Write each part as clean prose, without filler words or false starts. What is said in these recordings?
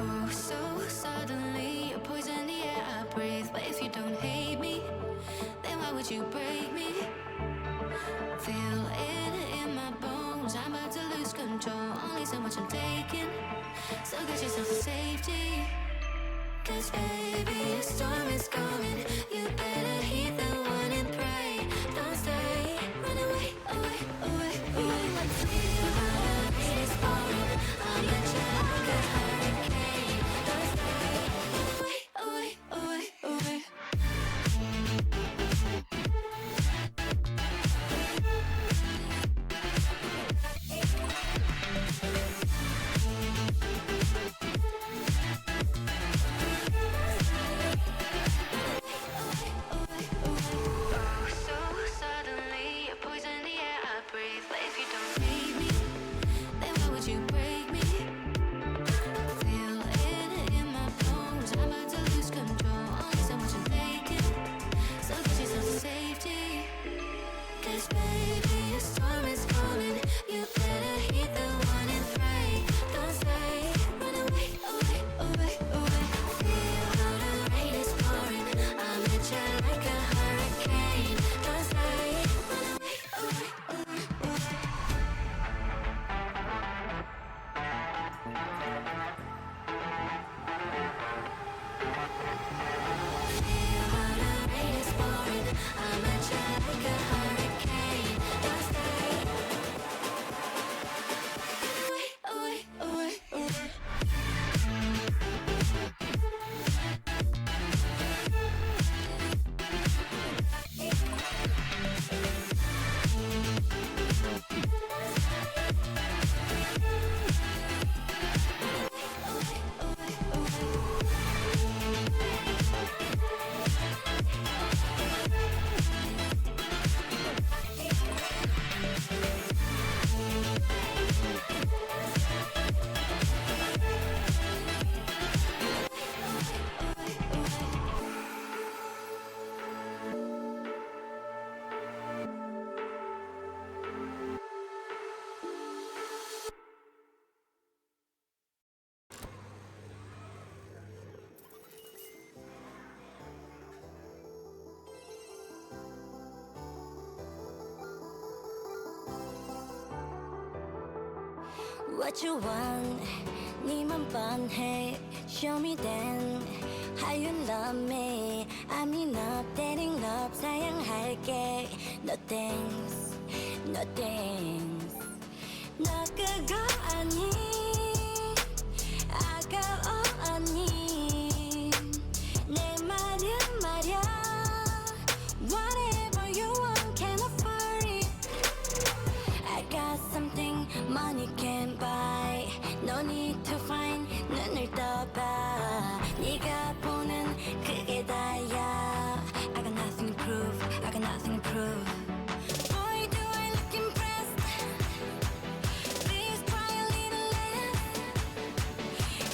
Oh, so suddenly you're poison the air I breathe. But if you don't hate me, then why would you break me? Feel it in my bones, I'm about to lose control. Only so much I'm taking, so get yourself to safety. 'Cause baby, a storm is coming. You better heed the one and pray. Don't stay, run away, away, away, away. Feel how the rain is pouring. I'll let you like a hurricane. Don't stay, away, away, away, away. What you want, 네만 뻔해. Show me then how you love me. I'm enough, dating love 사양할게. No thanks, no thanks. 너 그거 아니, 아까워 아니. 내 말은 말야. Whatever you want, can afford it. I got something money can buy. No need to find. 눈을 떠봐. 네가 보는 그게 다야. I got nothing to prove. I got nothing to prove. Boy, do I look impressed? Please try a little less.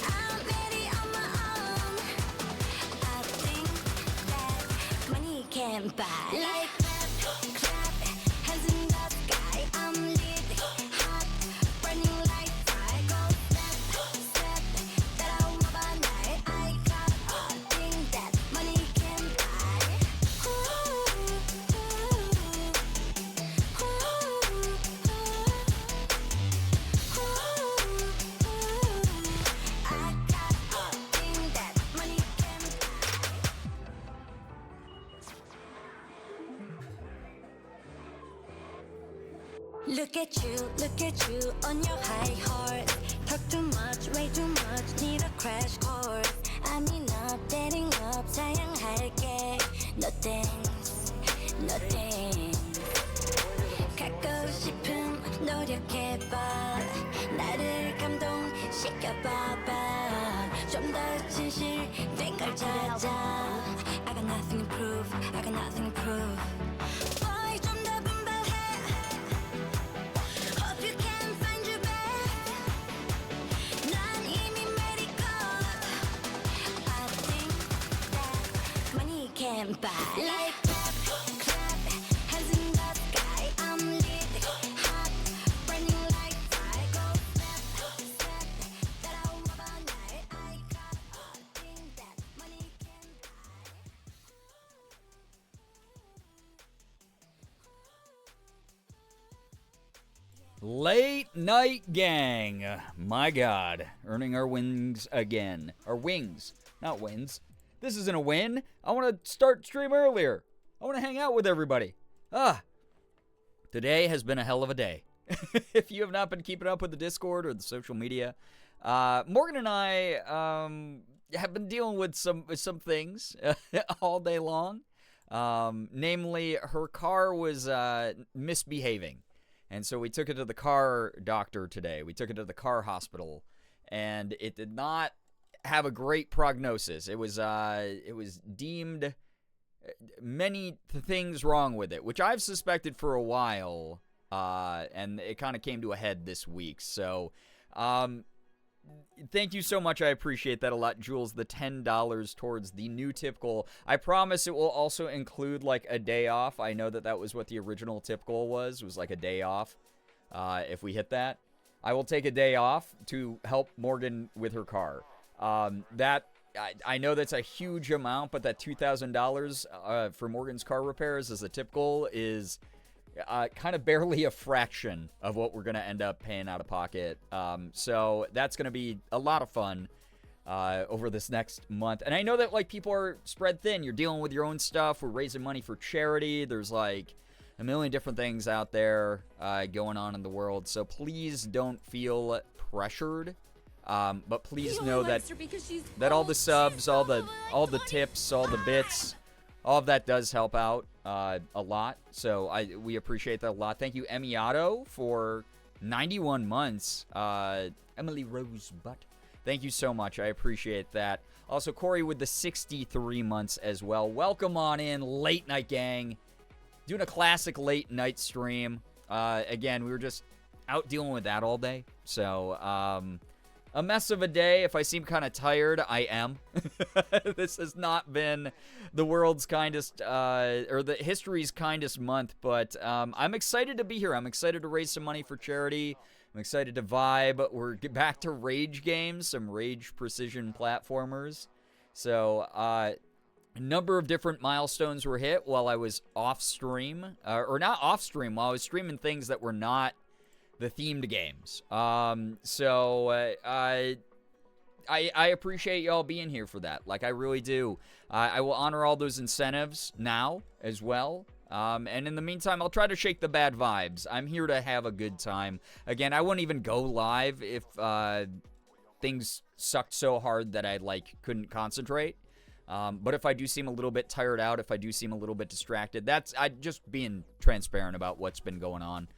I'm ready on my own. I think that money can buy. Like clap, clap, hands in the sky. I'm lit, hot, burning like fire. Go step, step, 따라와봐 날. I got a thing that money can buy. Ooh, ooh, ooh, ooh. I got a thing that money can buy. Look at you on your high horse. Talk too much, way too much, need a crash course. I'm enough, dating up, 사양할게. No thanks, no thanks. 갖고 싶음 노력해봐. 나를 감동시켜봐봐. 좀 더 진실된 걸 찾아. I got nothing to prove, I got nothing to prove. Boy, 좀 더 분발해. Hope you can find your back. 난 이미 ready go. I think that money can buy. Like clap, clap, hands in the sky. I'm lit, hot, burning like fire. Go step, step, 따라와봐 날. I Late night gang. My God. Earning our wings again. Our wings. Not wins. This isn't a win. I want to start stream earlier. I want to hang out with everybody. Today has been a hell of a day. If you have not been keeping up with the Discord or the social media, Morgan and I have been dealing with some things all day long. Namely, her car was misbehaving. And so we took it to the car doctor today. We took it to the car hospital, and it did not have a great prognosis. It was deemed many things wrong with it, which I've suspected for a while, and it kind of came to a head this week. So, thank you so much. I appreciate that a lot, Jules. The $10 towards the new tip goal. I promise it will also include like a day off. I know that was what the original tip goal was like a day off. If we hit that, I will take a day off to help Morgan with her car. I know that's a huge amount, but that $2,000 for Morgan's car repairs as a tip goal is kind of barely a fraction of what we're going to end up paying out of pocket. So that's going to be a lot of fun over this next month. And I know that like people are spread thin. You're dealing with your own stuff. We're raising money for charity. There's like a million different things out there going on in the world. So please don't feel pressured. But please know that all the subs, all the tips, all the bits, all of that does help out a lot. So we appreciate that a lot. Thank you, Emiato, for 91 months. Emily Rose Butt. Thank you so much. I appreciate that. Also, Corey with the 63 months as well. Welcome on in, Late Night Gang. Doing a classic late night stream. Again, we were just out dealing with that all day. So, a mess of a day. If I seem kind of tired, I am. This has not been the world's kindest, or the history's kindest month, but I'm excited to be here. I'm excited to raise some money for charity. I'm excited to vibe. We're back to Rage games, some Rage precision platformers. So, a number of different milestones were hit while I was off stream, or not off stream, while I was streaming things that were not the themed games. So I appreciate y'all being here for that. Like, I really do. I will honor all those incentives now as well. And in the meantime, I'll try to shake the bad vibes. I'm here to have a good time. Again, I wouldn't even go live if things sucked so hard that I couldn't concentrate. But if I do seem a little bit tired out, if I do seem a little bit distracted, I just being transparent about what's been going on.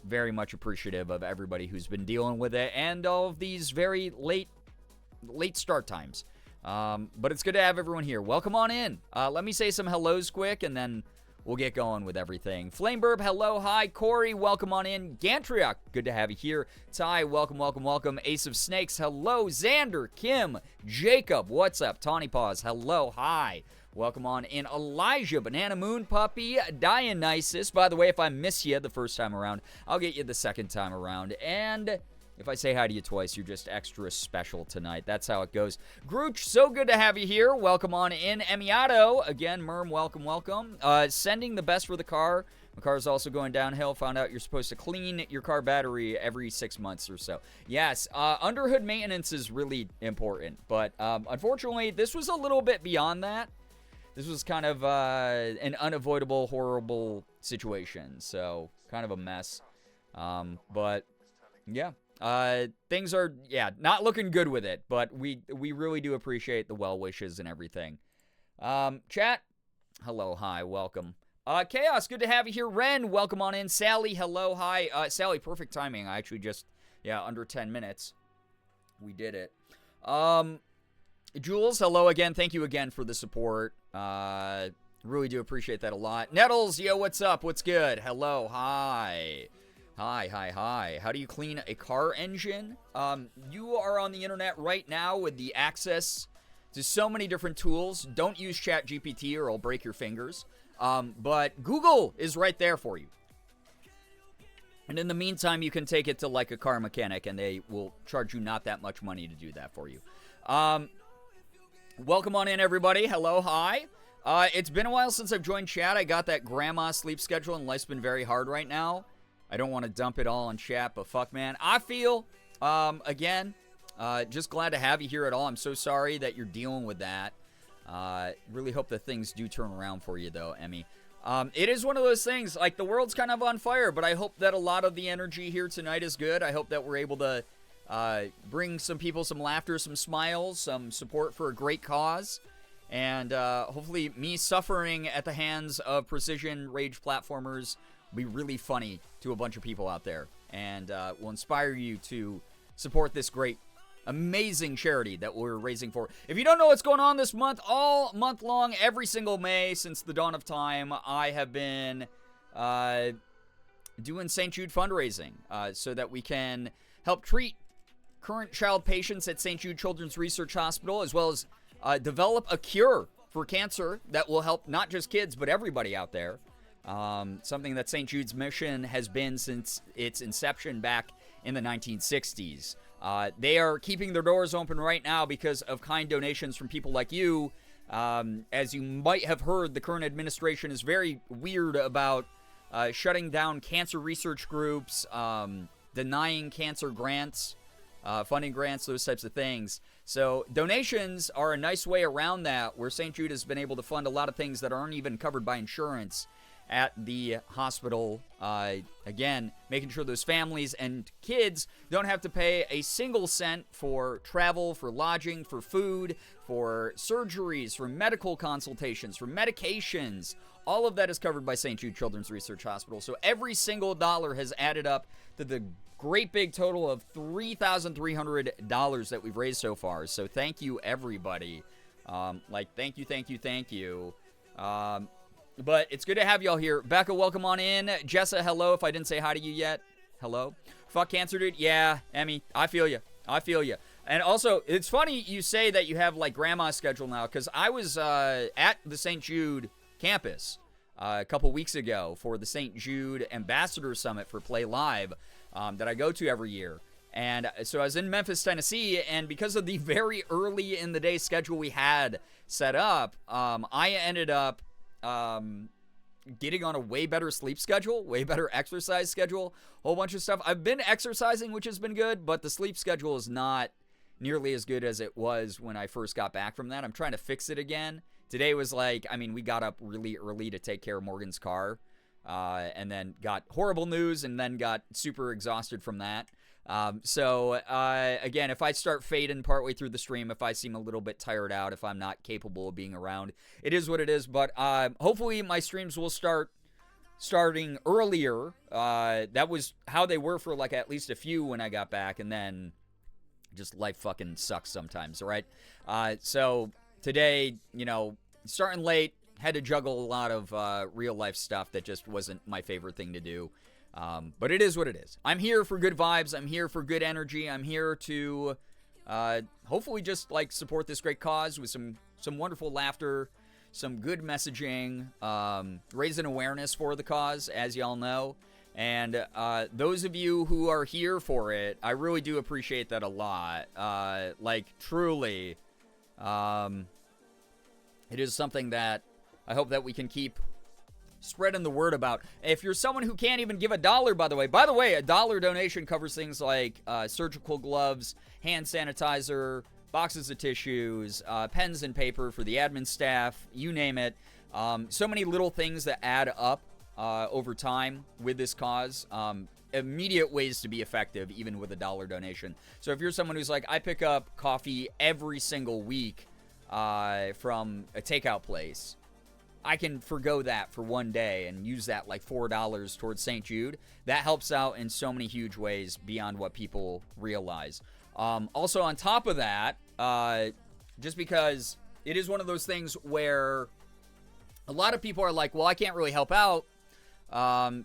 Very much appreciative of everybody who's been dealing with it and all of these very late start times. But it's good to have everyone here. Welcome on in. Let me say some hellos quick, and then we'll get going with everything. Flameburb, hello, hi. Corey, welcome on in. Gantriok, good to have you here. Ty, welcome, welcome, welcome. Ace of Snakes, hello. Xander, Kim, Jacob, what's up? Tawny Paws, hello, hi. Welcome on in. Elijah, Banana Moon Puppy, Dionysus. By the way, if I miss you the first time around, I'll get you the second time around. And if I say hi to you twice, you're just extra special tonight. That's how it goes. Grooch, so good to have you here. Welcome on in. Emiato, again, Merm, welcome, welcome. Sending the best for the car. My car is also going downhill. Found out you're supposed to clean your car battery every 6 months or so. Yes, underhood maintenance is really important. But unfortunately, this was a little bit beyond that. This was kind of an unavoidable, horrible situation. So, kind of a mess. But, yeah. Things are, not looking good with it. But we really do appreciate the well wishes and everything. Chat. Hello, hi, welcome. Chaos, good to have you here. Ren, welcome on in. Sally, hello, hi. Sally, perfect timing. I actually just, under 10 minutes. We did it. Jules, hello again. Thank you again for the support. Really do appreciate that a lot. Nettles, yo, what's up? What's good? Hello, hi. Hi. How do you clean a car engine? You are on the internet right now with the access to so many different tools. Don't use ChatGPT or it'll break your fingers. But Google is right there for you. And in the meantime, you can take it to like a car mechanic and they will charge you not that much money to do that for you. Welcome on in, everybody. Hello, hi. It's been a while since I've joined chat. I got that grandma sleep schedule and life's been very hard right now. I don't want to dump it all on chat, but fuck, man. I feel, again, just glad to have you here at all. I'm so sorry that you're dealing with that. Really hope that things do turn around for you, though, Emmy. It is one of those things, like, the world's kind of on fire, but I hope that a lot of the energy here tonight is good. I hope that we're able to bring some people some laughter, some smiles, some support for a great cause. And hopefully me suffering at the hands of precision rage platformers will be really funny to a bunch of people out there. And will inspire you to support this great, amazing charity that we're raising for. If you don't know what's going on this month, all month long, every single May since the dawn of time, I have been doing St. Jude fundraising so that we can help treat current child patients at St. Jude Children's Research Hospital, as well as develop a cure for cancer that will help not just kids, but everybody out there. Something that St. Jude's mission has been since its inception back in the 1960s. They are keeping their doors open right now because of kind donations from people like you. As you might have heard, the current administration is very weird about shutting down cancer research groups, denying cancer grants, funding grants, those types of things. So donations are a nice way around that, where St. Jude has been able to fund a lot of things that aren't even covered by insurance at the hospital. Again, making sure those families and kids don't have to pay a single cent for travel, for lodging, for food, for surgeries, for medical consultations, for medications. All of that is covered by St. Jude Children's Research Hospital. So every single dollar has added up to the great big total of $3,300 that we've raised so far. So thank you, everybody. Thank you. But it's good to have y'all here. Becca, welcome on in. Jessa, hello. If I didn't say hi to you yet, hello. Fuck cancer, dude. Yeah, Emmy, I feel you. And also, it's funny you say that you have, like, grandma's schedule now, because I was at the St. Jude campus a couple weeks ago for the St. Jude Ambassador Summit for Play Live that I go to every year. And so I was in Memphis, Tennessee, and because of the very early in the day schedule we had set up, I ended up getting on a way better sleep schedule, way better exercise schedule, whole bunch of stuff. I've been exercising, which has been good, but the sleep schedule is not nearly as good as it was when I first got back from that. I'm trying to fix it again. Today was like, I mean, we got up really early to take care of Morgan's car, and then got horrible news and then got super exhausted from that. Again, if I start fading partway through the stream, if I seem a little bit tired out, if I'm not capable of being around, it is what it is. But hopefully my streams will starting earlier. That was how they were for like at least a few when I got back, and then just life fucking sucks sometimes, right? So today, starting late, had to juggle a lot of real life stuff that just wasn't my favorite thing to do. But it is what it is. I'm here for good vibes. I'm here for good energy. I'm here to hopefully just like support this great cause with some wonderful laughter, some good messaging, raising awareness for the cause, as y'all know. And those of you who are here for it, I really do appreciate that a lot. Truly, it is something that I hope that we can keep spreading the word about. If you're someone who can't even give $1, by the way, a $1 donation covers things like surgical gloves, hand sanitizer, boxes of tissues, pens and paper for the admin staff, you name it. So many little things that add up over time with this cause. Immediate ways to be effective, even with $1 donation. So if you're someone who's like, I pick up coffee every single week from a takeout place, I can forgo that for one day and use that like $4 towards St. Jude. That helps out in so many huge ways beyond what people realize. Also, on top of that, just because it is one of those things where a lot of people are like, well, I can't really help out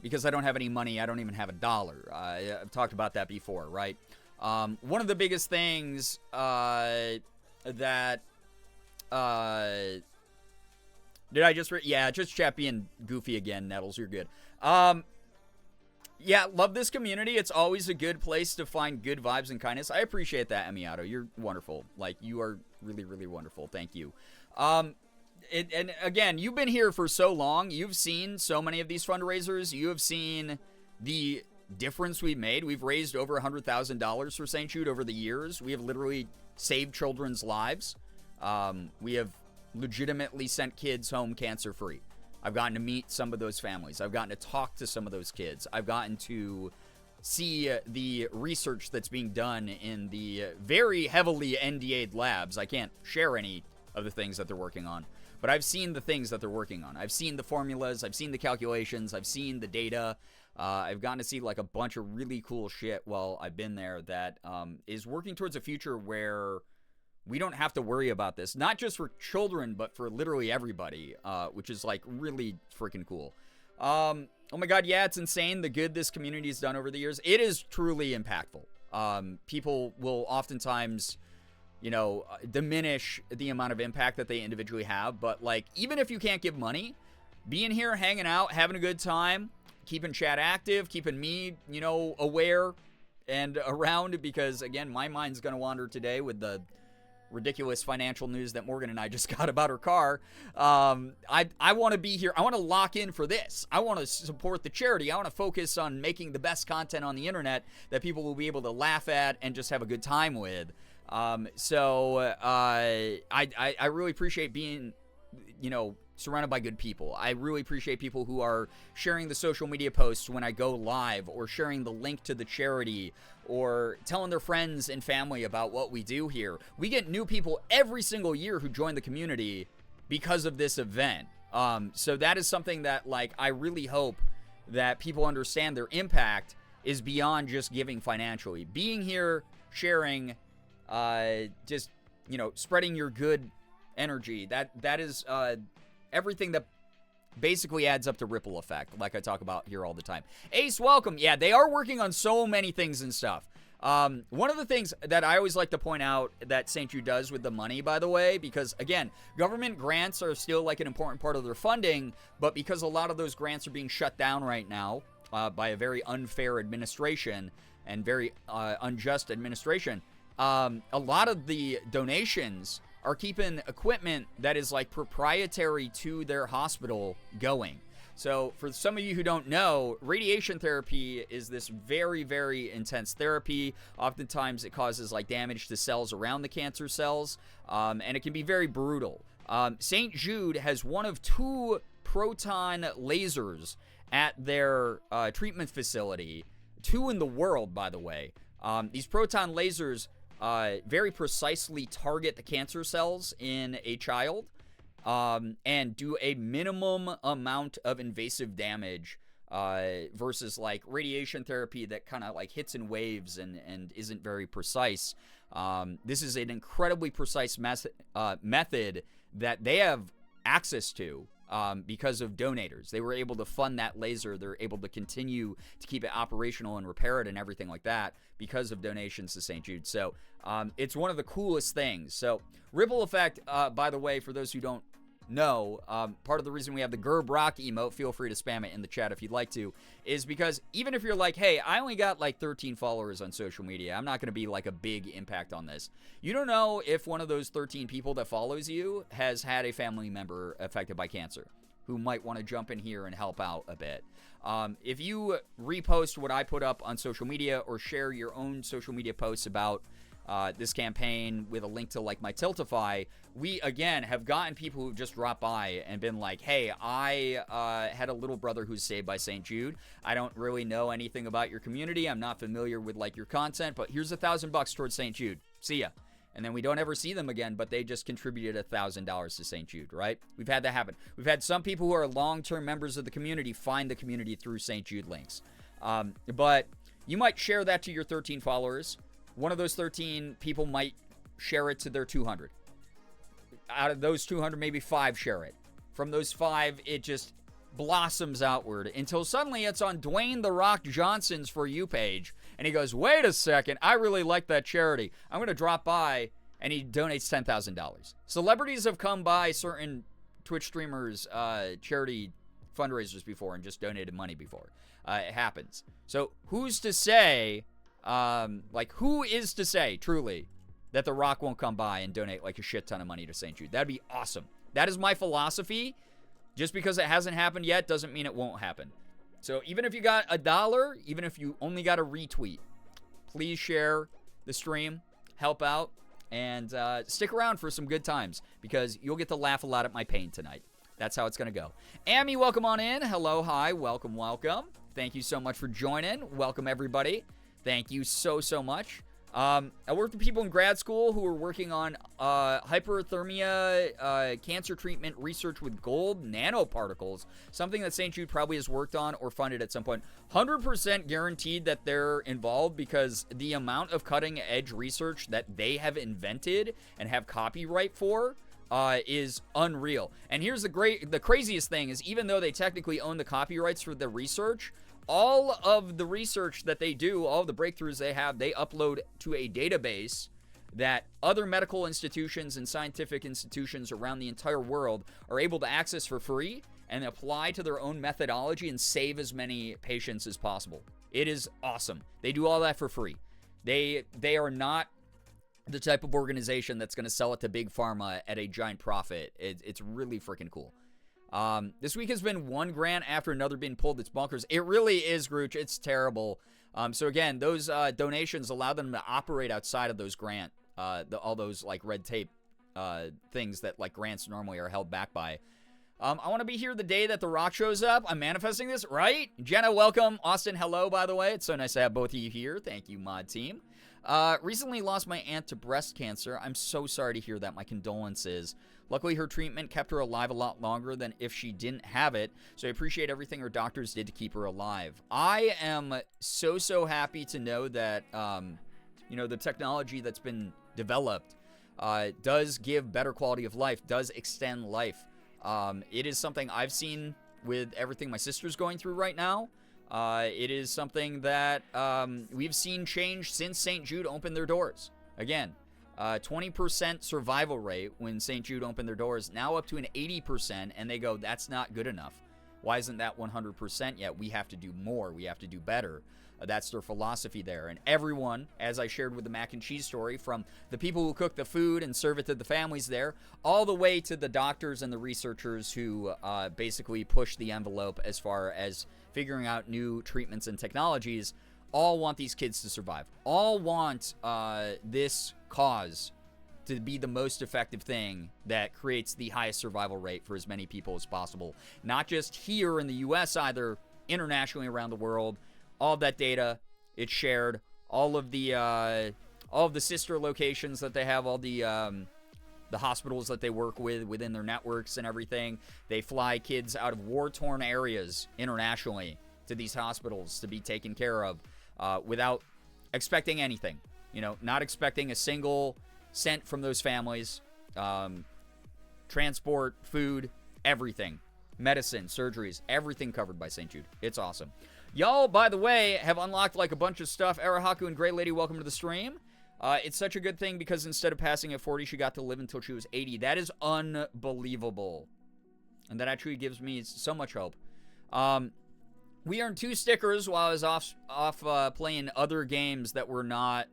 because I don't have any money. I don't even have $1. I've talked about that before, right? One of the biggest things that... Did I just... yeah, just chat being goofy again, Nettles. You're good. Yeah, love this community. It's always a good place to find good vibes and kindness. I appreciate that, Emiato. You're wonderful. Like, you are really, really wonderful. Thank you. And again, you've been here for so long. You've seen so many of these fundraisers. You have seen the difference we've made. We've raised over $100,000 for St. Jude over the years. We have literally saved children's lives. We have legitimately sent kids home cancer-free. I've gotten to meet some of those families. I've gotten to talk to some of those kids. I've gotten to see the research that's being done in the very heavily NDA'd labs. I can't share any of the things that they're working on, but I've seen the things that they're working on. I've seen the formulas. I've seen the calculations. I've seen the data. I've gotten to see like a bunch of really cool shit while I've been there that is working towards a future where we don't have to worry about this, not just for children, but for literally everybody, which is like really freaking cool. Oh my God, yeah, it's insane the good this community has done over the years. It is truly impactful. People will oftentimes, you know, diminish the amount of impact that they individually have, but like, even if you can't give money, being here, hanging out, having a good time, keeping chat active, keeping me, you know, aware and around, because again, my mind's gonna wander today with the ridiculous financial news that Morgan and I just got about her car. I want to be here. I want to lock in for this. I want to support the charity. I want to focus on making the best content on the internet that people will be able to laugh at and just have a good time with. So I really appreciate being, you know, surrounded by good people. I really appreciate people who are sharing the social media posts when I go live, or sharing the link to the charity, or telling their friends and family about what we do here. We get new people every single year who join the community because of this event. So that is something that, like, I really hope that people understand their impact is beyond just giving financially. Being here, sharing, just, you know, spreading your good energy. That is everything that basically adds up to ripple effect, like I talk about here all the time. Ace, welcome. Yeah, they are working on so many things and stuff. One of the things that I always like to point out that St. Jude does with the money, by the way, because again, government grants are still like an important part of their funding, but because a lot of those grants are being shut down right now by a very unfair administration and very unjust administration, a lot of the donations are keeping equipment that is like proprietary to their hospital going. So for some of you who don't know, radiation therapy is this very, very intense therapy. Oftentimes it causes like damage to cells around the cancer cells, and it can be very brutal. St. Jude has one of 2 proton lasers at their treatment facility, 2 in the world, by the way. These proton lasers very precisely target the cancer cells in a child, and do a minimum amount of invasive damage versus like radiation therapy that kind of like hits in waves and isn't very precise. This is an incredibly precise method that they have access to because of donators. They were able to fund that laser. They're able to continue to keep it operational and repair it and everything like that because of donations to St. Jude. So it's one of the coolest things. So ripple effect, by the way, for those who don't know, part of the reason we have the Girbeagly emote, feel free to spam it in the chat if you'd like to, is because even if you're like, hey, I only got like 13 followers on social media, I'm not going to be like a big impact on this. You don't know if one of those 13 people that follows you has had a family member affected by cancer who might want to jump in here and help out a bit. If you repost what I put up on social media or share your own social media posts about this campaign with a link to like my Tiltify, we again have gotten people who've just dropped by and been like, hey, I had a little brother who's saved by St. Jude. I don't really know anything about your community. I'm not familiar with like your content, but here's $1,000 towards St. Jude. See ya. And then we don't ever see them again, but they just contributed $1,000 to St. Jude, right? We've had that happen. We've had some people who are long-term members of the community find the community through St. Jude links. But you might share that to your 13 followers. One of those 13 people might share it to their 200. Out of those 200, maybe 5 share it. From those 5, it just blossoms outward until suddenly it's on Dwayne "The Rock" Johnson's For You page. And he goes, wait a second, I really like that charity. I'm going to drop by, and he donates $10,000. Celebrities have come by certain Twitch streamers' charity fundraisers before and just donated money before. It happens. So who's to say... who is to say, truly, that The Rock won't come by and donate like a shit ton of money to St. Jude? That'd be awesome. That is my philosophy. Just because it hasn't happened yet doesn't mean it won't happen. So even if you got $1, even if you only got a retweet, please share the stream, help out, and stick around for some good times because you'll get to laugh a lot at my pain tonight. That's how it's going to go. Amy, welcome on in. Hello, hi, welcome, welcome. Thank you so much for joining. Welcome, everybody. Thank you so, so much. I worked with people in grad school who were working on hyperthermia cancer treatment research with gold nanoparticles, something that St. Jude probably has worked on or funded at some point. 100% guaranteed that they're involved because the amount of cutting-edge research that they have invented and have copyright for is unreal. And here's the craziest thing is even though they technically own the copyrights for the research, all of the research that they do, all of the breakthroughs they have, they upload to a database that other medical institutions and scientific institutions around the entire world are able to access for free and apply to their own methodology and save as many patients as possible. It is awesome. They do all that for free. They are not the type of organization that's going to sell it to big pharma at a giant profit. It's really freaking cool. This week has been one grant after another being pulled. It's bonkers. It really is, Grooch. It's terrible. So again, those donations allow them to operate outside of those grant, all those like red tape things that like grants normally are held back by. I want to be here the day that The Rock shows up. I'm manifesting this, right? Jenna, welcome. Austin, hello, by the way. It's so nice to have both of you here. Thank you, mod team. Recently lost my aunt to breast cancer. I'm so sorry to hear that. My condolences. Luckily, her treatment kept her alive a lot longer than if she didn't have it, so I appreciate everything her doctors did to keep her alive. I am so, so happy to know that, the technology that's been developed does give better quality of life, does extend life. It is something I've seen with everything my sister's going through right now. It is something that we've seen change since St. Jude opened their doors. Again, 20% survival rate when St. Jude opened their doors, now up to an 80%, and they go, that's not good enough. Why isn't that 100% yet? We have to do more. We have to do better. That's their philosophy there. And everyone, as I shared with the mac and cheese story, from the people who cook the food and serve it to the families there, all the way to the doctors and the researchers who basically push the envelope as far as figuring out new treatments and technologies, all want these kids to survive. All want this cause to be the most effective thing that creates the highest survival rate for as many people as possible. Not just here in the U.S. either, internationally around the world. All of that data, it's shared. All of the sister locations that they have, all the hospitals that they work with within their networks and everything. They fly kids out of war-torn areas internationally to these hospitals to be taken care of without expecting anything. Not expecting a single cent from those families. Transport, food, everything. Medicine, surgeries, everything covered by St. Jude. It's awesome. Y'all, by the way, have unlocked like a bunch of stuff. Arahaku and Grey Lady, welcome to the stream. It's such a good thing because instead of passing at 40, she got to live until she was 80. That is unbelievable. And that actually gives me so much hope. We earned 2 stickers while I was off playing other games that were not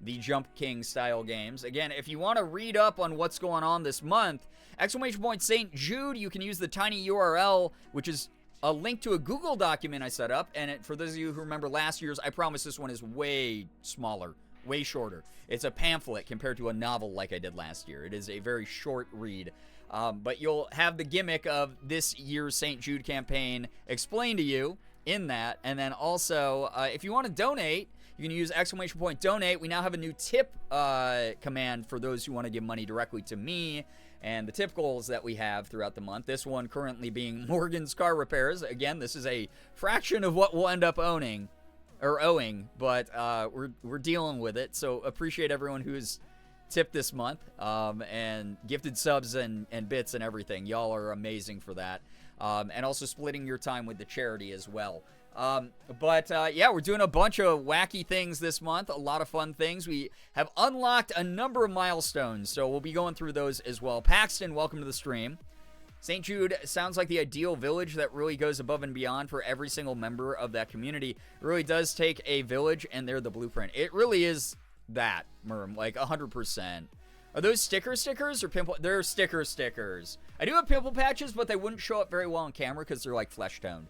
the Jump King style games. Again, if you want to read up on what's going on this month, !St. Jude, you can use the tiny URL, which is a link to a Google document I set up. And for those of you who remember last year's, I promise this one is way smaller, way shorter. It's a pamphlet compared to a novel like I did last year. It is a very short read. But you'll have the gimmick of this year's St. Jude campaign explained to you in that. And then also, if you want to donate, you can use !Donate. We now have a new tip command for those who want to give money directly to me and the tip goals that we have throughout the month. This one currently being Morgan's Car Repairs. Again, this is a fraction of what we'll end up owing, but we're dealing with it. So appreciate everyone who's tipped this month and gifted subs and bits and everything. Y'all are amazing for that. And also splitting your time with the charity as well. Yeah, we're doing a bunch of wacky things this month, a lot of fun things. We have unlocked a number of milestones, so we'll be going through those as well. Paxton, welcome to the stream. St. Jude sounds like the ideal village that really goes above and beyond for every single member of that community. It really does take a village, and they're the blueprint. It really is that, Merm, like 100%. Are those stickers or pimple? They're stickers. I do have pimple patches, but they wouldn't show up very well on camera because they're like flesh toned.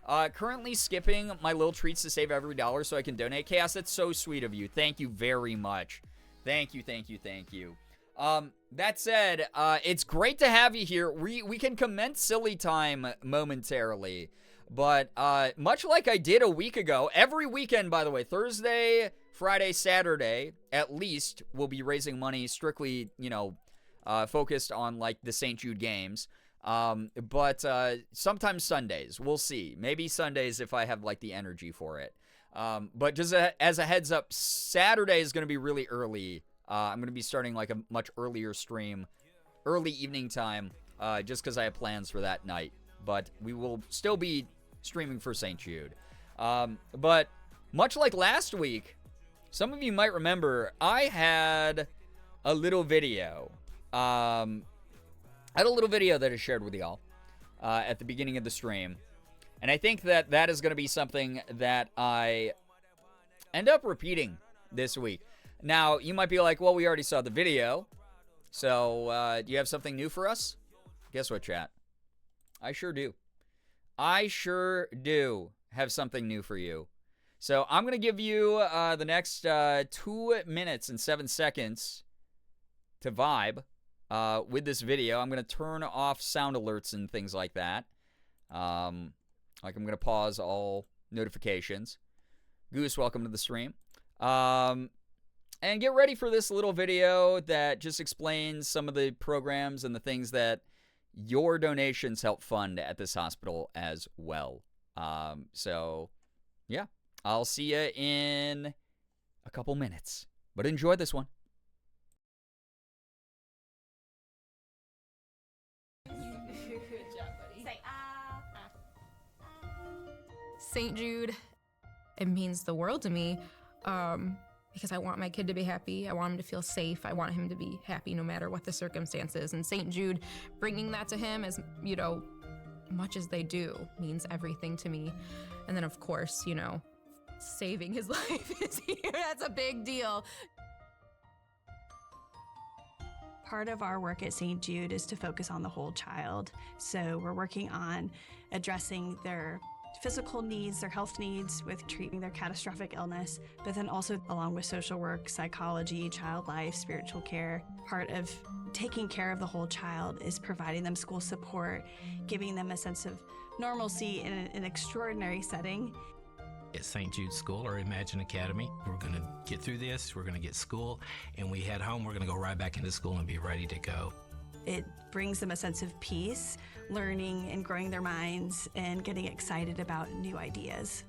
Currently skipping my little treats to save every dollar so I can donate. Chaos, that's so sweet of you. Thank you very much. Thank you. That said, it's great to have you here. We can commence silly time momentarily. But much like I did a week ago, every weekend, by the way, Thursday, Friday, Saturday, at least, we'll be raising money strictly, focused on, like, the St. Jude games. But sometimes Sundays, we'll see. Maybe Sundays if I have, like, the energy for it. But just as a heads up, Saturday is going to be really early. I'm going to be starting, like, a much earlier stream, early evening time, just because I have plans for that night. But we will still be streaming for St. Jude. But much like last week, some of you might remember, I had a little video. I had a little video that I shared with y'all at the beginning of the stream. And I think that is going to be something that I end up repeating this week. Now, you might be like, well, we already saw the video. So, do you have something new for us? Guess what, chat? I sure do. I sure do have something new for you. So, I'm going to give you the next 2 minutes and 7 seconds to vibe with this video. I'm going to turn off sound alerts and things like that. I'm going to pause all notifications. Goose, welcome to the stream. And get ready for this little video that just explains some of the programs and the things that your donations help fund at this hospital as well. So, yeah, I'll see you in a couple minutes. But enjoy this one. St. Jude, it means the world to me because I want my kid to be happy. I want him to feel safe. I want him to be happy no matter what the circumstances. And St. Jude, bringing that to him as, much as they do, means everything to me. And then, of course, saving his life is here. That's a big deal. Part of our work at St. Jude is to focus on the whole child. So we're working on addressing their physical needs, their health needs with treating their catastrophic illness, but then also along with social work, psychology, child life, spiritual care. Part of taking care of the whole child is providing them school support, giving them a sense of normalcy in an extraordinary setting. At St. Jude School or Imagine Academy, we're going to get through this, we're going to get school, and we head home, we're going to go right back into school and be ready to go. It brings them a sense of peace, learning and growing their minds and getting excited about new ideas.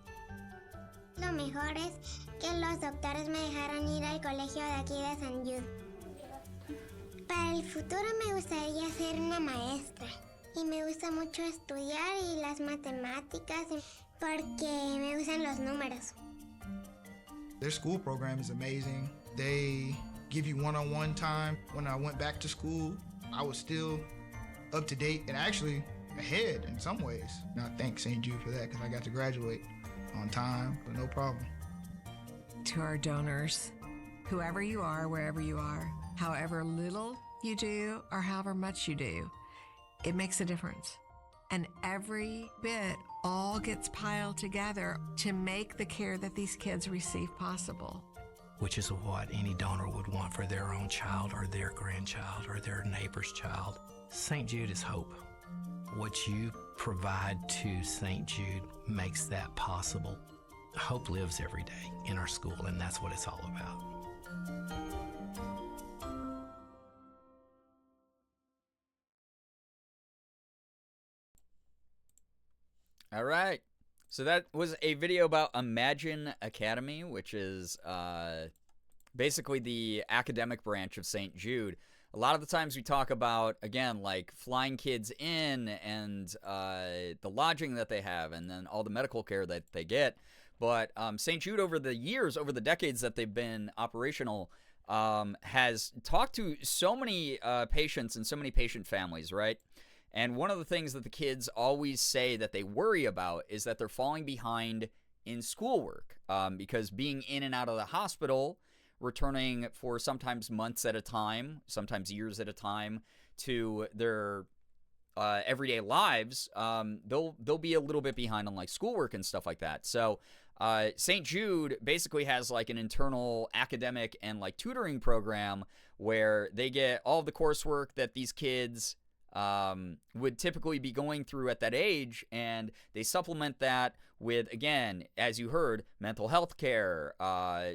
Lo mejor es que los doctores me dejaron ir al colegio de aquí de San Jude. Para el futuro me gustaría ser una maestra y me gusta mucho estudiar y las matemáticas porque me gustan los números. Their school program is amazing. They give you one-on-one time. When I went back to school, I was still up to date and actually ahead in some ways. Now, thank St. Jude for that because I got to graduate on time, but no problem. To our donors, whoever you are, wherever you are, however little you do or however much you do, it makes a difference. And every bit all gets piled together to make the care that these kids receive possible. Which is what any donor would want for their own child or their grandchild or their neighbor's child. St. Jude is hope. What you provide to St. Jude makes that possible. Hope lives every day in our school, and that's what it's all about. All right. So that was a video about Imagine Academy, which is basically the academic branch of St. Jude. A lot of the times we talk about, again, like flying kids in and the lodging that they have and then all the medical care that they get. But St. Jude, over the years, over the decades that they've been operational, has talked to so many patients and so many patient families, right? And one of the things that the kids always say that they worry about is that they're falling behind in schoolwork because being in and out of the hospital, returning for sometimes months at a time, sometimes years at a time to their everyday lives, they'll be a little bit behind on like schoolwork and stuff like that. So St. Jude basically has like an internal academic and like tutoring program where they get all the coursework that these kids would typically be going through at that age, and they supplement that with, again, as you heard, mental health care,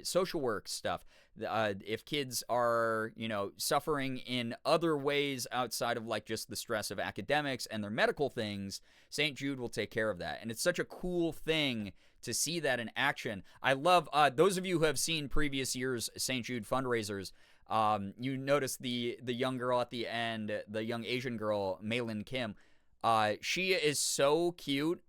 social work stuff. If kids are, suffering in other ways outside of like just the stress of academics and their medical things, St. Jude will take care of that. And it's such a cool thing to see that in action. I love those of you who have seen previous years' St. Jude fundraisers. You notice the young girl at the end, the young Asian girl, Maylin Kim. She is so cute.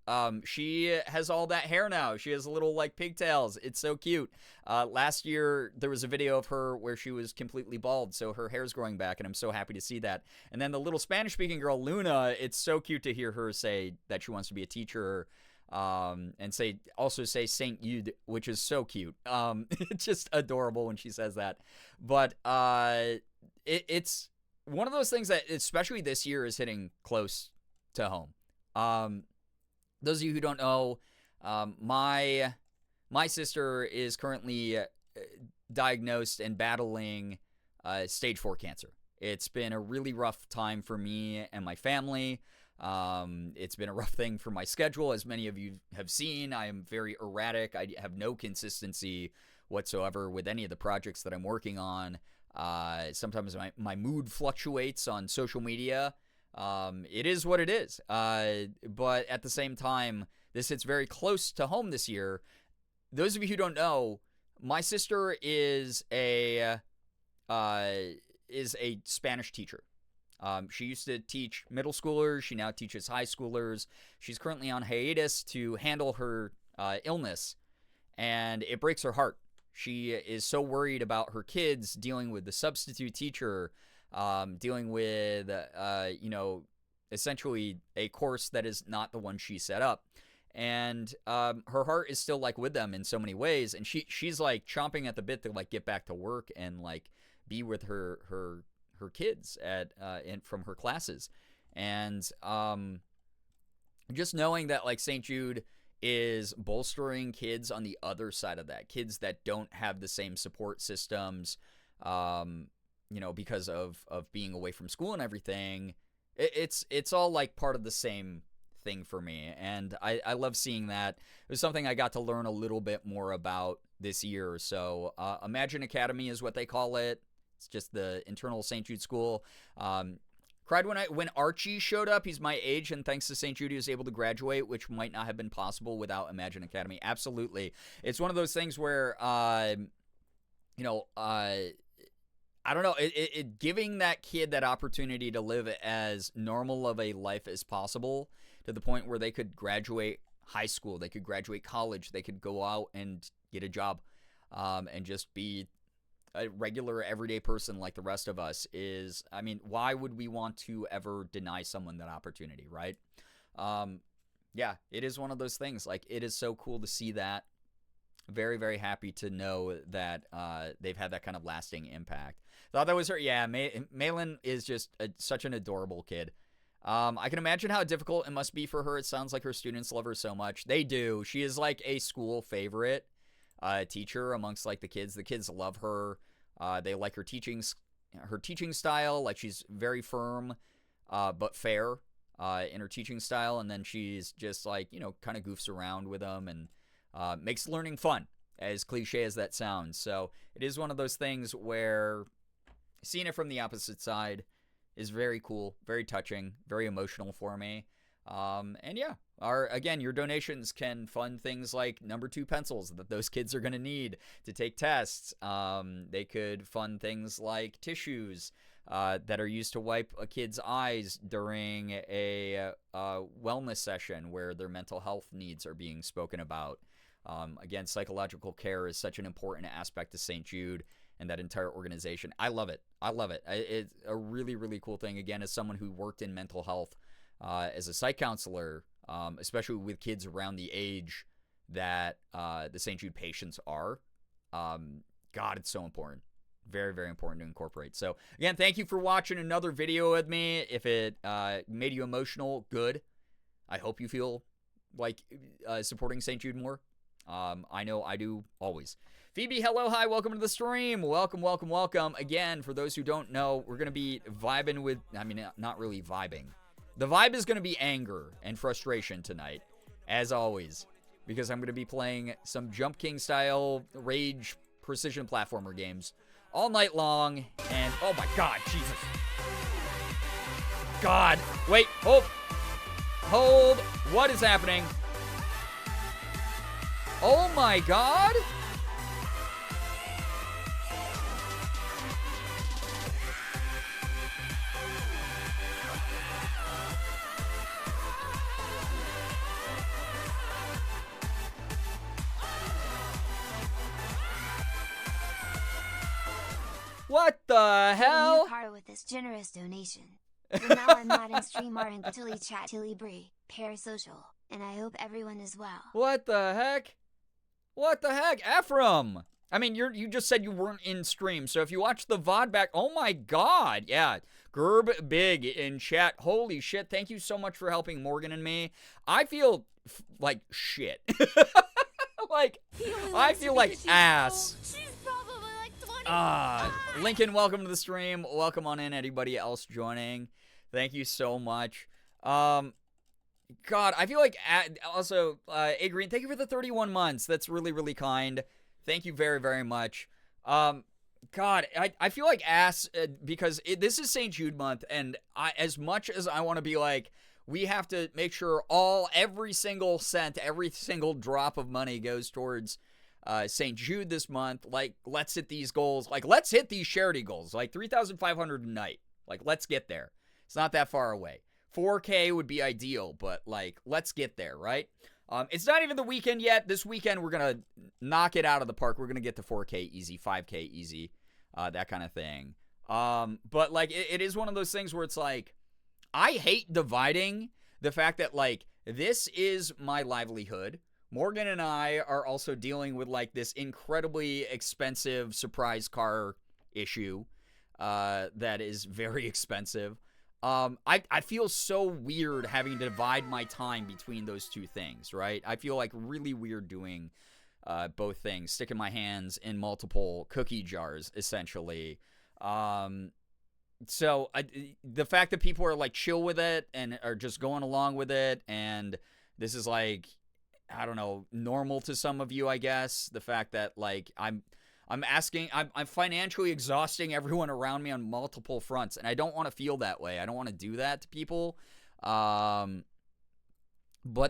She has all that hair now. She has little like pigtails. It's so cute. Last year there was a video of her where she was completely bald, so her hair's growing back, and I'm so happy to see that. And then the little Spanish-speaking girl, Luna, it's so cute to hear her say that she wants to be a teacher. And also say Saint Jude, which is so cute. It's just adorable when she says that. But it's one of those things that, especially this year, is hitting close to home. Those of you who don't know, my sister is currently diagnosed and battling stage 4 cancer. It's been a really rough time for me and my family. It's been a rough thing for my schedule. As many of you have seen, I am very erratic. I have no consistency whatsoever with any of the projects that I'm working on. Sometimes my mood fluctuates on social media. It is what it is. But at the same time, this hits very close to home this year. Those of you who don't know, my sister is a Spanish teacher. She used to teach middle schoolers. She now teaches high schoolers. She's currently on hiatus to handle her illness, and it breaks her heart. She is so worried about her kids dealing with the substitute teacher, dealing with, essentially a course that is not the one she set up. And her heart is still like with them in so many ways, and she's like chomping at the bit to like get back to work and like be with her kids from her classes. And just knowing that like St. Jude is bolstering kids on the other side of that, kids that don't have the same support systems, because of being away from school and everything. It's all like part of the same thing for me, and I love seeing that. It was something I got to learn a little bit more about this year. So Imagine Academy is what they call it. It's just the internal St. Jude school. Cried when Archie showed up. He's my age, and thanks to St. Jude, he was able to graduate, which might not have been possible without Imagine Academy. Absolutely. It's one of those things where, I don't know, it giving that kid that opportunity to live as normal of a life as possible, to the point where they could graduate high school, they could graduate college, they could go out and get a job, and just be a regular everyday person like the rest of us is, why would we want to ever deny someone that opportunity, right? Yeah, it is one of those things. Like, it is so cool to see that. Very, very happy to know that they've had that kind of lasting impact. Thought that was her. Yeah, Maylin is just such an adorable kid. I can imagine how difficult it must be for her. It sounds like her students love her so much. They do. She is like a school favorite teacher amongst like the kids. The kids love her. They like her teaching style. Like, she's very firm but fair in her teaching style, and then she's just like, kind of goofs around with them and makes learning fun, as cliche as that sounds. So it is one of those things where seeing it from the opposite side is very cool, very touching, very emotional for me. And yeah, your donations can fund things like number 2 pencils that those kids are going to need to take tests. They could fund things like tissues that are used to wipe a kid's eyes during a wellness session where their mental health needs are being spoken about. Again, psychological care is such an important aspect of St. Jude and that entire organization. I love it. It's a really, really cool thing. Again, as someone who worked in mental health as a psych counselor, especially with kids around the age that the St. Jude patients are, God, it's so important. Very, very important to incorporate. So, again, thank you for watching another video with me. If it made you emotional, good. I hope you feel like supporting St. Jude more. I know I do always. Phoebe, hello, hi, welcome to the stream. Welcome, welcome, welcome. Again, for those who don't know, we're going to be vibing with, I mean, not really vibing. The vibe is going to be anger and frustration tonight, as always, because I'm going to be playing some Jump King style rage precision platformer games all night long. And oh my god, Jesus. God, wait, hold, what is happening? Oh my god. What the hell? New car with this generous donation. For now I'm not in stream or in Tilly chat Tilly Bree, parasocial, and I hope everyone is well. What the heck? What the heck? Ephraim! I mean, you just said you weren't in stream, so if you watch the VOD back, oh my god, yeah. Girbeagly in chat, holy shit, thank you so much for helping Morgan and me. I feel like shit. Like, I feel like ass. Lincoln, welcome to the stream. Welcome on in, anybody else joining. Thank you so much. God, I feel like, also, A Green, thank you for the 31 months. That's really, really kind. Thank you very, very much. God, I feel like ass because this is St. Jude month, and as much as I want to be like, we have to make sure every single cent, every single drop of money goes towards St. Jude this month. Like, let's hit these goals. Like, let's hit these charity goals. Like, 3,500 a night. Like, let's get there. It's not that far away. 4K would be ideal, but, like, let's get there, right? It's not even the weekend yet. This weekend, we're going to knock it out of the park. We're going to get to 4K easy, 5K easy, that kind of thing. But, like, it is one of those things where it's like, I hate dividing the fact that, like, this is my livelihood. Morgan and I are also dealing with, like, this incredibly expensive surprise car issue that is very expensive. I feel so weird having to divide my time between those two things, right? I feel like really weird doing both things, sticking my hands in multiple cookie jars, essentially. So the fact that people are, like, chill with it and are just going along with it, and this is, like, I don't know, normal to some of you, I guess. The fact that, like, I'm financially exhausting everyone around me on multiple fronts, and I don't want to feel that way. I don't want to do that to people. But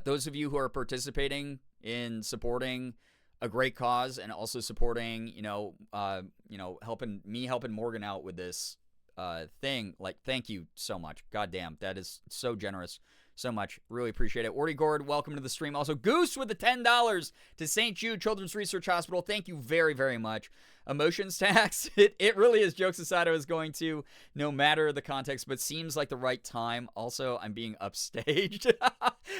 those of you who are participating in supporting a great cause and also supporting, helping Morgan out with this thing, like, thank you so much. God damn, that is so generous. So much. Really appreciate it. Orty Gord, welcome to the stream. Also, Goose with the $10 to St. Jude Children's Research Hospital. Thank you very, very much. Emotions tax. It really is. Jokes aside, I was going to, no matter the context, but seems like the right time. Also, I'm being upstaged.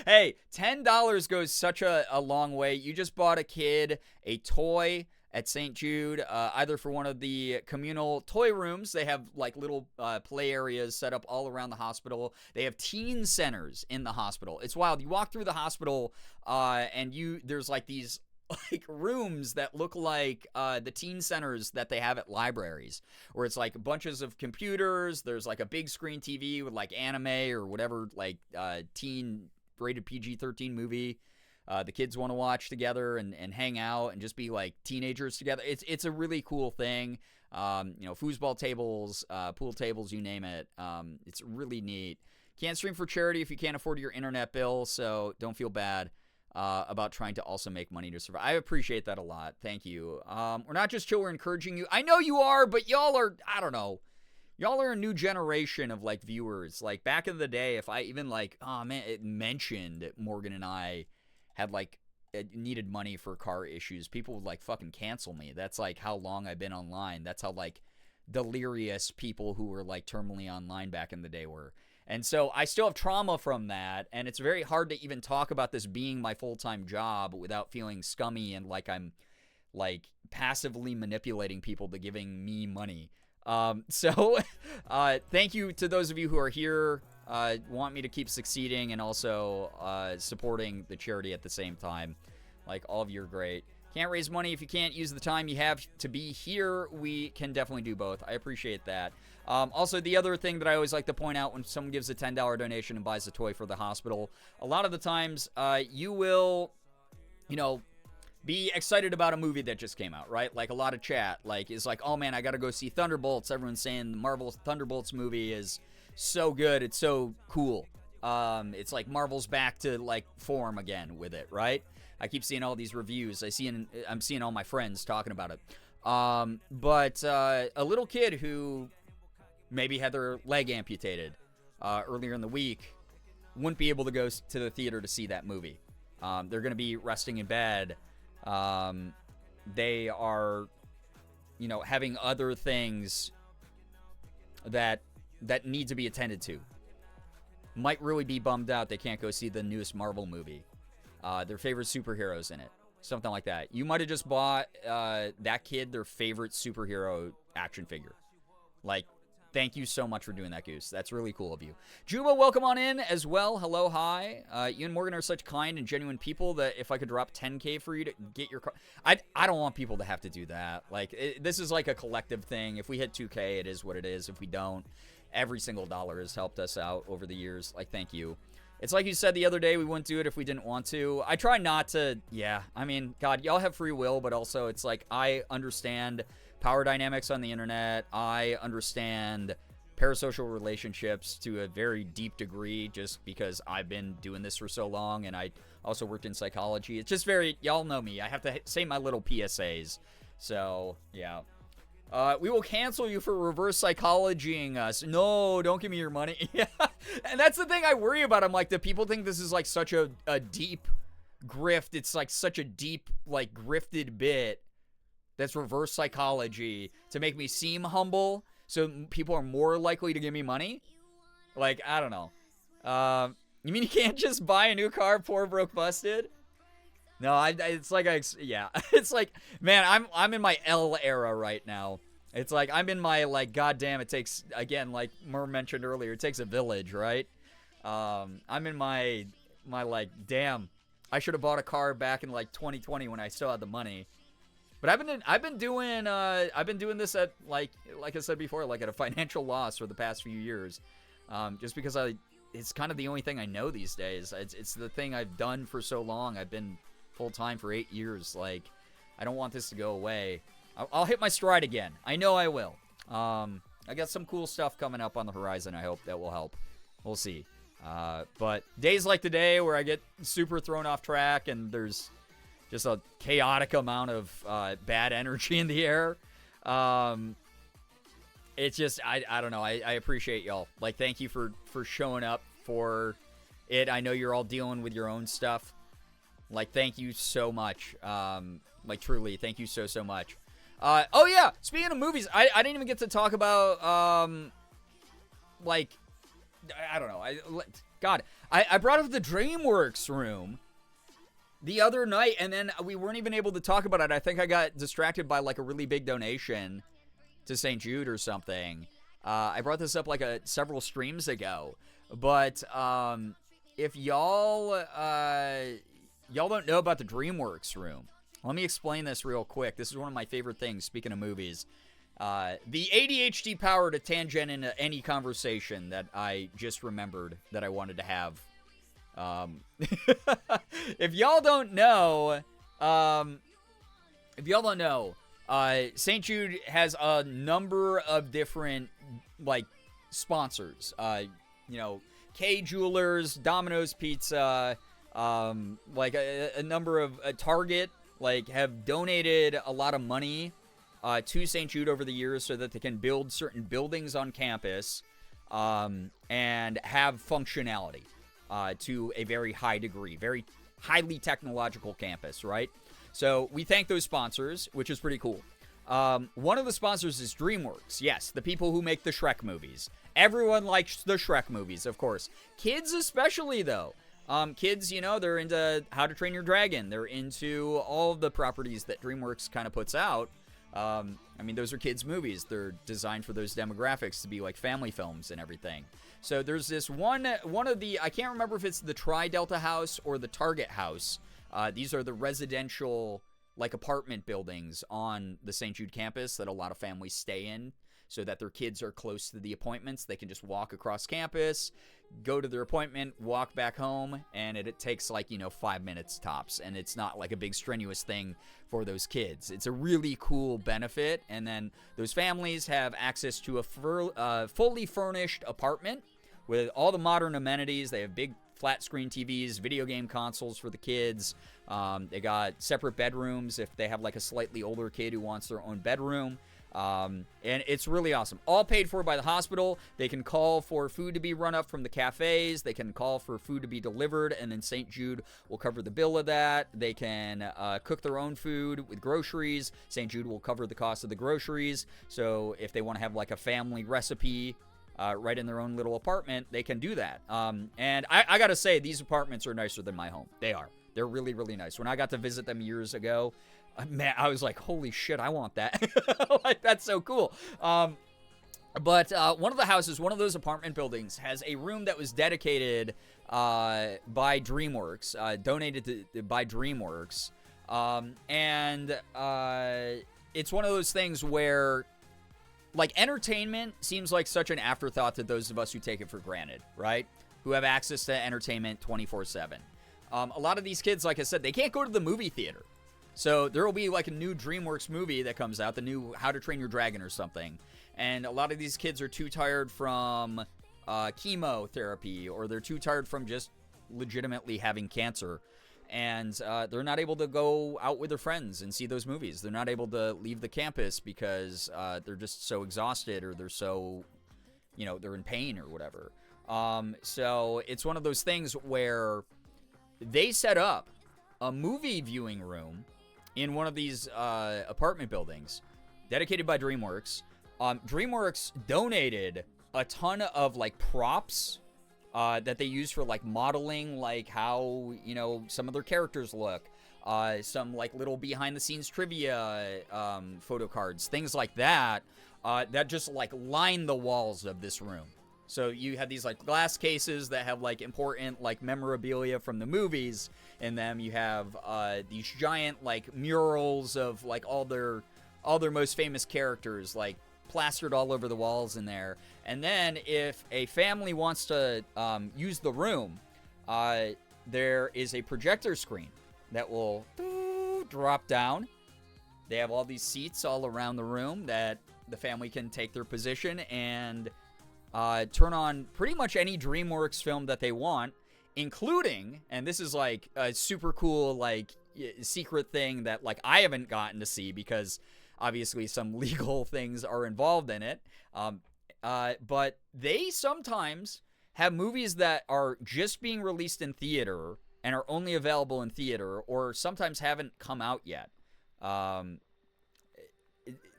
Hey, $10 goes such a long way. You just bought a kid a toy at St. Jude, either for one of the communal toy rooms. They have, like, little play areas set up all around the hospital. They have teen centers in the hospital. It's wild. You walk through the hospital, and there's, like, these, like, rooms that look like the teen centers that they have at libraries, where it's, like, bunches of computers. There's, like, a big screen TV with, like, anime or whatever, like, teen rated PG-13 movie the kids want to watch together and hang out and just be, like, teenagers together. It's a really cool thing. Foosball tables, pool tables, you name it. It's really neat. Can't stream for charity if you can't afford your internet bill, so don't feel bad about trying to also make money to survive. I appreciate that a lot. Thank you. We're not just chill, we're encouraging you. I know you are, but y'all are, I don't know. Y'all are a new generation of, like, viewers. Like, back in the day, if I even, like, it mentioned Morgan and I had, like, needed money for car issues, people would, like, fucking cancel me. That's, like, how long I've been online. That's how, like, delirious people who were, like, terminally online back in the day were. And so I still have trauma from that, and it's very hard to even talk about this being my full-time job without feeling scummy and like I'm like passively manipulating people to giving me money. So thank you to those of you who are here, want me to keep succeeding and also supporting the charity at the same time. Like, all of you are great. Can't raise money if you can't use the time you have to be here. We can definitely do both. I appreciate that. Also, the other thing that I always like to point out when someone gives a $10 donation and buys a toy for the hospital, a lot of the times you will, be excited about a movie that just came out, right? Like, a lot of chat, like, is like, oh man, I gotta go see Thunderbolts. Everyone's saying the Marvel Thunderbolts movie is so good. It's so cool. It's like Marvel's back to, like, form again with it, right? I keep seeing all these reviews. I'm seeing all my friends talking about it. But a little kid who maybe had their leg amputated earlier in the week wouldn't be able to go to the theater to see that movie. They're going to be resting in bed. They are, having other things that need to be attended to. Might really be bummed out they can't go see the newest Marvel movie. Their favorite superheroes in it. Something like that. You might have just bought that kid their favorite superhero action figure. Like, thank you so much for doing that, Goose. That's really cool of you. Juba, welcome on in as well. Hello, hi. You and Morgan are such kind and genuine people that if I could drop $10K for you to get your car... I don't want people to have to do that. Like, this is like a collective thing. If we hit 2K, it is what it is. If we don't, every single dollar has helped us out over the years. Like, thank you. It's like you said the other day, we wouldn't do it if we didn't want to. I try not to, I mean, God, y'all have free will, but also it's like I understand power dynamics on the internet. I understand parasocial relationships to a very deep degree just because I've been doing this for so long, and I also worked in psychology. It's just very, y'all know me. I have to say my little PSAs. So, yeah. We will cancel you for reverse psychologying us. No, don't give me your money. Yeah. And that's the thing I worry about. I'm like, do people think this is like such a deep grift? It's like such a deep, like, grifted bit that's reverse psychology to make me seem humble so people are more likely to give me money? Like, I don't know. You mean you can't just buy a new car, poor, broke, busted? No, it's like, it's like, man, I'm in my L era right now. It's like, I'm in my, like, goddamn, it takes, again, like Mer mentioned earlier, it takes a village, right? I'm in my, like, damn, I should have bought a car back in, like, 2020 when I still had the money. But I've been doing this at, like I said before, like, at a financial loss for the past few years. Just because it's kind of the only thing I know these days. It's the thing I've done for so long. I've been full-time for 8 years. Like, I don't want this to go away. I'll hit my stride again. I know I will. I got some cool stuff coming up on the horizon. I hope that will help. We'll see. But days like today where I get super thrown off track and there's just a chaotic amount of bad energy in the air. It's just, I don't know. I appreciate y'all. Like, thank you for showing up for it. I know you're all dealing with your own stuff. Like, thank you so much. Like, truly, thank you so much. Oh, yeah, speaking of movies, I didn't even get to talk about, like, I don't know. I brought up the DreamWorks room the other night, and then we weren't even able to talk about it. I think I got distracted by, like, a really big donation to St. Jude or something. I brought this up, like, several streams ago. But, if y'all don't know about the DreamWorks room, let me explain this real quick. This is one of my favorite things, speaking of movies. The ADHD power to tangent into any conversation that I just remembered that I wanted to have. If y'all don't know, St. Jude has a number of different, like, sponsors. K Jewelers, Domino's Pizza, like a number of Target, like, have donated a lot of money to St. Jude over the years so that they can build certain buildings on campus and have functionality to a very high degree, very highly technological campus, right? So we thank those sponsors, which is pretty cool. One of the sponsors is DreamWorks. Yes, the people who make the Shrek movies. Everyone likes the Shrek movies, of course. Kids especially, though. Kids, you know, they're into How to Train Your Dragon. They're into all of the properties that DreamWorks kind of puts out. I mean, those are kids' movies. They're designed for those demographics to be like family films and everything. So there's this one of the, I can't remember if it's the Tri-Delta House or the Target House. These are the residential, like, apartment buildings on the St. Jude campus that a lot of families stay in so that their kids are close to the appointments. They can just walk across campus, go to their appointment, walk back home, and it takes, like, 5 minutes tops, and it's not like a big strenuous thing for those kids. It's a really cool benefit, and then those families have access to a fully furnished apartment with all the modern amenities. They have big flat screen TVs, video game consoles for the kids. They got separate bedrooms if they have, like, a slightly older kid who wants their own bedroom. And it's really awesome. All paid for by the hospital. They can call for food to be run up from the cafes. They can call for food to be delivered, and then St. Jude will cover the bill of that. They can cook their own food with groceries. St. Jude will cover the cost of the groceries. So if they want to have, like, a family recipe right in their own little apartment, they can do that. And I gotta say, these apartments are nicer than my home. They are. They're really, really nice. When I got to visit them years ago, man, I was like, holy shit, I want that. Like, that's so cool. But one of the houses, one of those apartment buildings, has a room that was dedicated by DreamWorks, donated by DreamWorks. And it's one of those things where, like, entertainment seems like such an afterthought to those of us who take it for granted, right? Who have access to entertainment 24/7. A lot of these kids, like I said, they can't go to the movie theater. So there will be, like, a new DreamWorks movie that comes out, the new How to Train Your Dragon or something. And a lot of these kids are too tired from chemotherapy, or they're too tired from just legitimately having cancer. And they're not able to go out with their friends and see those movies. They're not able to leave the campus because they're just so exhausted, or they're so, they're in pain or whatever. So it's one of those things where they set up a movie viewing room in one of these apartment buildings dedicated by DreamWorks. DreamWorks donated a ton of, like, props that they use for, like, modeling, like, how, some of their characters look. Some, like, little behind-the-scenes trivia photo cards, things like that, that just, like, line the walls of this room. So you have these, like, glass cases that have, like, important, like, memorabilia from the movies in them. You have these giant, like, murals of, like, all their most famous characters, like, plastered all over the walls in there. And then if a family wants to use the room, there is a projector screen that will drop down. They have all these seats all around the room that the family can take their position and turn on pretty much any DreamWorks film that they want, including, and this is, like, a super cool, like, secret thing that, like, I haven't gotten to see because obviously some legal things are involved in it. But they sometimes have movies that are just being released in theater and are only available in theater, or sometimes haven't come out yet.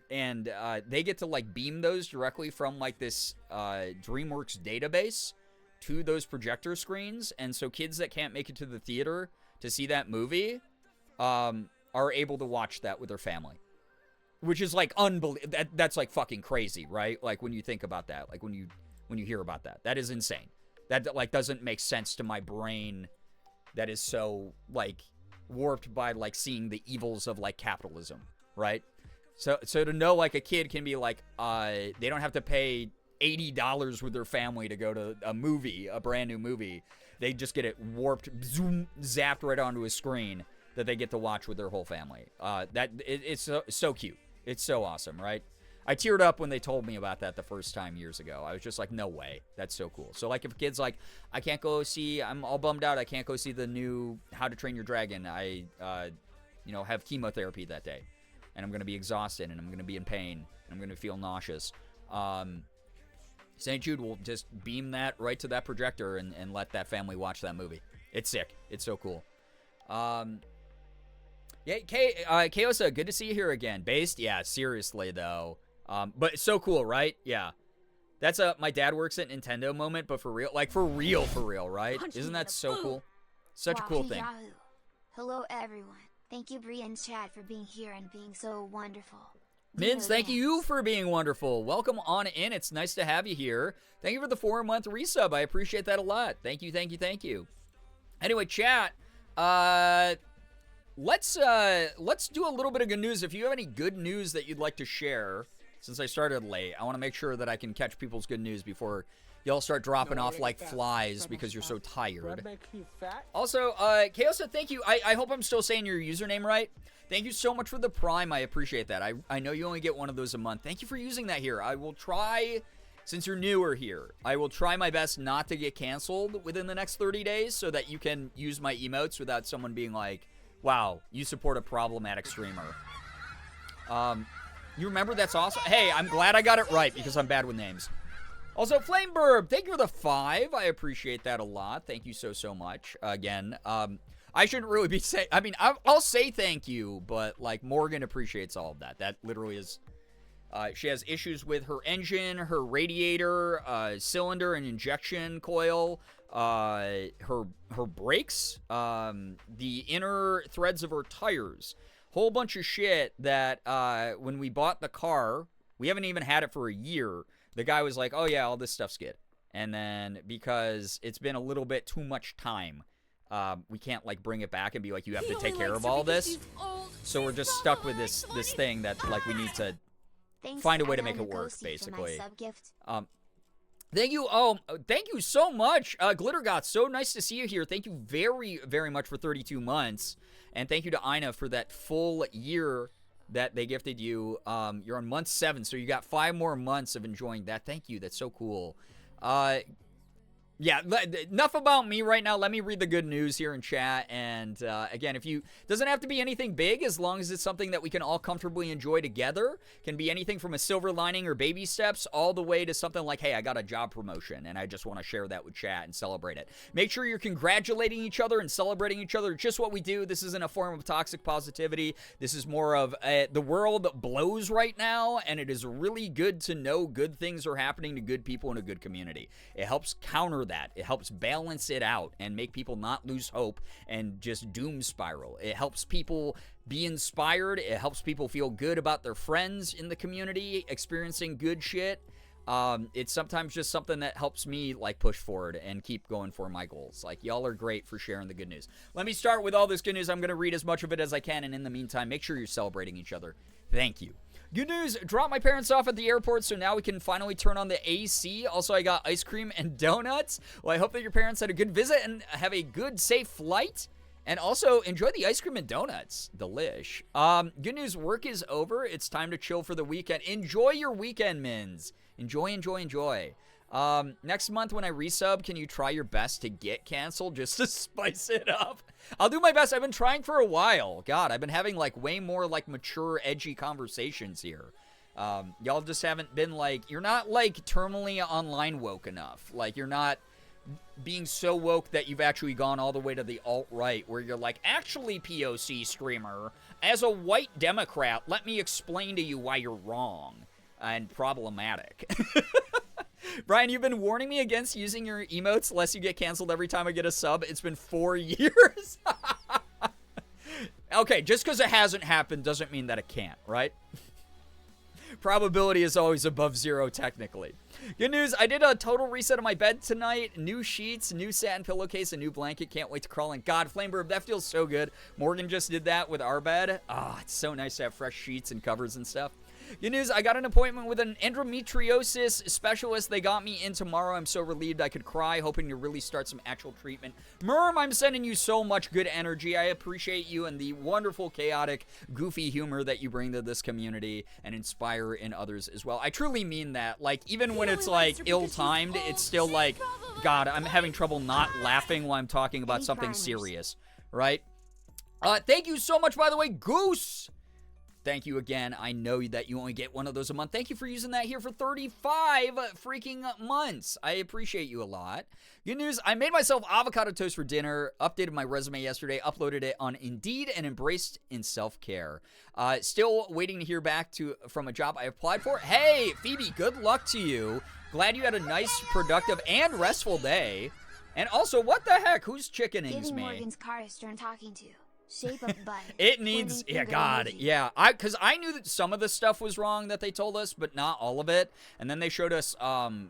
And they get to, like, beam those directly from, like, this DreamWorks database to those projector screens. And so kids that can't make it to the theater to see that movie are able to watch that with their family. Which is, like, unbelievable. That's, like, fucking crazy, right? Like, when you think about that. Like, when you hear about that. That is insane. That, like, doesn't make sense to my brain. That is so, like, warped by, like, seeing the evils of, like, capitalism, right? So to know, like, a kid can be like, they don't have to pay $80 with their family to go to a movie, a brand new movie. They just get it warped, zoom, zapped right onto a screen that they get to watch with their whole family. It's so cute. It's so awesome, right? I teared up when they told me about that the first time years ago. I was just like, no way. That's so cool. So, like, if a kid's like, I can't go see, I'm all bummed out, I can't go see the new How to Train Your Dragon. I, have chemotherapy that day. And I'm going to be exhausted, and I'm going to be in pain, and I'm going to feel nauseous. St. Jude will just beam that right to that projector and let that family watch that movie. It's sick. It's so cool. Yeah, Kaosa, good to see you here again. Based? Yeah, seriously, though. But it's so cool, right? Yeah. That's a my dad works at Nintendo moment, but for real. Like, for real, right? Isn't that so cool? Such a cool thing. Yahoo. Hello everyone. Thank you Bree and Chad for being here and being so wonderful. Mins, thank you for being wonderful. Welcome on in. It's nice to have you here. Thank you for the 4-month resub. I appreciate that a lot. Thank you, thank you, thank you. Anyway, chat, let's do a little bit of good news. If you have any good news that you'd like to share, since I started late, I want to make sure that I can catch people's good news before y'all start dropping off like flies because you're so tired. Also, Chaosa, thank you. I hope I'm still saying your username right. Thank you so much for the Prime. I appreciate that. I know you only get one of those a month. Thank you for using that here. I will try, since you're newer here, I will try my best not to get canceled within the next 30 days so that you can use my emotes without someone being like, wow, you support a problematic streamer. You remember? That's awesome. Hey, I'm glad I got it right because I'm bad with names. Also, Flameburb, thank you for the 5. I appreciate that a lot. Thank you so much. Again, I shouldn't really be saying, I mean, I'll say thank you, but, like, Morgan appreciates all of that. That literally is, she has issues with her engine, her radiator, cylinder and injection coil, her brakes, the inner threads of her tires. Whole bunch of shit that, when we bought the car, we haven't even had it for a year. The guy was like, oh yeah, all this stuff's good. And then because it's been a little bit too much time, we can't like bring it back and be like, you have to take care of all this. So we're just stuck with this thing that like we need to find a way to make it work, basically. Thank you. Oh, thank you so much. Glittergot, so nice to see you here. Thank you very, very much for 32 months. And thank you to Ina for that full year that they gifted you. You're on month 7, so you got 5 more months of enjoying that. Thank you. That's so cool. Yeah, enough about me right now. Let me read the good news here in chat. And again, doesn't have to be anything big as long as it's something that we can all comfortably enjoy together. Can be anything from a silver lining or baby steps all the way to something like, hey, I got a job promotion and I just want to share that with chat and celebrate it. Make sure you're congratulating each other and celebrating each other. Just what we do. This isn't a form of toxic positivity. This is more of the world blows right now, and it is really good to know good things are happening to good people in a good community. It helps counter that. It helps balance it out and make people not lose hope and just doom spiral. It helps people be inspired. It helps people feel good about their friends in the community experiencing good shit. It's sometimes just something that helps me like push forward and keep going for my goals. Like, y'all are great for sharing the good news. Let me start with all this good news. I'm going to read as much of it as I can, and in the meantime, make sure you're celebrating each other. Thank you. Good news, dropped my parents off at the airport, so now we can finally turn on the AC. Also, I got ice cream and donuts. Well, I hope that your parents had a good visit and have a good, safe flight. And also, enjoy the ice cream and donuts. Delish. Good news, work is over. It's time to chill for the weekend. Enjoy your weekend, Mins. Enjoy, enjoy, enjoy. Next month when I resub, can you try your best to get canceled just to spice it up? I'll do my best. I've been trying for a while. God, I've been having like way more like mature, edgy conversations here. Y'all just haven't been like, you're not like terminally online woke enough. Like, you're not being so woke that you've actually gone all the way to the alt-right where you're like, actually, POC streamer, as a white Democrat, let me explain to you why you're wrong and problematic. Brian, you've been warning me against using your emotes lest you get canceled every time I get a sub. It's been 4 years. Okay, just because it hasn't happened doesn't mean that it can't, right? Probability is always above 0, technically. Good news, I did a total reset of my bed tonight. New sheets, new satin pillowcase, a new blanket. Can't wait to crawl in. God, Flameburb, that feels so good. Morgan just did that with our bed. Ah, it's so nice to have fresh sheets and covers and stuff. Good news, I got an appointment with an endometriosis specialist. They got me in tomorrow. I'm so relieved I could cry, hoping to really start some actual treatment. Merm, I'm sending you so much good energy. I appreciate you and the wonderful, chaotic, goofy humor that you bring to this community and inspire in others as well. I truly mean that. Like, even when it's, like, ill-timed, it's still like, God, I'm having trouble not laughing while I'm talking about something serious, right? Thank you so much, by the way, Goose! Thank you again. I know that you only get one of those a month. Thank you for using that here for 35 freaking months. I appreciate you a lot. Good news, I made myself avocado toast for dinner, updated my resume yesterday, uploaded it on Indeed, and embraced in self-care. Still waiting to hear back from a job I applied for. Hey, Phoebe, good luck to you. Glad you had a nice, productive, and restful day. And also, what the heck? Who's chickenings Giving me? Morgan's car is stern talking to. Shape of butt. It needs, Pointing yeah, finger God, emoji. yeah. Because I knew that some of the stuff was wrong that they told us, but not all of it. And then they showed us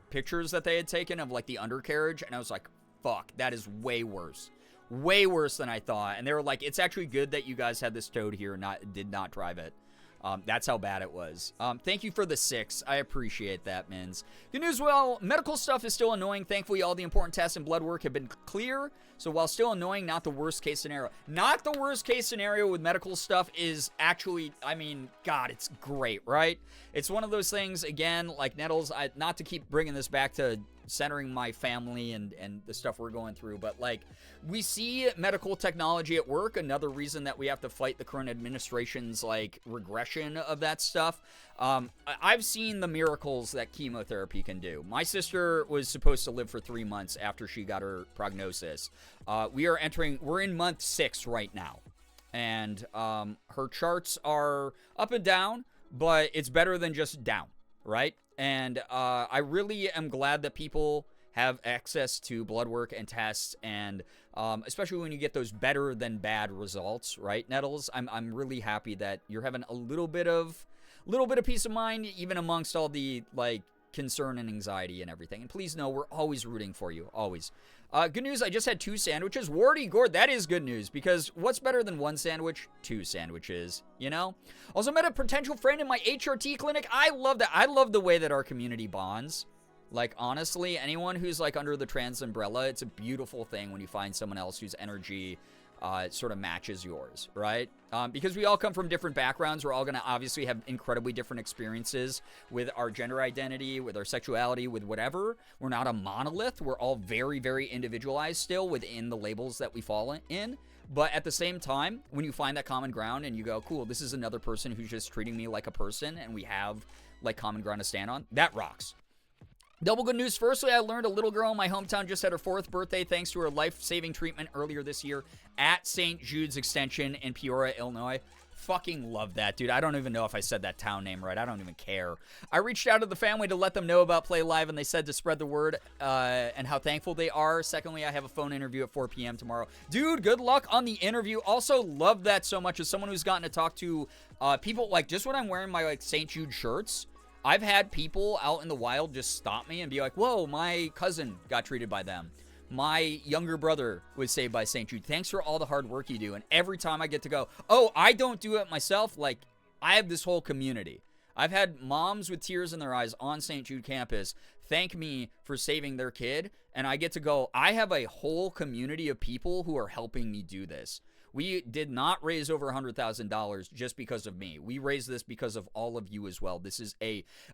pictures that they had taken of, like, the undercarriage, and I was like, fuck, that is way worse. Way worse than I thought. And they were like, it's actually good that you guys had this towed here and did not drive it. That's how bad it was. Thank you for the 6. I appreciate that, Mins. Good news, well, medical stuff is still annoying. Thankfully, all the important tests and blood work have been clear. So while still annoying, not the worst case scenario. Not the worst case scenario with medical stuff is actually, I mean, God, it's great, right? It's one of those things, again, like Nettles, not to keep bringing this back to centering my family and the stuff we're going through, but like we see medical technology at work. Another reason that we have to fight the current administration's like regression of that stuff. I've seen the miracles that chemotherapy can do. My sister was supposed to live for 3 months after she got her prognosis. We're in month 6 right now, and her charts are up and down, but it's better than just down, right? And I really am glad that people have access to blood work and tests, and especially when you get those better than bad results, right, Nettles? I'm really happy that you're having a little bit of peace of mind, even amongst all the like concern and anxiety and everything. And please know we're always rooting for you, always. Good news, I just had 2 sandwiches. Wardy Gord, that is good news, because what's better than 1 sandwich? 2 sandwiches, you know? Also met a potential friend in my HRT clinic. I love that. I love the way that our community bonds. Like, honestly, anyone who's, like, under the trans umbrella, it's a beautiful thing when you find someone else whose energy sort of matches yours, right? Because we all come from different backgrounds. We're all going to obviously have incredibly different experiences with our gender identity, with our sexuality, with whatever. We're not a monolith. We're all very, very individualized still within the labels that we fall in. But at the same time, when you find that common ground and you go, cool, this is another person who's just treating me like a person and we have, like, common ground to stand on, that rocks. Double good news. Firstly, I learned a little girl in my hometown just had her 4th birthday thanks to her life-saving treatment earlier this year at St. Jude's Extension in Peoria, Illinois. Fucking love that, dude. I don't even know if I said that town name right. I don't even care. I reached out to the family to let them know about Play Live, and they said to spread the word and how thankful they are. Secondly, I have a phone interview at 4 p.m. tomorrow. Dude, good luck on the interview. Also, love that so much as someone who's gotten to talk to people, like, just when I'm wearing my, like, St. Jude shirts, I've had people out in the wild just stop me and be like, whoa, my cousin got treated by them. My younger brother was saved by St. Jude. Thanks for all the hard work you do. And every time I get to go, oh, I don't do it myself. Like, I have this whole community. I've had moms with tears in their eyes on St. Jude campus thank me for saving their kid. And I get to go, I have a whole community of people who are helping me do this. We did not raise over $100,000 just because of me. We raised this because of all of you as well. This is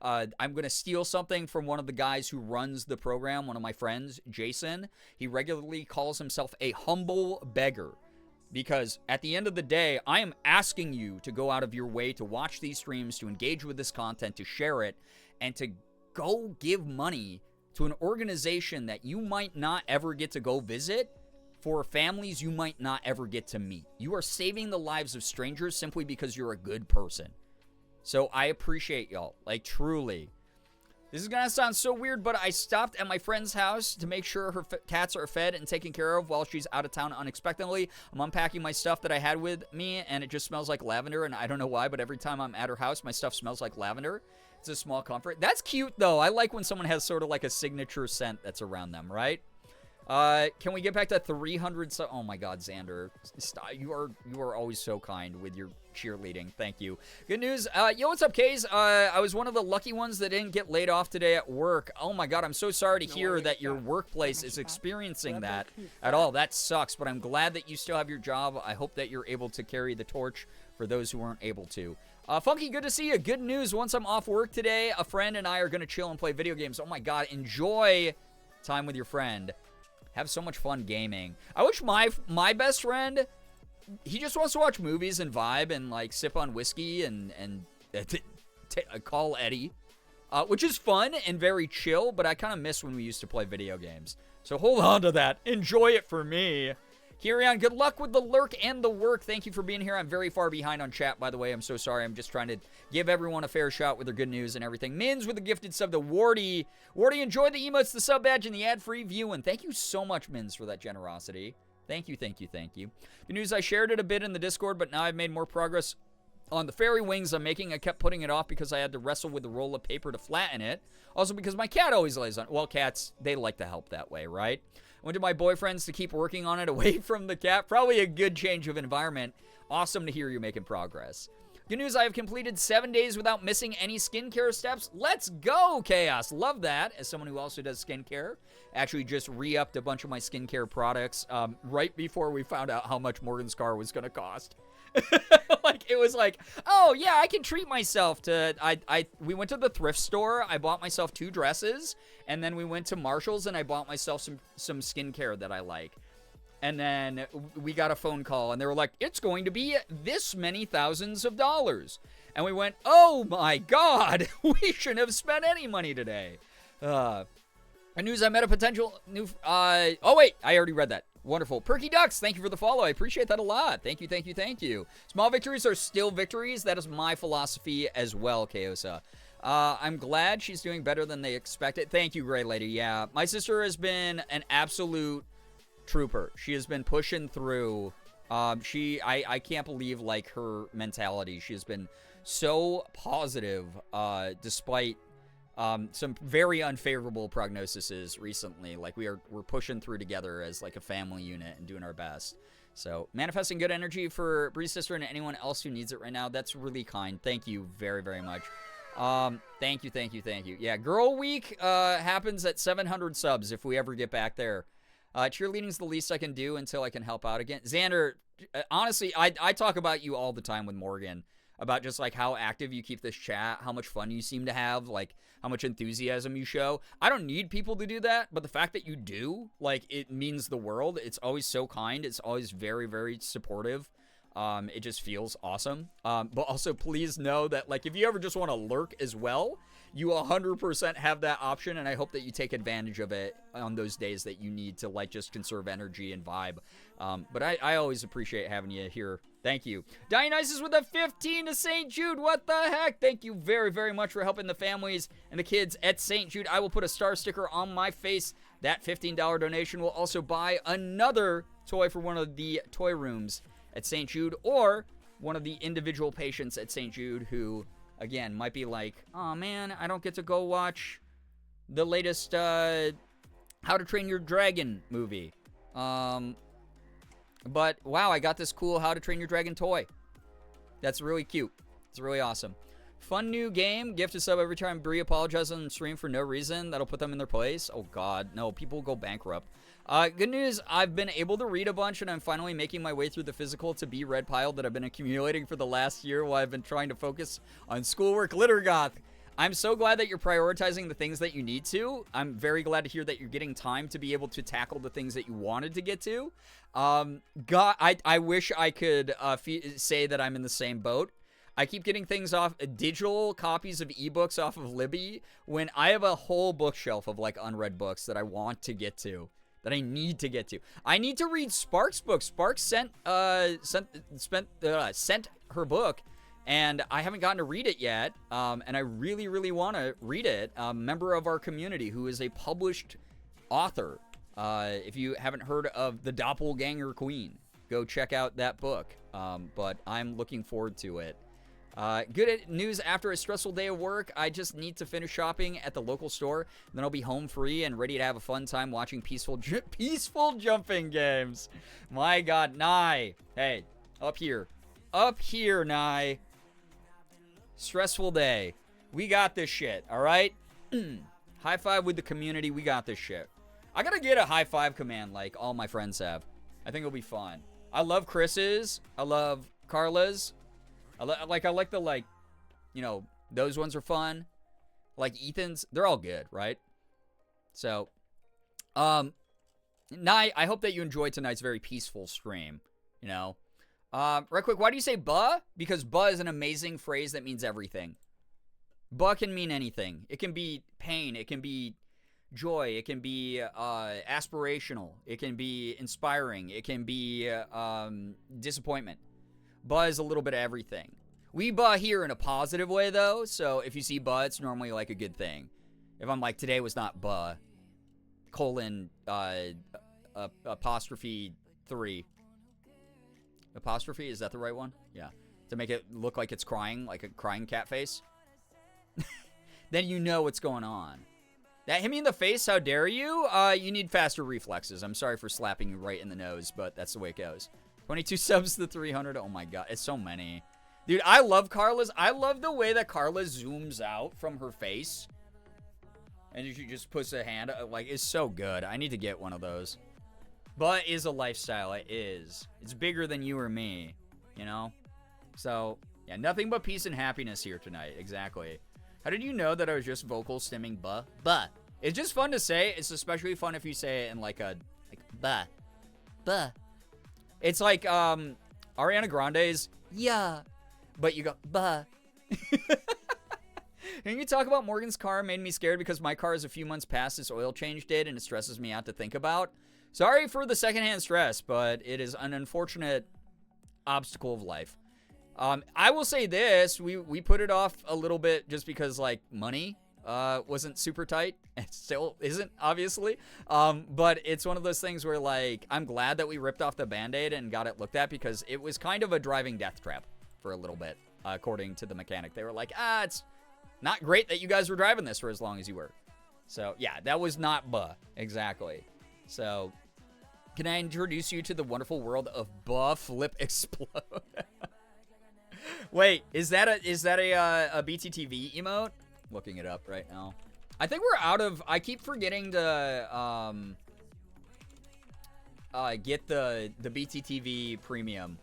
I'm going to steal something from one of the guys who runs the program, one of my friends, Jason. He regularly calls himself a humble beggar. Because at the end of the day, I am asking you to go out of your way to watch these streams, to engage with this content, to share it, and to go give money to an organization that you might not ever get to go visit, for families you might not ever get to meet. You are saving the lives of strangers simply because you're a good person. So I appreciate y'all, like, truly. This is gonna sound so weird, but I stopped at my friend's house to make sure her cats are fed and taken care of while she's out of town unexpectedly. I'm unpacking my stuff that I had with me, and it just smells like lavender, and I don't know why, but every time I'm at her house, my stuff smells like lavender. It's a small comfort. That's cute, though. I like when someone has sort of like a signature scent that's around them, right? Can we get back to 300? Oh my God, Xander, stop. You are always so kind with your cheerleading. Thank you. Good news. Yo, what's up, Kays? I was one of the lucky ones that didn't get laid off today at work. Oh my God, I'm so sorry to hear that your workplace is experiencing that at all. That sucks, but I'm glad that you still have your job. I hope that you're able to carry the torch for those who weren't able to. Funky, good to see you. Good news. Once I'm off work today, a friend and I are going to chill and play video games. Oh my God, enjoy time with your friend. Have so much fun gaming. I wish my best friend, he just wants to watch movies and vibe and like sip on whiskey and call Eddie, which is fun and very chill, but I kind of miss when we used to play video games. So hold on to that. Enjoy it for me. Kirion, good luck with the lurk and the work. Thank you for being here. I'm very far behind on chat, by the way. I'm so sorry. I'm just trying to give everyone a fair shot with their good news and everything. Mins with the gifted sub to Wardy. Wardy, enjoy the emotes, the sub badge, and the ad-free view. And thank you so much, Mins, for that generosity. Thank you, thank you, thank you. Good news, I shared it a bit in the Discord, but now I've made more progress on the fairy wings I'm making. I kept putting it off because I had to wrestle with the roll of paper to flatten it. Also because my cat always lays on it. Well, cats, they like to help that way, right? I went to my boyfriend's to keep working on it away from the cat. Probably a good change of environment. Awesome to hear you're making progress. Good news, I have completed 7 days without missing any skincare steps. Let's go, Chaos. Love that. As someone who also does skincare, actually just re-upped a bunch of my skincare products right before we found out how much Morgan's car was going to cost. Like, it was like, oh, yeah, I can treat myself to, we went to the thrift store, I bought myself 2 dresses, and then we went to Marshall's and I bought myself some skincare that I like. And then we got a phone call, and they were like, it's going to be this many thousands of dollars. And we went, oh my God, we shouldn't have spent any money today. News, I met a potential new, oh wait, I already read that. Wonderful. Perky Ducks, thank you for the follow. I appreciate that a lot. Thank you, thank you, thank you. Small victories are still victories. That is my philosophy as well, Kaosa. I'm glad she's doing better than they expected. Thank you, Gray Lady. Yeah, my sister has been an absolute trooper. She has been pushing through. I can't believe, like, her mentality. She has been so positive, despite some very unfavorable prognoses recently. Like, we're pushing through together as, like, a family unit and doing our best. So, manifesting good energy for Bree's sister and anyone else who needs it right now. That's really kind. Thank you very, very much. Thank you, thank you, thank you. Yeah, Girl Week happens at 700 subs if we ever get back there. Cheerleading's the least I can do until I can help out again. Xander, honestly, I talk about you all the time with Morgan, about just, like, how active you keep this chat, how much fun you seem to have, like, how much enthusiasm you show. I don't need people to do that, but the fact that you do, like, it means the world. It's always so kind. It's always very, very supportive. It just feels awesome. But also, please know that, like, if you ever just want to lurk as well, you 100% have that option, and I hope that you take advantage of it on those days that you need to, like, just conserve energy and vibe. But I always appreciate having you here. Thank you. Dionysus with a 15 to St. Jude. What the heck? Thank you very, very much for helping the families and the kids at St. Jude. I will put a star sticker on my face. That $15 donation will also buy another toy for one of the toy rooms at St. Jude, or one of the individual patients at St. Jude who, again, might be like, oh man, I don't get to go watch the latest How to Train Your Dragon movie. But wow, I got this cool How to Train Your Dragon toy. That's really cute. It's really awesome. Fun new game. Gift a sub every time Bree apologizes on stream for no reason. That'll put them in their place. Oh god, no, people go bankrupt. Good news, I've been able to read a bunch, and I'm finally making my way through the physical to be red pile that I've been accumulating for the last year while I've been trying to focus on schoolwork. Glittergoth, I'm so glad that you're prioritizing the things that you need to. I'm very glad to hear that you're getting time to be able to tackle the things that you wanted to get to. God, I wish I could say that I'm in the same boat. I keep getting things off, digital copies of ebooks off of Libby, when I have a whole bookshelf of, like, unread books that I want to get to. That I need to get to. I need to read Spark's book. Spark sent her book, and I haven't gotten to read it yet. And I really, really want to read it. A member of our community who is a published author. If you haven't heard of The Doppelganger Queen, go check out that book. But I'm looking forward to it. Good news, after a stressful day of work, I just need to finish shopping at the local store. Then I'll be home free and ready to have a fun time watching peaceful jumping games. My god, Nye. Hey, up here. Up here, Nye. Stressful day. We got this shit, alright? High five with the community. We got this shit. I gotta get a high five command like all my friends have. I think it'll be fun. I love Chris's. I love Carla's. I like the, you know, those ones are fun. Like Ethan's, they're all good, right? So, Nye, I hope that you enjoyed tonight's very peaceful stream, you know? Right quick, why do you say buh? Because buh is an amazing phrase that means everything. Buh can mean anything. It can be pain. It can be joy. It can be aspirational. It can be inspiring. It can be disappointment. Buh is a little bit of everything. We buh here in a positive way, though, so if you see buh, it's normally like a good thing. If I'm like, today was not buh, colon, apostrophe 3. Apostrophe, is that the right one? Yeah. To make it look like it's crying, like a crying cat face. Then you know what's going on. That hit me in the face, how dare you? You need faster reflexes. I'm sorry for slapping you right in the nose, but that's the way it goes. 22 subs to 300. Oh my god, it's so many. Dude, I love Carla's. I love the way that Carla zooms out from her face. And she just puts a hand, like, it's so good. I need to get one of those. But it is a lifestyle, it is. It's bigger than you or me, you know? So, yeah, nothing but peace and happiness here tonight, exactly. How did you know that I was just vocal stimming buh? Buh. It's just fun to say. It's especially fun if you say it in like buh. Buh. It's like, Ariana Grande's, yeah. But you go, buh. And you talk about Morgan's car made me scared because my car is a few months past its oil change date and it stresses me out to think about. Sorry for the secondhand stress, but it is an unfortunate obstacle of life. I will say this, we put it off a little bit just because, like, money wasn't super tight. It still isn't, obviously. But it's one of those things where, like, I'm glad that we ripped off the Band-Aid and got it looked at because it was kind of a driving death trap for a little bit, according to the mechanic. They were like, it's not great that you guys were driving this for as long as you were. So, yeah, that was not buh. Exactly. So, can I introduce you to the wonderful world of buh flip explode? Wait, is that a BTTV emote? Looking it up right now. I think we're out of. I keep forgetting to get the BTTV premium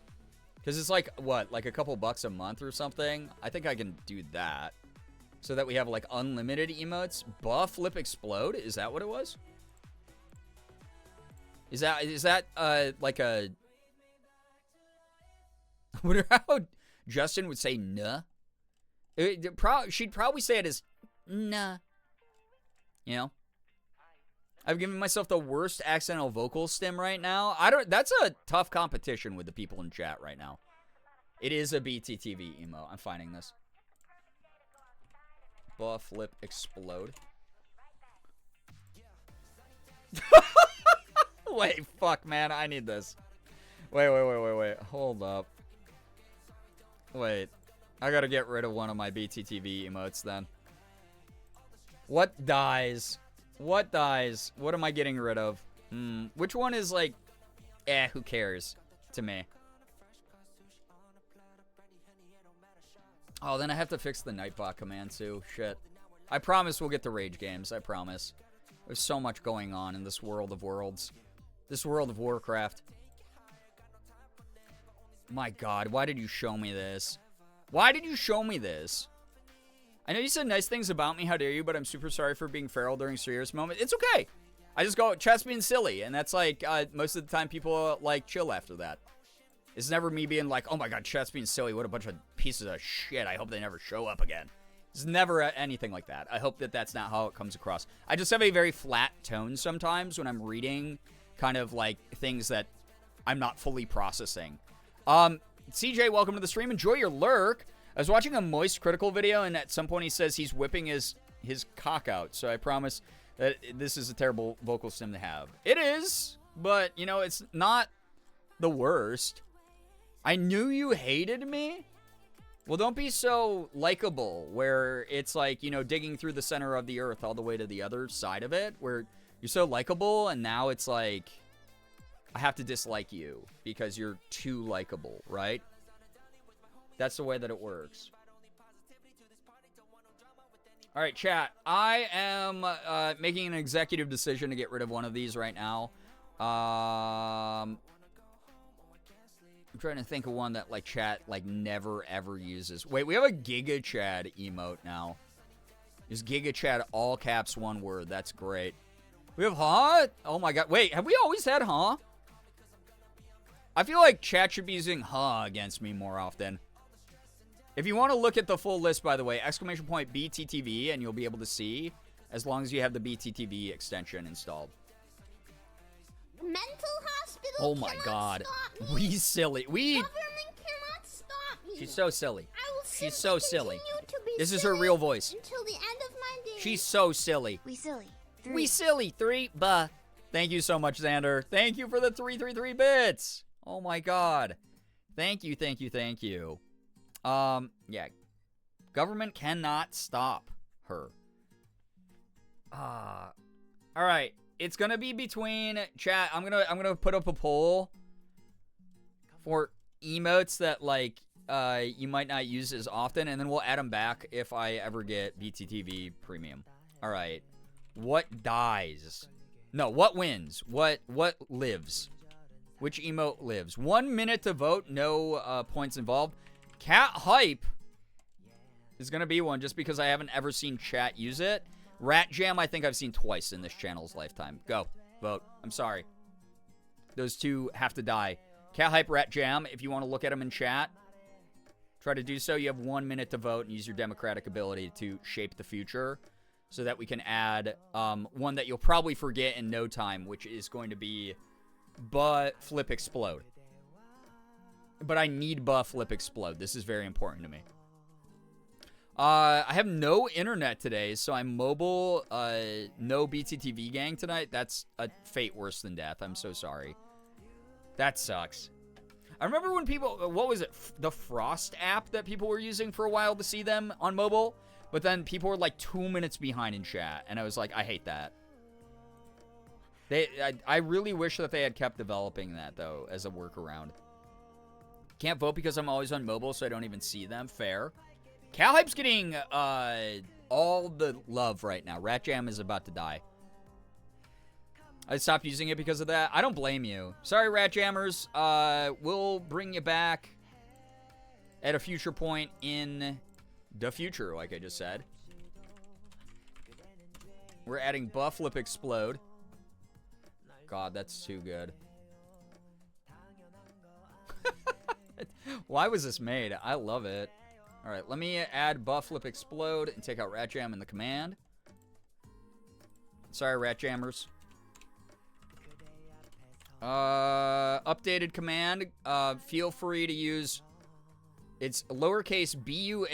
because it's like what, like a couple bucks a month or something. I think I can do that so that we have like unlimited emotes. Buh flip explode. Is that what it was? Is that like a? I wonder how Justin would say "nah." She'd probably say it as "nah." You know, I've given myself the worst accidental vocal stim right now. That's a tough competition with the people in chat right now. It is a BTTV emo. I'm finding this. Buh flip explode. Wait, fuck, man. I need this. Wait. Hold up. Wait. I gotta get rid of one of my BTTV emotes then. What dies? What dies? What am I getting rid of? Which one is like, who cares to me? Oh, then I have to fix the Nightbot command too. Shit. I promise we'll get the Rage games. I promise. There's so much going on in this world of worlds. This world of Warcraft. My god, why did you show me this? Why did you show me this? I know you said nice things about me, how dare you, but I'm super sorry for being feral during serious moments. It's okay. I just go, chat's being silly, and that's like, most of the time people, like, chill after that. It's never me being like, oh my god, chat's being silly, what a bunch of pieces of shit, I hope they never show up again. It's never anything like that. I hope that that's not how it comes across. I just have a very flat tone sometimes when I'm reading kind of, like, things that I'm not fully processing. CJ, welcome to the stream. Enjoy your lurk. I was watching a Moist Critical video, and at some point he says he's whipping his cock out. So I promise that this is a terrible vocal stim to have. It is, but, you know, it's not the worst. I knew you hated me? Well, don't be so likable, where it's like, you know, digging through the center of the earth all the way to the other side of it, where you're so likable, and now it's like, I have to dislike you because you're too likable, right? That's the way that it works. All right, chat. I am making an executive decision to get rid of one of these right now. I'm trying to think of one that, like, chat, like, never, ever uses. Wait, we have a Giga Chad emote now. Is Giga Chad all caps, one word. That's great. We have huh? Oh, my God. Wait, have we always had huh? I feel like chat should be using huh against me more often. If you want to look at the full list, by the way, exclamation point BTTV, and you'll be able to see. as long as you have the BTTV extension installed. Mental hospital. Oh my cannot God. stop me. We silly. We. Government cannot stop me. She's so silly. I will She's simply so silly. continue to be This is her silly real voice. until the end of my days. She's so silly. We silly. We silly. 3. Buh. Thank you so much, Xander. Thank you for the 333 bits. Oh my God. Thank you, thank you, thank you. Yeah. Government cannot stop her. All right. It's gonna be between chat. I'm gonna put up a poll for emotes that like you might not use as often, and then we'll add them back if I ever get BTTV Premium. All right. What dies? No, what wins? What lives? Which emote lives? 1 minute to vote. No points involved. Cat hype is gonna be one just because I haven't ever seen chat use it. Rat Jam, I think I've seen twice in this channel's lifetime. Go. Vote. I'm sorry. Those two have to die. Cat Hype, Rat Jam, if you want to look at them in chat, try to do so. You have 1 minute to vote and use your democratic ability to shape the future so that we can add one that you'll probably forget in no time, which is going to be Flip Explode. But I need Flip Explode. This is very important to me. I have no internet today, so I'm mobile. No BTTV gang tonight. That's a fate worse than death. I'm so sorry. That sucks. I remember when people, what was it? The Frost app that people were using for a while to see them on mobile. But then people were like 2 minutes behind in chat. And I was like, I hate that. I really wish that they had kept developing that, though, as a workaround. Can't vote because I'm always on mobile, so I don't even see them. Fair. Cal Hype's getting all the love right now. Rat Jam is about to die. I stopped using it because of that. I don't blame you. Sorry, Rat Jammers. We'll bring you back at a future point in the future, like I just said. We're adding Flip Explode. God, that's too good. Why was this made? I love it. All right, let me add Flip Explode and take out Rat Jam in the command. Sorry, Rat Jammers. Updated command. Feel free to use. It's lowercase buh,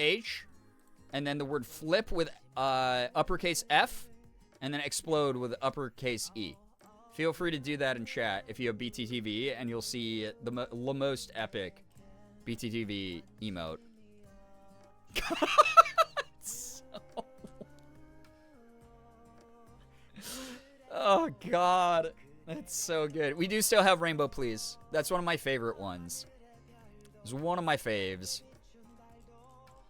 and then the word flip with uppercase F, and then explode with uppercase E. Feel free to do that in chat if you have BTTV, and you'll see the most epic BTTV emote. Oh God, that's so good. We do still have Rainbow Please. That's one of my favorite ones. It's one of my faves.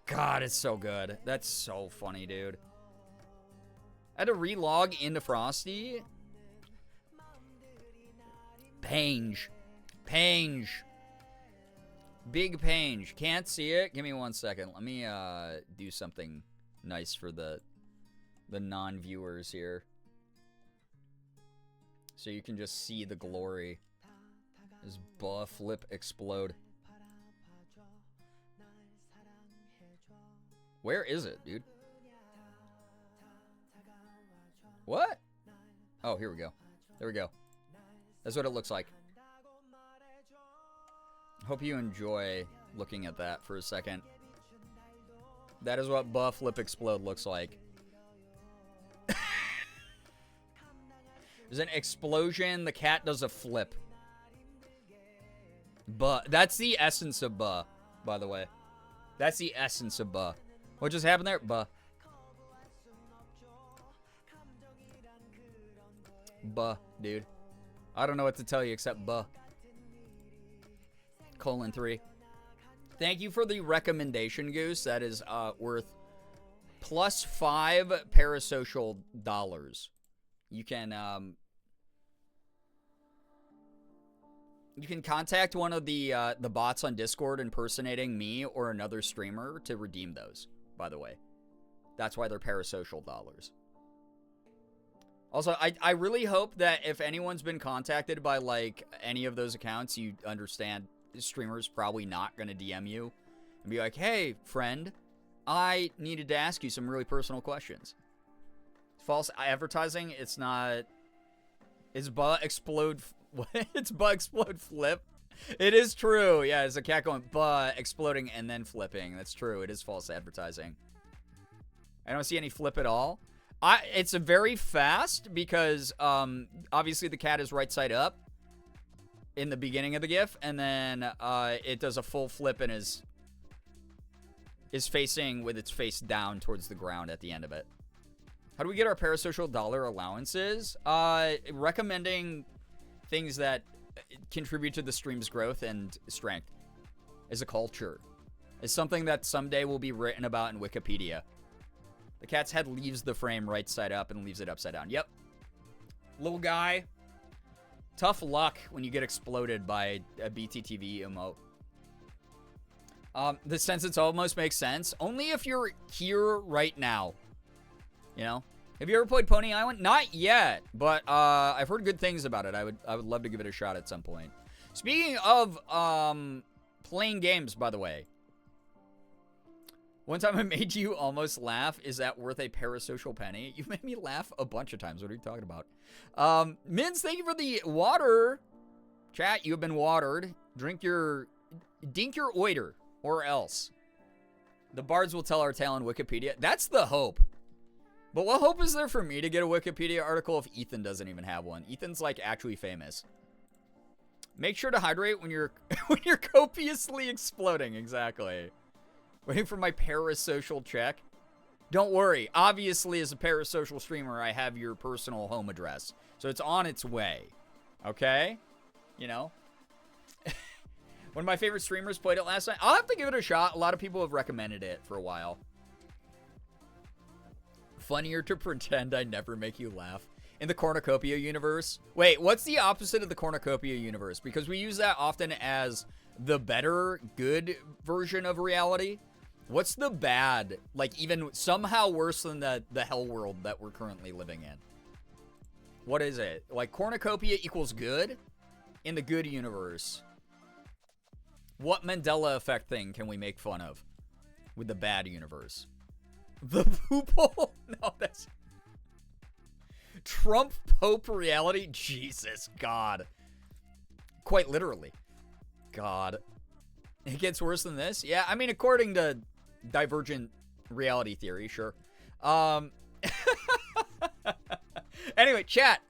God, it's so good. That's so funny, dude. I had to relog into Frosty. Pange. Big Pange. Can't see it. Give me 1 second. Let me do something nice for the non-viewers here. So you can just see the glory. This Flip Explode. Where is it, dude? What? Oh, here we go. There we go. That's what it looks like. Hope you enjoy looking at that for a second. That is what Flip Explode looks like. There's an explosion. The cat does a flip. That's the essence of by the way. That's the essence of What just happened there? Dude. I don't know what to tell you except :3. Thank you for the recommendation, Goose. That is worth +5 parasocial dollars. You can contact one of the bots on Discord impersonating me or another streamer to redeem those, by the way. That's why they're parasocial dollars. Also, I really hope that if anyone's been contacted by, like, any of those accounts, you understand the streamer's probably not going to DM you and be like, hey, friend, I needed to ask you some really personal questions. false advertising. It's not. It's butt explode. What? It's butt explode flip. It is true. Yeah, it's a cat going butt exploding and then flipping. That's true. It is false advertising. I don't see any flip at all. It's a very fast because obviously the cat is right side up in the beginning of the GIF, and then it does a full flip and is facing with its face down towards the ground at the end of it. How do we get our parasocial dollar allowances? Recommending things that contribute to the stream's growth and strength as a culture. Is something that someday will be written about in Wikipedia. The cat's head leaves the frame right side up and leaves it upside down. Yep. Little guy. Tough luck when you get exploded by a BTTV emote. The sentence almost makes sense. Only if you're here right now. You know? Have you ever played Pony Island? Not yet, but I've heard good things about it. I would love to give it a shot at some point. Speaking of playing games, by the way. One time I made you almost laugh. Is that worth a parasocial penny? You made me laugh a bunch of times. What are you talking about? Mins, thank you for the water. Chat, you have been watered. Dink your oiter, or else. The bards will tell our tale on Wikipedia. That's the hope. But what hope is there for me to get a Wikipedia article if Ethan doesn't even have one? Ethan's like actually famous. Make sure to hydrate when you're when you're copiously exploding. Exactly. Waiting for my parasocial check. Don't worry. Obviously, as a parasocial streamer, I have your personal home address. So it's on its way. Okay? You know? One of my favorite streamers played it last night. I'll have to give it a shot. A lot of people have recommended it for a while. Funnier to pretend I never make you laugh. In the cornucopia universe. Wait, what's the opposite of the cornucopia universe? Because we use that often as the better, good version of reality. What's the bad, like even somehow worse than the hell world that we're currently living in? What is it? Like cornucopia equals good? In the good universe. What Mandela effect thing can we make fun of with the bad universe? The poople? No, that's... Trump Pope reality? Jesus, God. Quite literally. God. It gets worse than this? Yeah, I mean, according to Divergent reality theory, sure. Anyway, chat.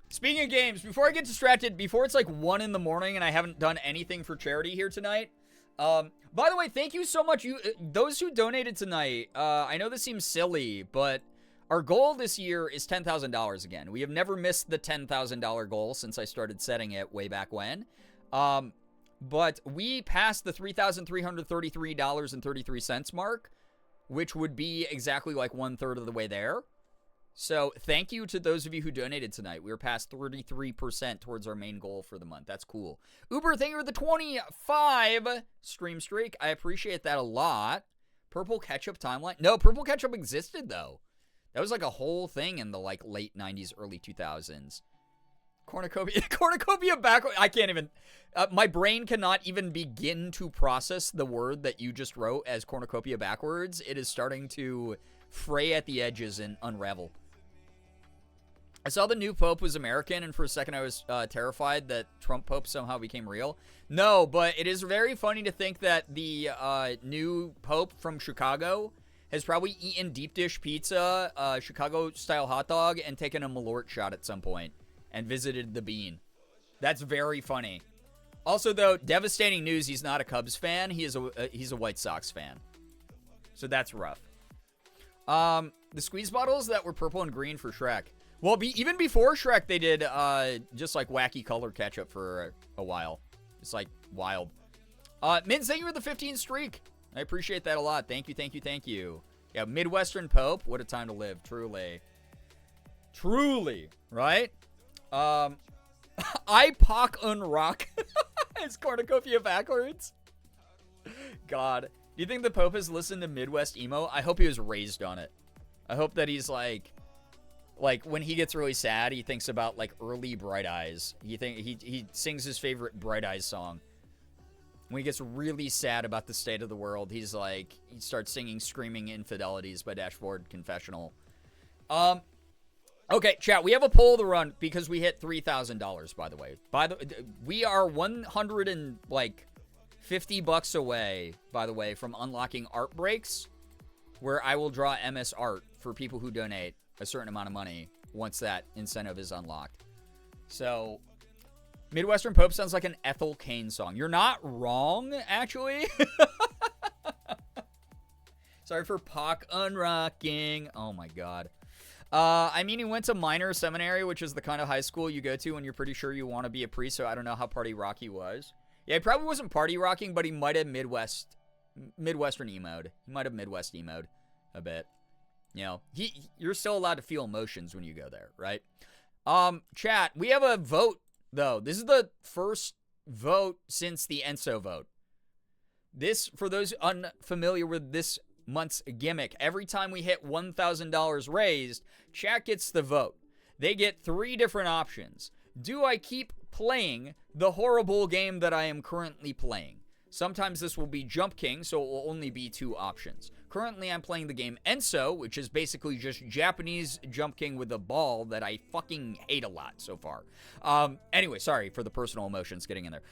Speaking of games, before I get distracted, before it's like 1 in the morning and I haven't done anything for charity here tonight. By the way, thank you so much. Those who donated tonight, I know this seems silly, but our goal this year is $10,000 again. We have never missed the $10,000 goal since I started setting it way back when. But we passed the $3,333.33 mark, which would be exactly like 1/3 of the way there. So thank you to those of you who donated tonight. We were past 33% towards our main goal for the month. That's cool. Uber, thank you for the 25 stream streak. I appreciate that a lot. Purple Ketchup timeline. No, Purple Ketchup existed, though. That was like a whole thing in the like late 90s, early 2000s. Cornucopia backward. I can't even. My brain cannot even begin to process the word that you just wrote as cornucopia backwards. It is starting to fray at the edges and unravel. I saw the new Pope was American, and for a second I was terrified that Trump Pope somehow became real. No, but it is very funny to think that the new Pope from Chicago has probably eaten deep dish pizza, Chicago-style hot dog, and taken a Malort shot at some point, and visited the Bean. That's very funny. Also, though, devastating news, he's not a Cubs fan. He's a White Sox fan. So that's rough. The squeeze bottles that were purple and green for Shrek. Well, even before Shrek, they did just like wacky color ketchup for a while. It's like wild. Min, thank you for the 15 streak. I appreciate that a lot. Thank you, thank you, thank you. Yeah, Midwestern Pope. What a time to live. Truly. Truly, right? IPOC Unrock. Is cornucopia backwards? God. Do you think the Pope has listened to Midwest emo? I hope he was raised on it. I hope that he's like when he gets really sad, he thinks about like early Bright Eyes. He sings his favorite Bright Eyes song. When he gets really sad about the state of the world, he starts singing Screaming Infidelities by Dashboard Confessional. Okay, chat, we have a poll to run because we hit $3,000, by the way. We are 150 bucks away, by the way, from unlocking art breaks, where I will draw MS art for people who donate a certain amount of money once that incentive is unlocked. So, Midwestern Pope sounds like an Ethel Cain song. You're not wrong, actually. Sorry for Pock unrocking. Oh my god. I mean, he went to minor seminary, which is the kind of high school you go to when you're pretty sure you want to be a priest, so I don't know how party rock he was. Yeah, he probably wasn't party rocking, but he might have Midwestern emoed. He might have Midwest emoed a bit. You know, you're still allowed to feel emotions when you go there, right? Chat, we have a vote, though. This is the first vote since the Enso vote. This, for those unfamiliar with this month's gimmick, every time we hit $1,000 raised, chat gets the vote. They get 3 different options. Do I keep playing the horrible game that I am currently playing? Sometimes this will be Jump King, so it will only be 2 options. Currently, I'm playing the game Enso, which is basically just Japanese Jump King with a ball that I fucking hate a lot so far. Anyway, sorry for the personal emotions getting in there.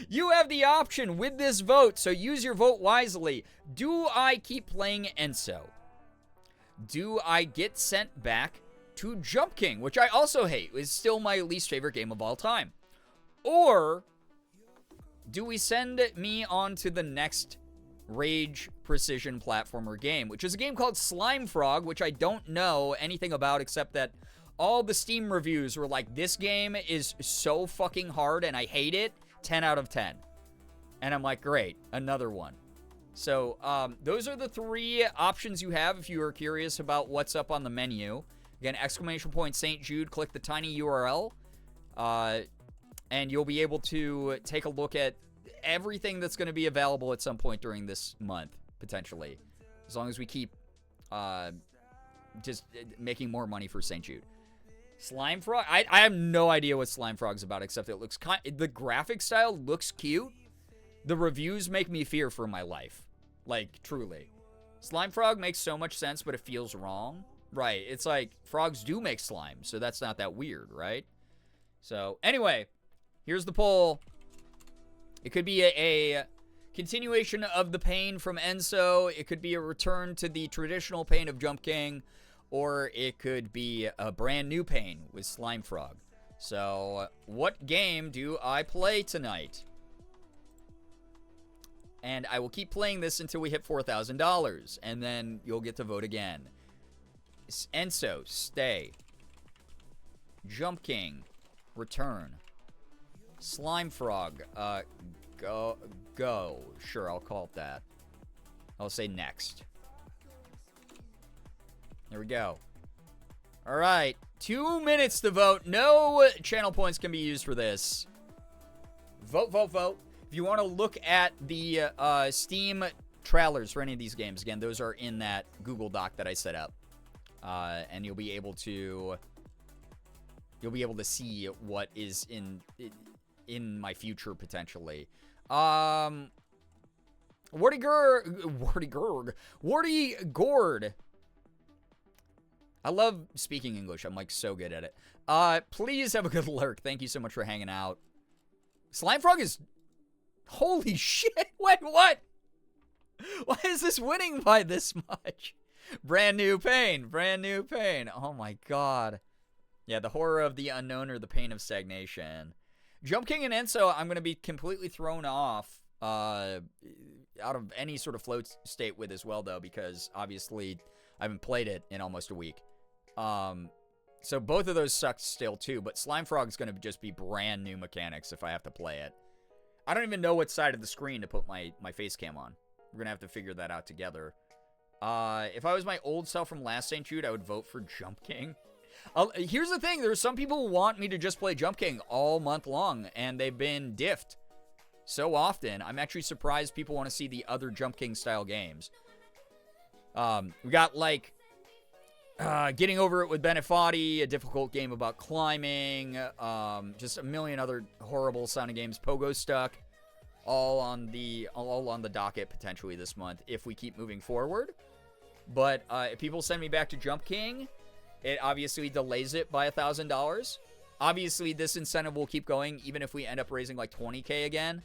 You have the option with this vote, so use your vote wisely. Do I keep playing Enso? Do I get sent back to Jump King, which I also hate, is still my least favorite game of all time? Or do we send me on to the next Rage Precision platformer game, which is a game called Slimefrog, which I don't know anything about except that all the Steam reviews were like, this game is so fucking hard and I hate it. 10 out of 10. And I'm like, great, another one. So, those are the 3 options you have if you are curious about what's up on the menu. Again, ! St. Jude, click the tiny URL, and you'll be able to take a look at everything that's going to be available at some point during this month, potentially. As long as we keep just making more money for St. Jude. Slimefrog? I have no idea what Slimefrog's about, except it looks the graphic style looks cute. The reviews make me fear for my life. Like, truly. Slimefrog makes so much sense, but it feels wrong. Right, it's like, frogs do make slime, so that's not that weird, right? So, anyway, here's the poll. It could be a continuation of the pain from Enso. It could be a return to the traditional pain of Jump King. Or it could be a brand new pain with Slimefrog. So, what game do I play tonight? And I will keep playing this until we hit $4,000. And then you'll get to vote again. Enso, stay. Jump King, return. Slimefrog, go. Sure, I'll call it that. I'll say next. There we go. All right. 2 minutes to vote. No channel points can be used for this. Vote, vote, vote. If you want to look at the Steam trailers for any of these games, again, those are in that Google Doc that I set up. And you'll be able to see what is in my future, potentially. Wardy Gord. I love speaking English. I'm, like, so good at it. Please have a good lurk. Thank you so much for hanging out. Slimefrog is... Holy shit! Wait, what? Why is this winning by this much? Brand new pain. Brand new pain. Oh, my God. Yeah, the horror of the unknown or the pain of stagnation. Jump King and Enso, I'm going to be completely thrown off out of any sort of flow state with as well, though, because, obviously, I haven't played it in almost a week. So both of those suck still too, but Slimefrog is going to just be brand new mechanics if I have to play it. I don't even know what side of the screen to put my face cam on. We're going to have to figure that out together. If I was my old self from last St. Jude, I would vote for Jump King. Here's the thing. There's some people who want me to just play Jump King all month long, and they've been diffed so often. I'm actually surprised people want to see the other Jump King style games. We got, like, Getting Over It with Benefati, a difficult game about climbing, just a million other horrible sounding games. Pogo Stuck, all on the docket potentially this month if we keep moving forward. But if people send me back to Jump King, it obviously delays it by $1,000. Obviously, this incentive will keep going even if we end up raising like 20K again.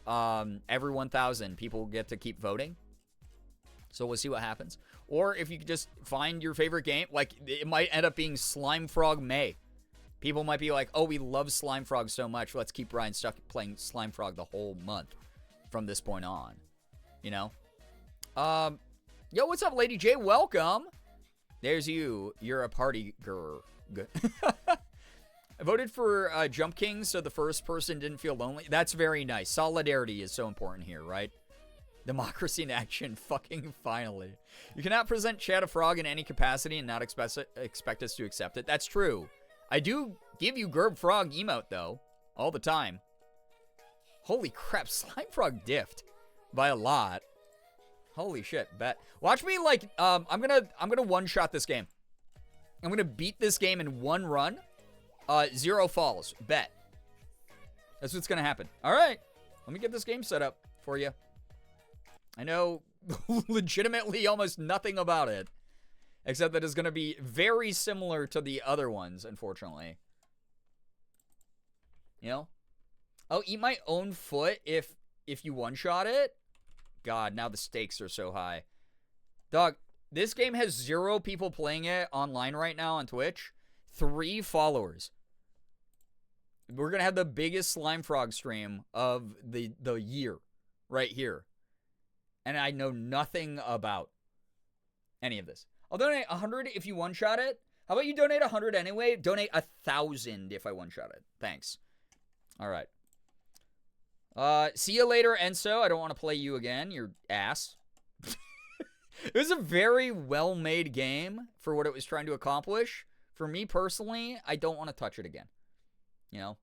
Every 1,000, people get to keep voting. So we'll see what happens. Or if you could just find your favorite game, like it might end up being Slimefrog May. People might be like, oh, we love Slimefrog so much. Let's keep Brian stuck playing Slimefrog the whole month from this point on. You know? Yo, what's up, Lady J? Welcome. There's you. You're a party girl. Good. I voted for Jump King so the first person didn't feel lonely. That's very nice. Solidarity is so important here, right? Democracy in action, fucking finally. You cannot present Chad a Frog in any capacity and not expect us to accept it. That's true. I do give you Gerb Frog emote, though, all the time. Holy crap, Slimefrog diffed by a lot. Holy shit, bet. Watch me, like, I'm gonna one-shot this game. I'm gonna beat this game in one run. 0 falls. Bet. That's what's gonna happen. All right. Let me get this game set up for you. I know legitimately almost nothing about it. Except that it's gonna be very similar to the other ones, unfortunately. You know? I'll eat my own foot if you one-shot it. God, now the stakes are so high. Dog, this game has 0 people playing it online right now on Twitch. 3 followers. We're going to have the biggest Slimefrog stream of the year right here. And I know nothing about any of this. I'll donate 100 if you one-shot it. How about you donate 100 anyway? Donate 1,000 if I one-shot it. Thanks. All right. See you later, Enzo. I don't want to play you again, your ass. It was a very well-made game for what it was trying to accomplish. For me personally, I don't want to touch it again. You know?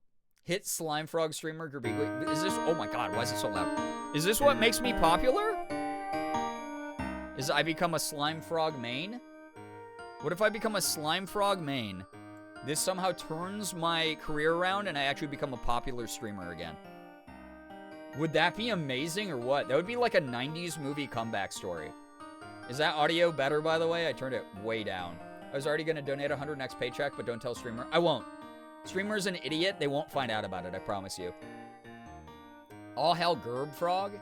Hit Slimefrog streamer Girbeagly. Is this... Oh my god, why is it so loud? Is this what makes me popular? Is I become a Slimefrog main? What if I become a Slimefrog main? This somehow turns my career around and I actually become a popular streamer again. Would that be amazing or what? That would be like a 90s movie comeback story. Is that audio better, by the way? I turned it way down. I was already going to donate 100 next paycheck, but don't tell streamer. I won't. Streamer's an idiot. They won't find out about it, I promise you. All hell Gerb Frog?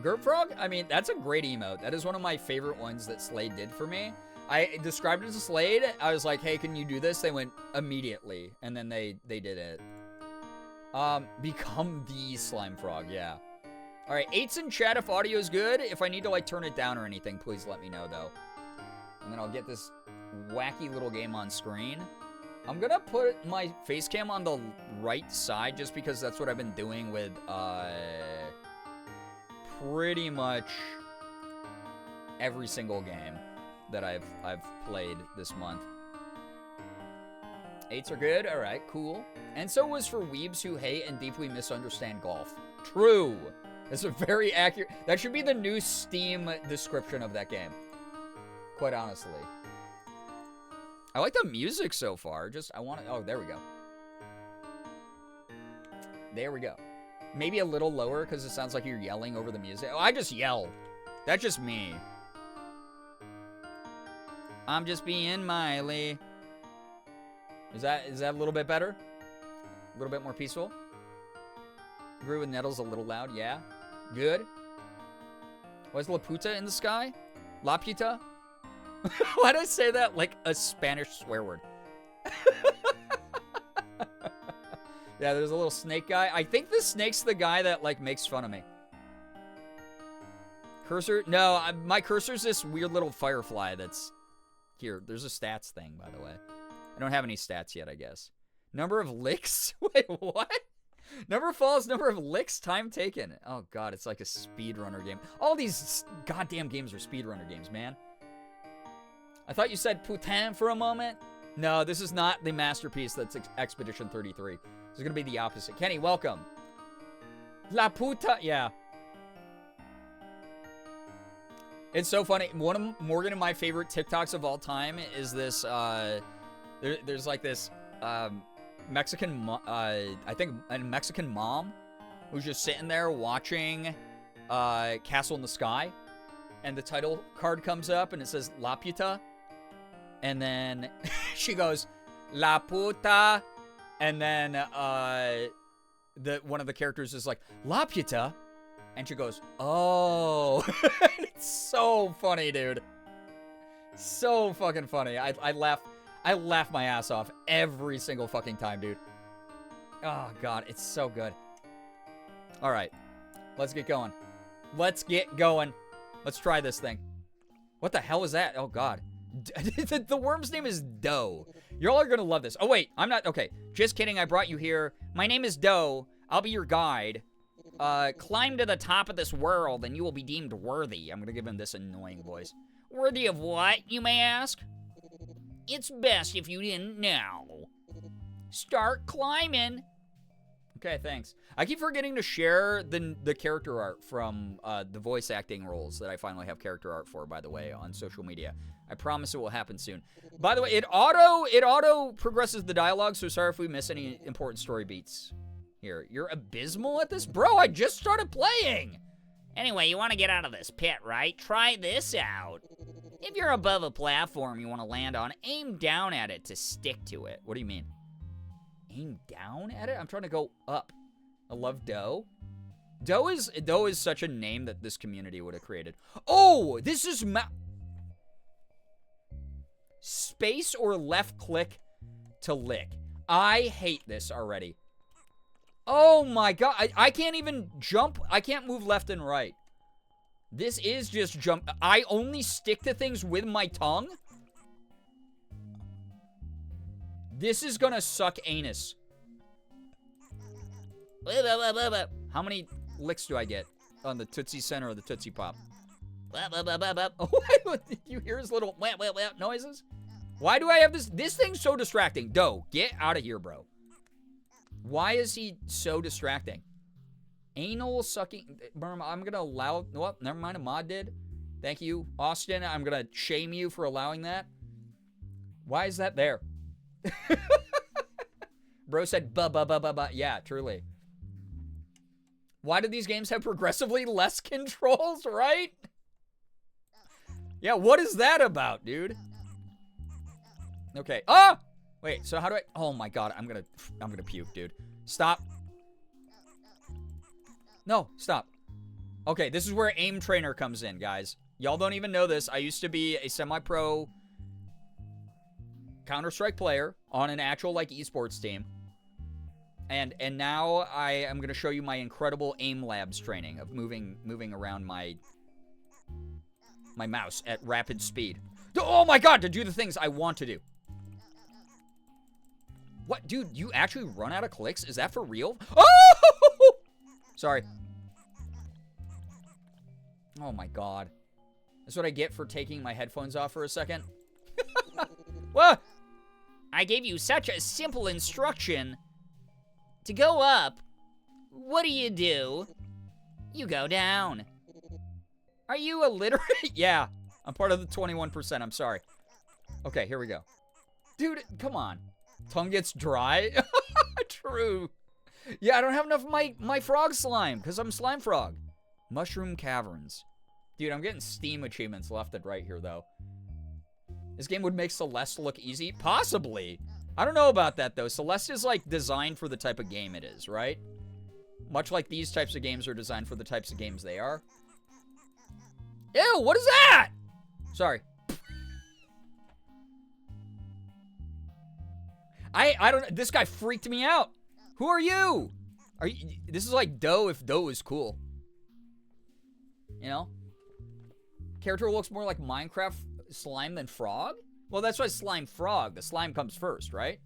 Gerb Frog? I mean, that's a great emote. That is one of my favorite ones that Slade did for me. I described it to Slade. I was like, hey, can you do this? They went immediately, and then they did it. Become the Slimefrog, yeah. All right, 8's in chat if audio's good. If I need to, like, turn it down or anything, please let me know, though. And then I'll get this wacky little game on screen. I'm gonna put my face cam on the right side just because that's what I've been doing with, pretty much every single game that I've played this month. 8's are good. All right, cool. And so was for weebs who hate and deeply misunderstand golf. True. That's a very accurate... That should be the new Steam description of that game. Quite honestly. I like the music so far. Just, I want to... Oh, there we go. There we go. Maybe a little lower because it sounds like you're yelling over the music. Oh, I just yell. That's just me. I'm just being Miley. Is that a little bit better? A little bit more peaceful? Agree with Nettles a little loud, yeah. Good. Why is La Puta in the sky? La Puta? Why did I say that like a Spanish swear word? Yeah, there's a little snake guy. I think the snake's the guy that like makes fun of me. Cursor? No, my cursor's this weird little firefly that's... Here, there's a stats thing, by the way. I don't have any stats yet, I guess. Number of licks? Wait, what? Number of falls, number of licks, time taken. Oh, God, it's like a speedrunner game. All these goddamn games are speedrunner games, man. I thought you said putain for a moment. No, this is not the masterpiece that's Expedition 33. This is going to be the opposite. Kenny, welcome. La puta, yeah. It's so funny. One of Morgan and my favorite TikToks of all time is this, there's like this, Mexican, I think a Mexican mom who's just sitting there watching, Castle in the Sky. And the title card comes up and it says La Puta. And then she goes, La Puta. And then one of the characters is like, La Puta. And she goes, oh. It's so funny, dude. So fucking funny. I laugh my ass off every single fucking time, dude. Oh, God. It's so good. All right. Let's get going. Let's get going. Let's try this thing. What the hell is that? Oh, God. The worm's name is Doe. Y'all are going to love this. Oh, wait. I'm not. Okay. Just kidding. I brought you here. My name is Doe. I'll be your guide. Climb to the top of this world and you will be deemed worthy. I'm going to give him this annoying voice. Worthy of what, you may ask? It's best if you didn't know. Start climbing. Okay, thanks. I keep forgetting to share the character art from the voice acting roles that I finally have character art for, by the way, on social media. I promise it will happen soon. By the way, it auto progresses the dialogue, so sorry if we miss any important story beats here. You're abysmal at this? Bro, I just started playing! Anyway, you want to get out of this pit, right? Try this out. If you're above a platform you want to land on, aim down at it to stick to it. What do you mean? Aim down at it? I'm trying to go up. I love Doe. Doe is such a name that this community would have created. Oh, this is space or left click to lick. I hate this already. Oh my God, I can't even jump. I can't move left and right. This is just jump. I only stick to things with my tongue. This is gonna suck anus. How many licks do I get on the Tootsie Center or the Tootsie Pop? Oh, you hear his little noises? Why do I have this? This thing's so distracting. Doe, get out of here, bro. Why is he so distracting? Anal sucking. I'm gonna allow. Well, never mind. Ahmad did. Thank you, Austin. I'm gonna shame you for allowing that. Why is that there? Bro said, ba. Yeah, truly. Why do these games have progressively less controls, right? Yeah, what is that about, dude? Okay. Ah! Wait, so how do I... Oh my God, I'm gonna puke, dude. Stop. No, stop. Okay, this is where Aim Trainer comes in, guys. Y'all don't even know this. I used to be a semi-pro Counter-Strike player on an actual, like, esports team. And now I am going to show you my incredible aim labs training of moving around my mouse at rapid speed. Oh my God, to do the things I want to do. What, dude, you actually run out of clicks? Is that for real? Oh! Sorry. Oh my God. That's what I get for taking my headphones off for a second. What? I gave you such a simple instruction. To go up, what do? You go down. Are you illiterate? Yeah, I'm part of the 21%, I'm sorry. Okay, here we go. Dude, come on. Tongue gets dry? True. Yeah, I don't have enough of my frog slime, because I'm slime frog. Mushroom Caverns. Dude, I'm getting Steam achievements left and right here, though. This game would make Celeste look easy? Possibly. I don't know about that, though. Celeste is, like, designed for the type of game it is, right? Much like these types of games are designed for the types of games they are. Ew, what is that? Sorry. I don't... This guy freaked me out. Who are you? This is like Doe if Doe is cool. You know? Character looks more like Minecraft slime than frog? Well, that's why slime frog. The slime comes first, right?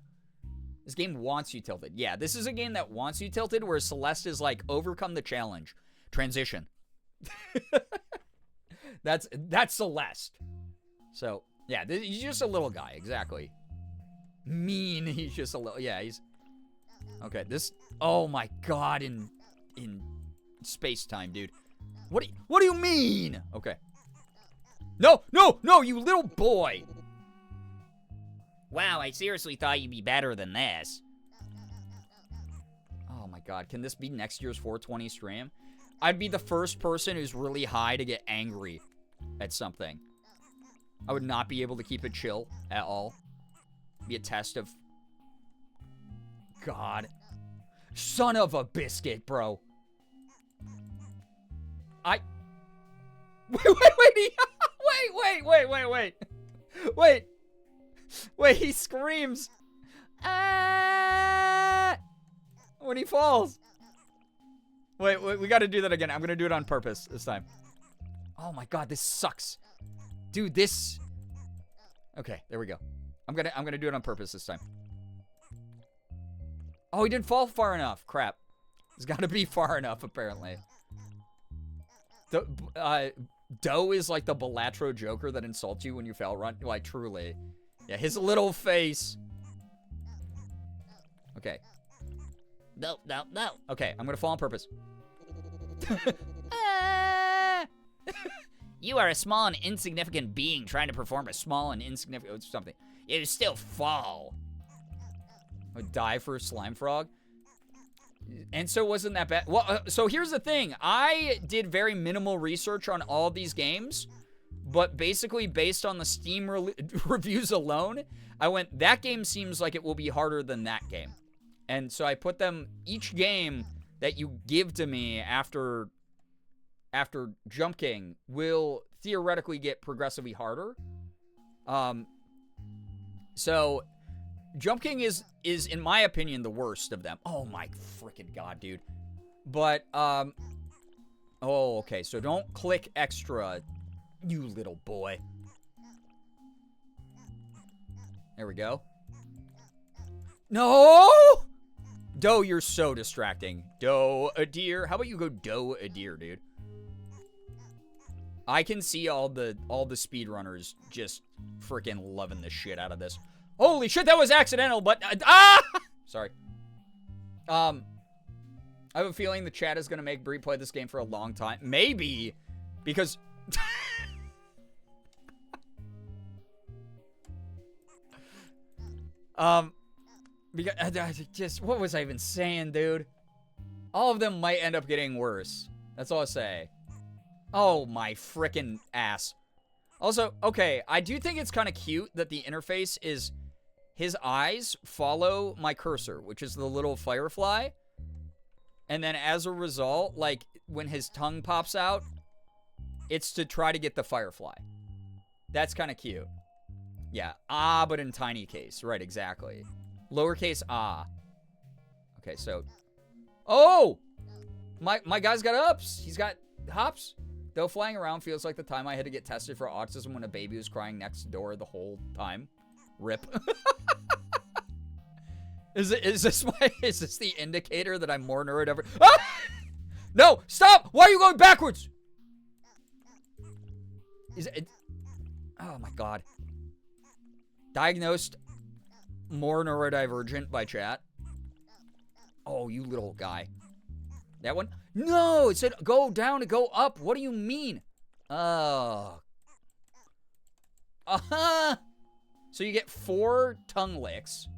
This game wants you tilted. Yeah, this is a game that wants you tilted, where Celeste is like, overcome the challenge. Transition. That's Celeste. So, yeah, he's just a little guy, exactly. Mean, he's just a little, yeah, he's... Okay, this, oh my God, in space-time, dude. What do you mean? Okay. No, you little boy. Wow, I seriously thought you'd be better than this. Oh my God, can this be next year's 420 stream? I'd be the first person who's really high to get angry. at something. I would not be able to keep it chill at all. Be a test of... God. Son of a biscuit, bro. Wait, Wait, he screams. When he falls. Wait, we gotta do that again. I'm gonna do it on purpose this time. Oh my god, this sucks. Dude, this... Okay, there we go. I'm gonna do it on purpose this time. Oh, he didn't fall far enough. Crap. It's gotta be far enough, apparently. Doe is like the Balatro Joker that insults you when you fail run. Like, truly. Yeah, his little face. Okay. No. Okay, I'm gonna fall on purpose. You are a small and insignificant being trying to perform a small and insignificant something. You still fall. I would die for a slime frog. And so wasn't that bad. Well, so here's the thing. I did very minimal research on all these games, but basically based on the Steam reviews alone, I went, that game seems like it will be harder than that game. And so I put them, each game that you give to me after Jump King will theoretically get progressively harder. So Jump King is in my opinion the worst of them. Oh my freaking god, dude. But oh, okay. So don't click extra, you little boy. There we go. No! Doe, you're so distracting. Doe a deer. How about you go doe a deer, dude? I can see all the speedrunners just freaking loving the shit out of this. Holy shit, that was accidental, but sorry. I have a feeling the chat is gonna make Bree play this game for a long time. Maybe because because just what was I even saying, dude? All of them might end up getting worse. That's all I say. Oh my frickin' ass. Also, okay, I do think it's kind of cute that the interface is his eyes follow my cursor, which is the little firefly. And then as a result, like when his tongue pops out, it's to try to get the firefly. That's kind of cute. Yeah, but in tiny case. Right, exactly. Lowercase Okay, so... Oh! My guy's got ups. He's got hops. Though flying around feels like the time I had to get tested for autism when a baby was crying next door the whole time. Rip. Is this the indicator that I'm more neurodivergent? No! Stop! Why are you going backwards? Is it... Oh my god. Diagnosed more neurodivergent by chat. Oh, you little guy. That one? No! It said go down to go up. What do you mean? Oh. So you get 4 tongue licks.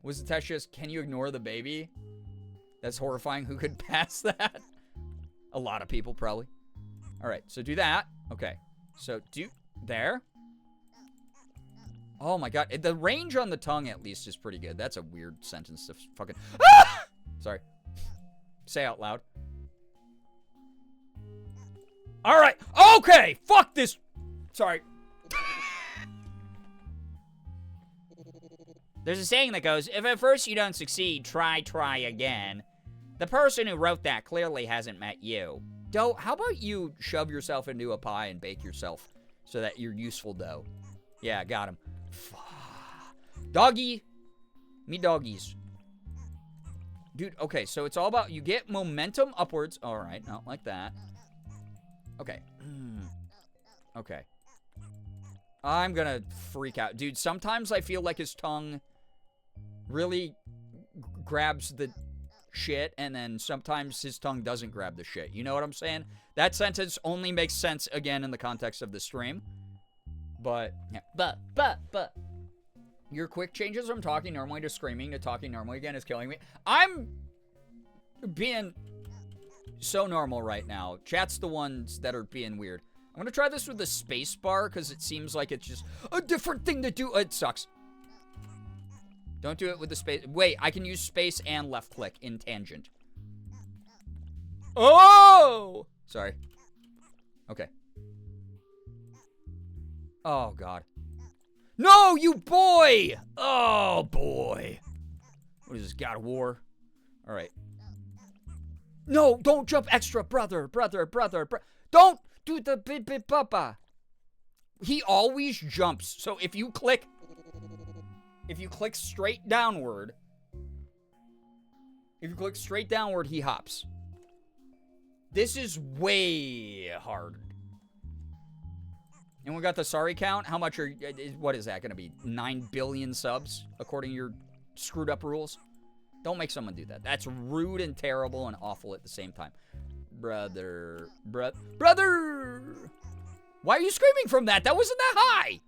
Was the test just, can you ignore the baby? That's horrifying. Who could pass that? A lot of people, probably. Alright, so do that. Okay. So do... There. Oh my god. The range on the tongue, at least, is pretty good. That's a weird sentence to fucking... Ah! Sorry. Say out loud. Alright. Okay! Fuck this! Sorry. There's a saying that goes, if at first you don't succeed, try again. The person who wrote that clearly hasn't met you. Doe, how about you shove yourself into a pie and bake yourself so that you're useful, Doe? Yeah, got him. Doggy. Me doggies. Dude, okay, so it's all about, you get momentum upwards. All right, not like that. Okay. Okay. I'm gonna freak out. Dude, sometimes I feel like his tongue really grabs the shit, and then sometimes his tongue doesn't grab the shit. You know what I'm saying? That sentence only makes sense, again, in the context of the stream. But, yeah. But. Your quick changes from talking normally to screaming to talking normally again is killing me. I'm being so normal right now. Chat's the ones that are being weird. I'm I'm gonna try this with the space bar because it seems like it's just a different thing to do. It sucks. Don't do it with the space. Wait, I can use space and left click in tangent. Oh! Sorry. Okay. Oh, God. No, you boy! Oh, boy. What is this, God of War? All right. No, don't jump extra, brother. Don't do the bit papa. He always jumps. So if you click straight downward, he hops. This is way hard. And we got the sorry count. How much what is that going to be? 9 billion subs, according to your screwed up rules? Don't make someone do that. That's rude and terrible and awful at the same time. Brother. Why are you screaming from that? That wasn't that high.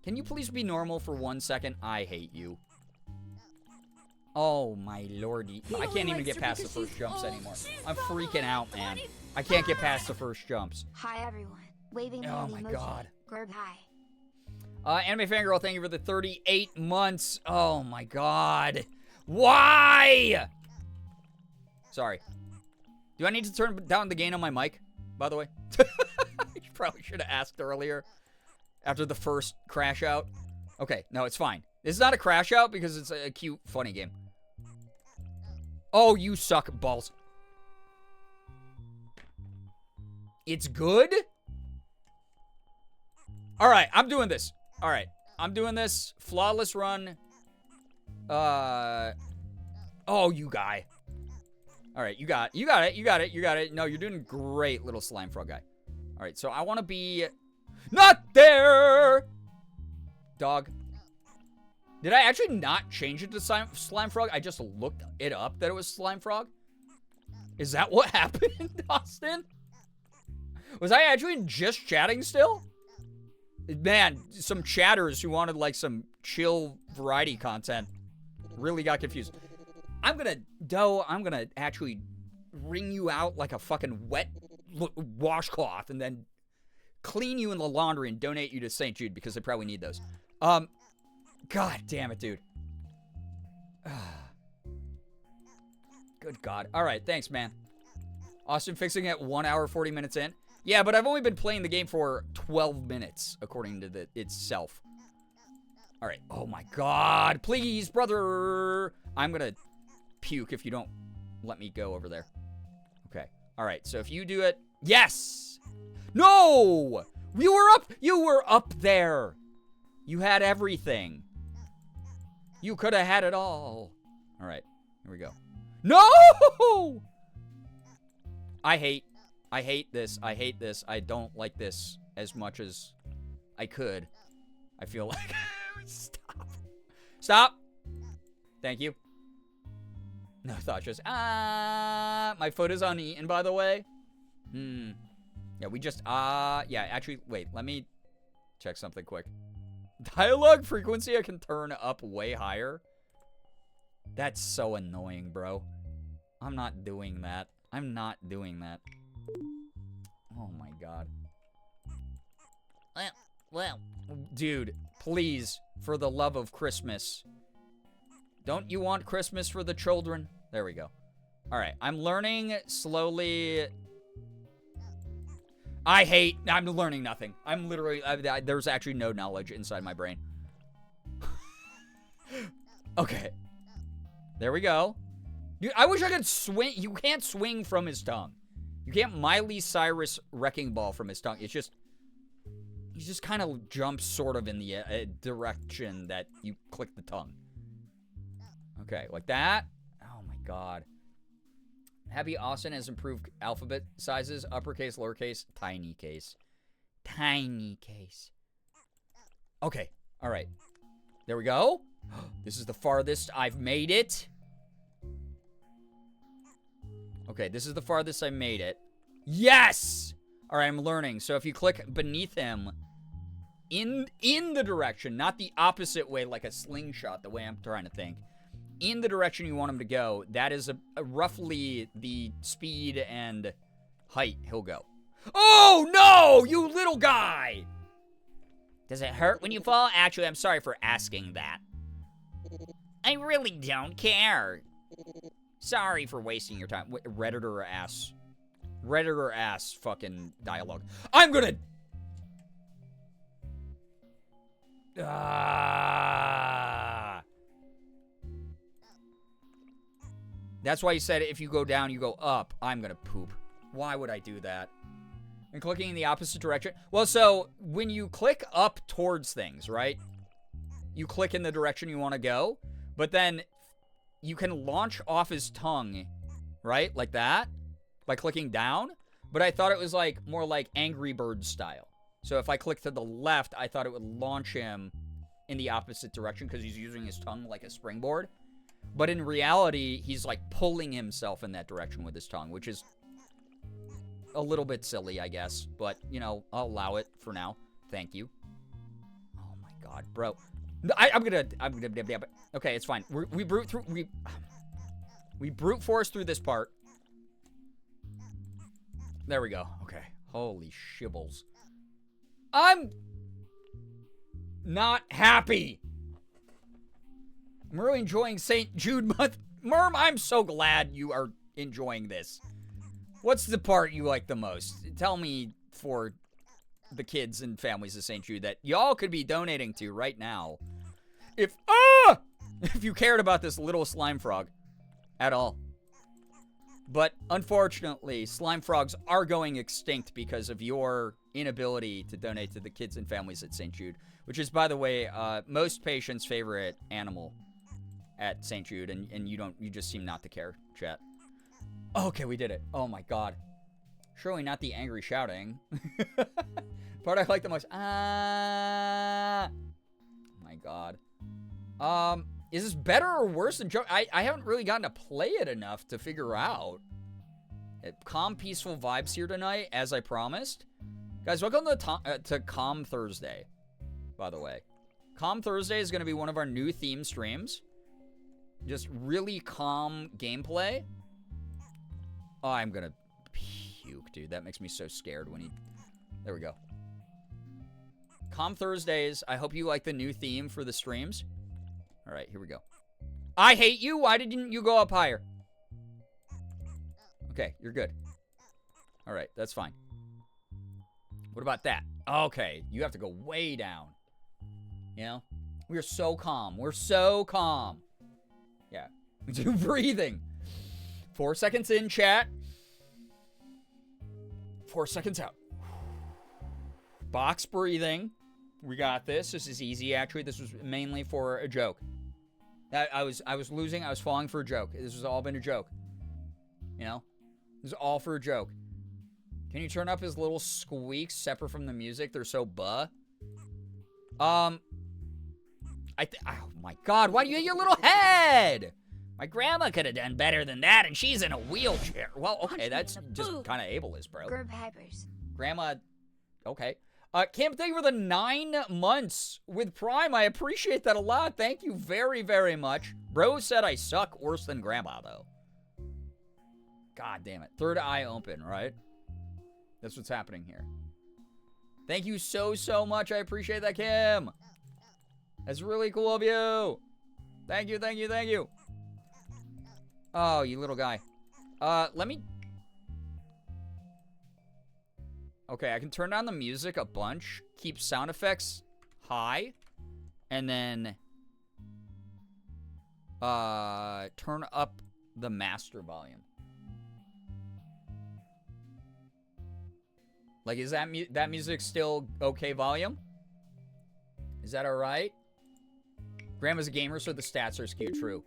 Can you please be normal for 1 second? I hate you. Oh, my lordy. I can't even get past the first jumps anymore. I'm freaking out, man. I can't get past the first jumps. Hi, everyone. Waving Oh, hand my emoji. God. Gerb, hi. Anime Fangirl, thank you for the 38 months. Oh, my God. Why? Sorry. Do I need to turn down the gain on my mic, by the way? I probably should have asked earlier after the first crash out. Okay, no, it's fine. This is not a crash out because it's a cute, funny game. Oh, you suck, balls. It's good? All right, I'm doing this. All right, I'm doing this. Flawless run. Oh, you guy. All right, you got it. No, you're doing great, little slime frog guy. All right, so I want to be not there. Dog. Did I actually not change it to slime frog? I just looked it up that it was slime frog. Is that what happened, Austin? Was I actually just chatting still? Man, some chatters who wanted like some chill variety content really got confused. I'm gonna actually wring you out like a fucking wet washcloth and then clean you in the laundry and donate you to St. Jude because they probably need those. God damn it, dude. Good God. All right, thanks, man. Austin fixing it 1 hour, 40 minutes in. Yeah, but I've only been playing the game for 12 minutes, according to itself. All right. Oh, my God. Please, brother. I'm going to puke if you don't let me go over there. Okay. All right. So if you do it. Yes. No. You were up there. You had everything. You could have had it all. All right. Here we go. No. I hate this. I hate this. I don't like this as much as I could. I feel like... Stop. Stop. Thank you. No thought, just... my foot is uneaten, by the way. Yeah, we just... yeah, actually, wait. Let me check something quick. Dialogue frequency I can turn up way higher. That's so annoying, bro. I'm not doing that. I'm not doing that. Oh my God. Well, dude, please, for the love of Christmas. Don't you want Christmas for the children? There we go. All right, I'm learning slowly. I'm learning nothing. I'm literally, there's actually no knowledge inside my brain. Okay. There we go. Dude, I wish I could swing. You can't swing from his tongue. You can't Miley Cyrus wrecking ball from his tongue. It's just, he just kind of jumps sort of in the direction that you click the tongue. Okay, like that. Oh my God. Happy Austin has improved alphabet sizes. Uppercase, lowercase, tiny case. Tiny case. Okay, all right. There we go. This is the farthest I've made it. Okay, this is the farthest I made it. Yes! All right, I'm learning. So if you click beneath him, in the direction, not the opposite way like a slingshot, the way I'm trying to think, in the direction you want him to go, that is a roughly the speed and height he'll go. Oh, no! You little guy! Does it hurt when you fall? Actually, I'm sorry for asking that. I really don't care. Sorry for wasting your time. Redditor ass. Redditor ass fucking dialogue. I'm gonna... That's why you said if you go down, you go up. I'm gonna poop. Why would I do that? And clicking in the opposite direction. Well, so when you click up towards things, right? You click in the direction you want to go, but then you can launch off his tongue, right? Like that, by clicking down. But I thought it was like more like Angry Birds style. So if I click to the left, I thought it would launch him in the opposite direction because he's using his tongue like a springboard. But in reality, he's like pulling himself in that direction with his tongue, which is a little bit silly, I guess. But, you know, I'll allow it for now. Thank you. Oh my god, bro. I'm gonna... Okay, it's fine. We brute force through this part. There we go. Okay. Holy shibbles. I'm not happy. I'm really enjoying St. Jude month. Merm, I'm so glad you are enjoying this. What's the part you like the most? Tell me for the kids and families of St. Jude that y'all could be donating to right now. If you cared about this little slime frog at all. But unfortunately, slime frogs are going extinct because of your inability to donate to the kids and families at St. Jude, which is, by the way, most patients' favorite animal at St. Jude, and you just seem not to care, chat. Okay, we did it. Oh my god. Surely not the angry shouting. Part I like the most. Ah. Oh my god. Is this better or worse than Joke? I haven't really gotten to play it enough to figure out. Calm, peaceful vibes here tonight, as I promised. Guys, welcome to Calm Thursday, by the way. Calm Thursday is going to be one of our new theme streams. Just really calm gameplay. Oh, I'm going to puke, dude. That makes me so scared when he... There we go. Calm Thursdays. I hope you like the new theme for the streams. All right, here we go. I hate you. Why didn't you go up higher? Okay, you're good. All right, that's fine. What about that? Okay, you have to go way down. You know? We're so calm. We're so calm. Yeah. Do breathing. 4 seconds in, chat. 4 seconds out. Box breathing. We got this. This is easy, actually. This was mainly for a joke. I was losing. I was falling for a joke. This has all been a joke. You know? This is all for a joke. Can you turn up his little squeaks separate from the music? They're so buh. Oh my god, why do you hit your little head? My grandma could have done better than that, and she's in a wheelchair. Well, okay, that's just kind of ableist, bro. Grandma, okay. Kim, thank you for the 9 months with Prime. I appreciate that a lot. Thank you very, very much. Bro said I suck worse than Grandma, though. God damn it. Third eye open, right? That's what's happening here. Thank you so, so much. I appreciate that, Kim. That's really cool of you. Thank you, thank you, thank you. Oh, you little guy. Let me... Okay, I can turn down the music a bunch, keep sound effects high, and then turn up the master volume. Like, is that music still okay volume? Is that all right? Grandma's a gamer, so the stats are skewed. True.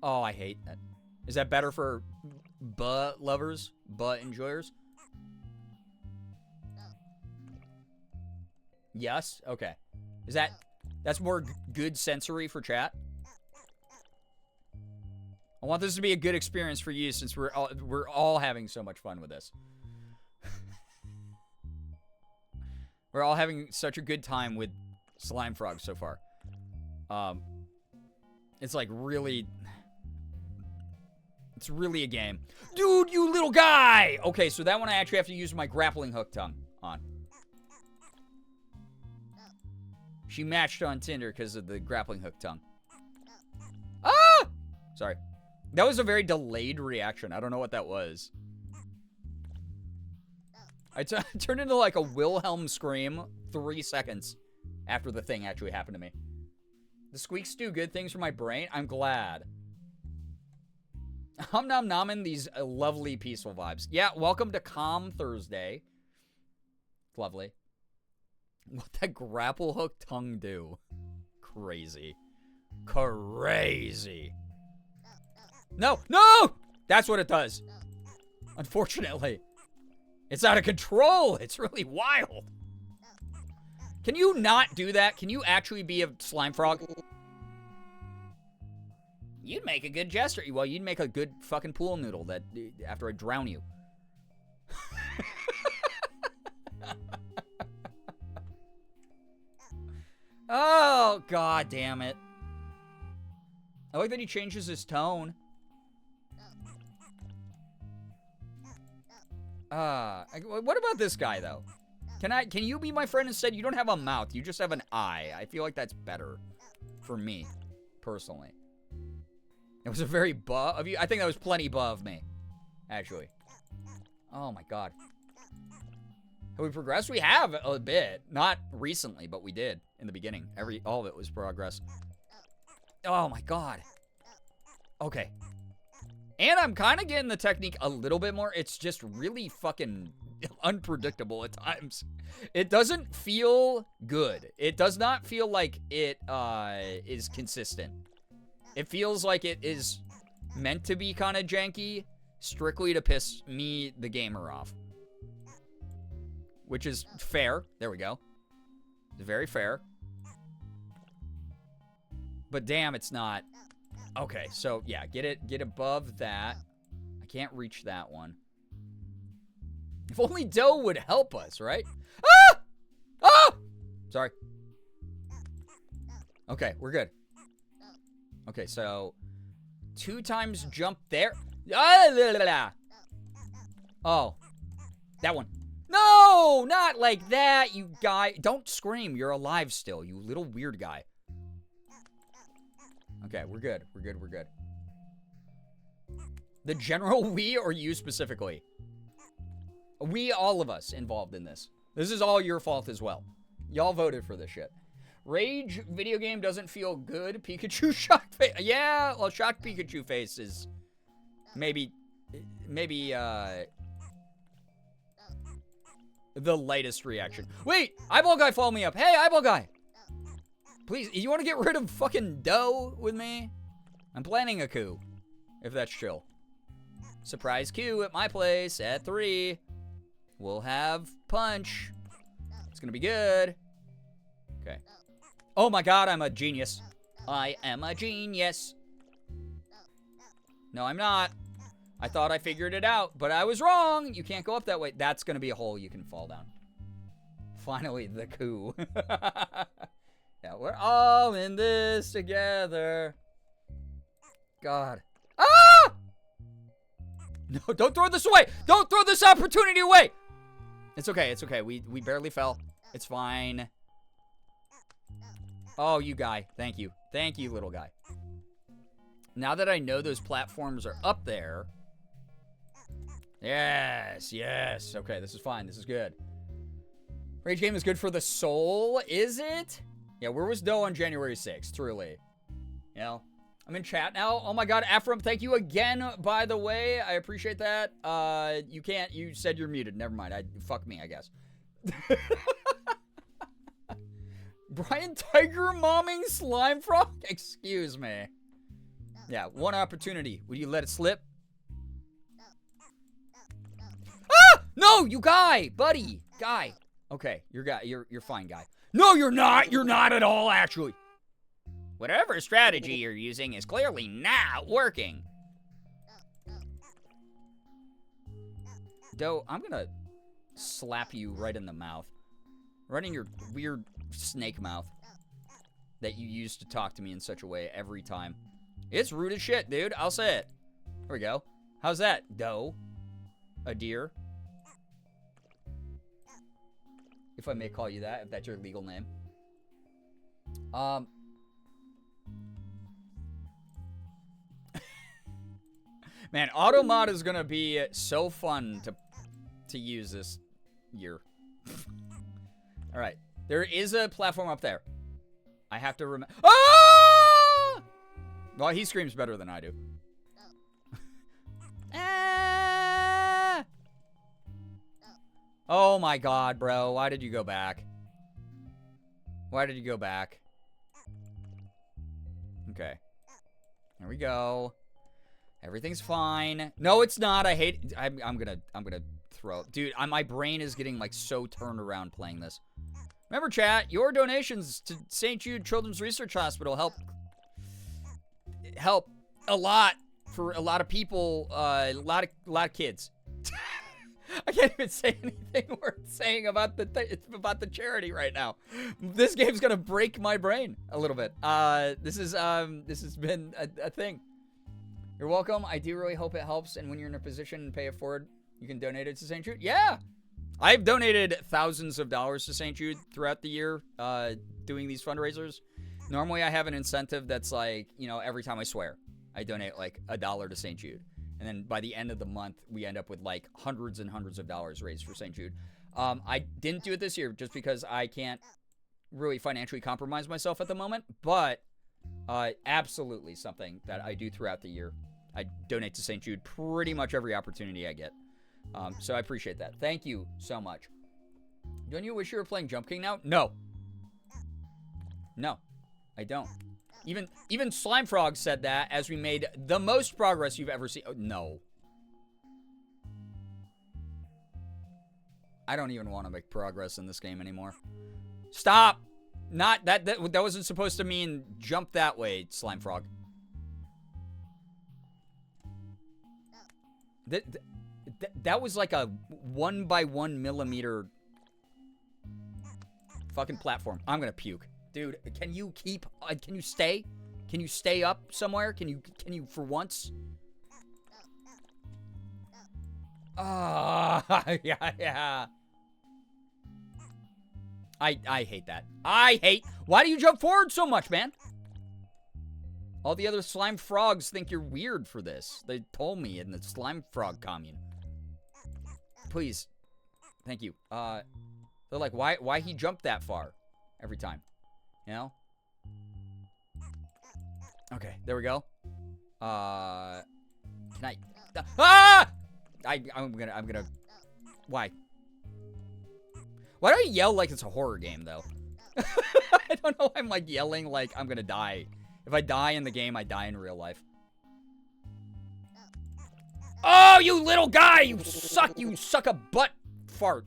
Oh, I hate that. Is that better for butt lovers? Butt enjoyers? Yes? Okay. Is that's more good sensory for chat? I want this to be a good experience for you since we're all having so much fun with this. We're all having such a good time with Slime Frog so far. It's like really It's really a game. Dude, you little guy! Okay, so that one I actually have to use my grappling hook tongue on. She matched on Tinder because of the grappling hook tongue. Ah! Sorry. That was a very delayed reaction. I don't know what that was. I turned into like a Wilhelm scream 3 seconds after the thing actually happened to me. The squeaks do good things for my brain. I'm glad. I'm nom-nomming these lovely, peaceful vibes. Yeah, welcome to Calm Thursday. Lovely. What that grapple hook tongue do? Crazy. Crazy. No, no! That's what it does. Unfortunately. It's out of control. It's really wild. Can you not do that? Can you actually be a slime frog? You'd make a good jester. Well, you'd make a good fucking pool noodle that after I drown you. Oh, god damn it. I like that he changes his tone. What about this guy, though? Can you be my friend instead? You don't have a mouth. You just have an eye. I feel like that's better for me, personally. It was a very buff of you. I think that was plenty above me, actually. Oh, my God. Have we progressed? We have a bit. Not recently, but we did in the beginning. All of it was progress. Oh, my God. Okay. And I'm kind of getting the technique a little bit more. It's just really fucking unpredictable at times. It doesn't feel good. It does not feel like it is consistent. It feels like it is meant to be kind of janky, strictly to piss me, the gamer, off. Which is fair. There we go. It's very fair. But damn, it's not. Okay, so yeah, get above that. I can't reach that one. If only dough would help us, right? Ah! Ah! Sorry. Okay, we're good. Okay, so 2 times jump there. Ah, oh, that one. No, not like that, you guy. Don't scream. You're alive still, you little weird guy. Okay, we're good. We're good. We're good. The general we or you specifically? We, all of us involved in this. This is all your fault as well. Y'all voted for this shit. Rage video game doesn't feel good. Pikachu shocked face. Yeah, well, shocked Pikachu face is maybe the lightest reaction. Wait, eyeball guy, follow me up. Hey, eyeball guy. Please, you want to get rid of fucking dough with me? I'm planning a coup, if that's chill. Surprise coup at my place at 3. We'll have punch. It's gonna be good. Okay. Oh my god, I'm a genius. I am a genius. No, I'm not. I thought I figured it out, but I was wrong. You can't go up that way. That's gonna be a hole you can fall down. Finally, the coup. Yeah, we're all in this together. God. Ah! No, don't throw this away! Don't throw this opportunity away! It's okay, it's okay. We barely fell. It's fine. Oh, you guy. Thank you. Thank you, little guy. Now that I know those platforms are up there. Yes, yes. Okay, this is fine. This is good. Rage game is good for the soul, is it? Yeah, where was Doe on January 6th? Truly. You know? I'm in chat now. Oh my god, Ephraim, thank you again, by the way. I appreciate that. You said you're muted. Never mind. Fuck me, I guess. Brian Tiger momming slime frog? Excuse me. Yeah, one opportunity. Would you let it slip? Ah! No, you guy! Buddy! Guy. Okay, you're fine, guy. No, you're not! You're not at all, actually! Whatever strategy you're using is clearly not working. Doe, I'm gonna slap you right in the mouth. Right in your weird snake mouth that you use to talk to me in such a way every time. It's rude as shit, dude. I'll say it. There we go. How's that, doe? A deer? If I may call you that, if that's your legal name. Man, Automod is gonna be so fun to use this year. All right, there is a platform up there. I have to remember. Ah! Well, he screams better than I do. Ah! Oh my God, bro! Why did you go back? Why did you go back? Okay, here we go. Everything's fine. No, it's not. I hate. I'm gonna throw. Dude, my brain is getting like so turned around playing this. Remember, chat, your donations to St. Jude Children's Research Hospital help a lot for a lot of people, a lot of kids. I can't even say anything worth saying about the charity right now. This game's gonna break my brain a little bit. This has been a thing. You're welcome. I do really hope it helps, and when you're in a position to pay it forward, you can donate it to St. Jude. Yeah! I've donated thousands of dollars to St. Jude throughout the year doing these fundraisers. Normally, I have an incentive that's like, every time I swear, I donate like $1 to St. Jude. And then by the end of the month, we end up with like hundreds and hundreds of dollars raised for St. Jude. I didn't do it this year just because I can't really financially compromise myself at the moment, but absolutely something that I do throughout the year. I donate to St. Jude pretty much every opportunity I get. So I appreciate that. Thank you so much. Don't you wish you were playing Jump King now? No. No, I don't. Even Slimefrog said that as we made the most progress you've ever seen. Oh, no. I don't even want to make progress in this game anymore. Stop! Not that wasn't supposed to mean jump that way, Slimefrog. That was like a 1 by 1 millimeter fucking platform. I'm gonna puke. Dude, can you stay? Can you stay up somewhere? Can you for once? Yeah. I hate that. Why do you jump forward so much, man? All the other slime frogs think you're weird for this. They told me in the slime frog commune. Please. Thank you. They're like, why he jumped that far every time? You know? Okay, there we go. Can I? I'm gonna. Why? Why do I yell like it's a horror game though? I don't know. I'm like yelling like I'm gonna die. If I die in the game, I die in real life. Oh, you little guy! You suck a butt fart.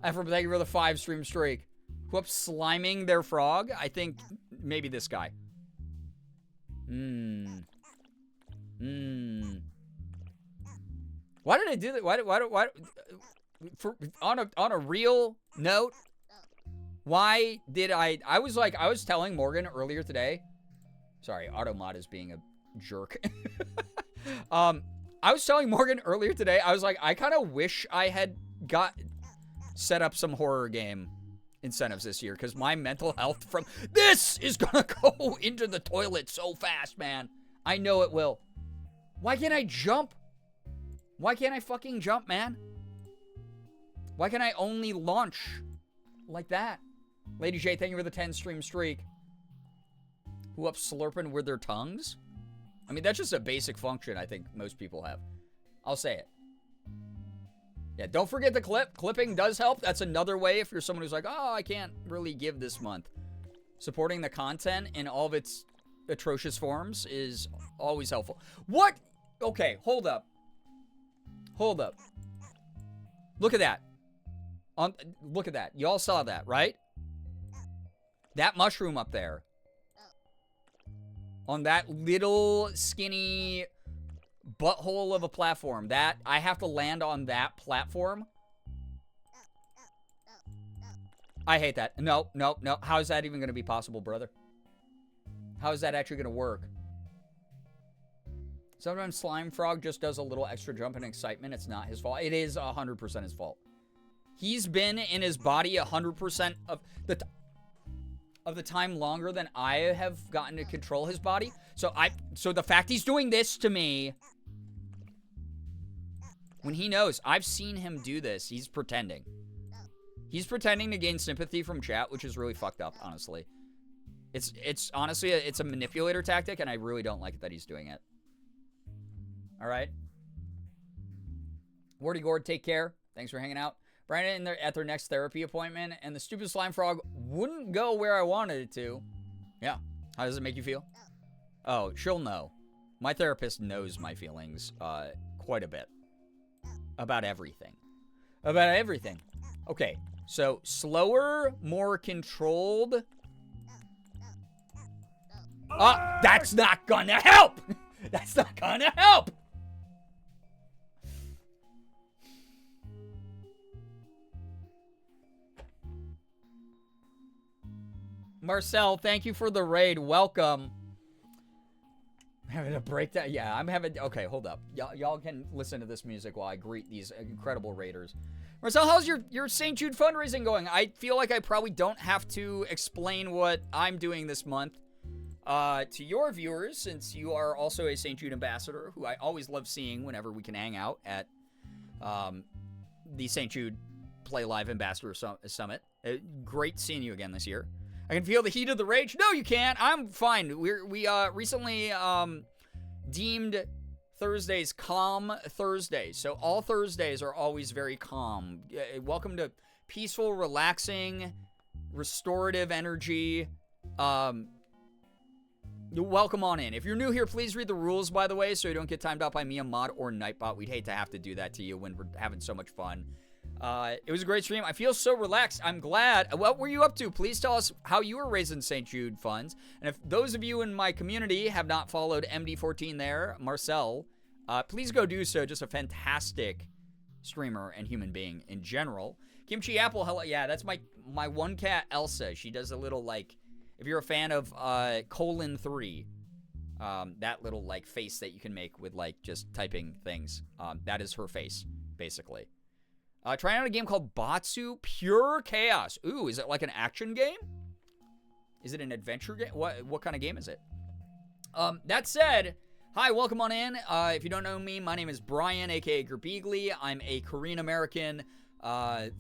Thank you for the 5 stream streak. Whoops, sliming their frog? I think maybe this guy. Why did I do that? Why on a real note, why did I was telling Morgan earlier today. Sorry, Automod is being a jerk. I was telling Morgan earlier today, I was like, I kind of wish I had set up some horror game incentives this year, because my mental health from this is gonna go into the toilet so fast, man. I know it will. Why can't I jump? Why can't I fucking jump, man? Why can I only launch like that? Lady J, thank you for the 10 stream streak. Who up slurping with their tongues? I mean, that's just a basic function I think most people have. I'll say it. Yeah, don't forget the clip. Clipping does help. That's another way if you're someone who's like, oh, I can't really give this month. Supporting the content in all of its atrocious forms is always helpful. What? Okay, hold up. Hold up. Look at that. Look at that. Y'all saw that, right? That mushroom up there. On that little skinny butthole of a platform. That I have to land on that platform. I hate that. No. How is that even going to be possible, brother? How is that actually going to work? Sometimes Slimefrog just does a little extra jump in excitement. It's not his fault. It is 100% his fault. He's been in his body 100% of the time longer than I have gotten to control his body. So the fact he's doing this to me, when he knows, I've seen him do this. He's pretending. He's pretending to gain sympathy from chat, which is really fucked up, honestly. It's honestly, it's a manipulator tactic, and I really don't like that he's doing it. All right. Wardy Gord, take care. Thanks for hanging out. Brandon at their next therapy appointment, and the stupid slime frog wouldn't go where I wanted it to. Yeah. How does it make you feel? Oh, she'll know. My therapist knows my feelings quite a bit. About everything. About everything. Okay. So, slower, more controlled. That's not gonna help! That's not gonna help! Marcel, thank you for the raid. Welcome. I'm having a breakdown. Yeah, I'm having... Okay, hold up. Y'all can listen to this music while I greet these incredible raiders. Marcel, how's your St. Jude fundraising going? I feel like I probably don't have to explain what I'm doing this month to your viewers, since you are also a St. Jude ambassador, who I always love seeing whenever we can hang out at the St. Jude Play Live Ambassador Summit. Great seeing you again this year. I can feel the heat of the rage. No, you can't. I'm fine. We recently deemed Thursdays calm Thursdays. So all Thursdays are always very calm. Welcome to peaceful, relaxing, restorative energy. Welcome on in. If you're new here, please read the rules, by the way, so you don't get timed out by me, a mod, or Nightbot. We'd hate to have to do that to you when we're having so much fun. It was a great stream. I feel so relaxed. I'm glad. What were you up to? Please tell us how you were raising St. Jude funds. And if those of you in my community have not followed MD14 there, Marcel, please go do so. Just a fantastic streamer and human being in general. Kimchi Apple, hello. Yeah, that's my one cat, Elsa. She does a little, like, if you're a fan of :3, that little, like, face that you can make with, like, just typing things, that is her face, basically. Trying out a game called Batsu Pure Chaos. Ooh, is it like an action game? Is it an adventure game? What kind of game is it? That said, hi, welcome on in. If you don't know me, my name is Brian, aka Girbeagly. I'm a Korean-American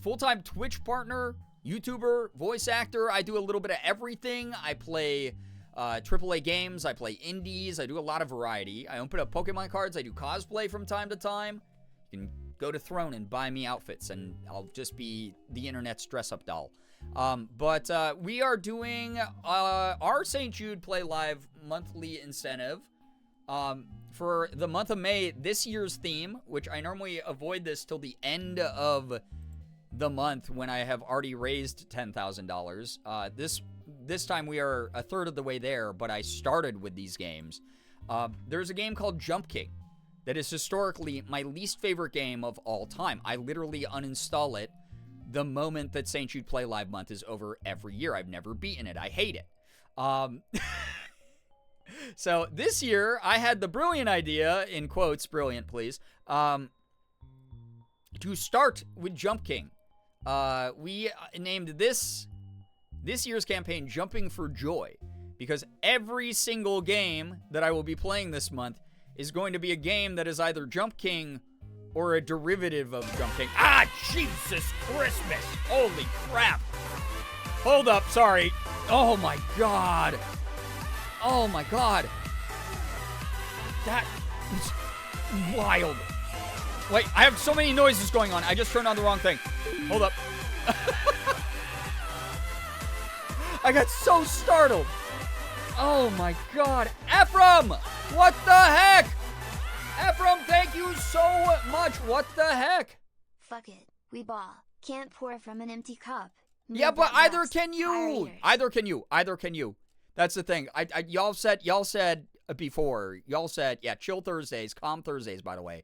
full-time Twitch partner, YouTuber, voice actor. I do a little bit of everything. I play AAA games. I play indies. I do a lot of variety. I open up Pokemon cards. I do cosplay from time to time. You can go to Throne and buy me outfits, and I'll just be the internet's dress-up doll. But we are doing our St. Jude Play Live monthly incentive for the month of May. This year's theme, which I normally avoid this till the end of the month when I have already raised $10,000. This time we are a third of the way there, but I started with these games. There's a game called Jump King that is historically my least favorite game of all time. I literally uninstall it the moment that St. Jude Play Live month is over every year. I've never beaten it. I hate it. So this year, I had the brilliant idea, in quotes, brilliant please, to start with Jump King. We named this year's campaign Jumping for Joy, because every single game that I will be playing this month is going to be a game that is either Jump King or a derivative of Jump King. Ah, Jesus Christmas! Holy crap! Hold up, sorry. Oh my god. Oh my god. That is wild. Wait, I have so many noises going on. I just turned on the wrong thing. Hold up. I got so startled. Oh my god. Ephraim! What the heck? Ephraim, thank you so much. What the heck? Fuck it. We ball. Can't pour from an empty cup. Yeah, but either can you. Either can you. Either can you. That's the thing. Y'all said before. Y'all said, yeah, chill Thursdays, calm Thursdays, by the way.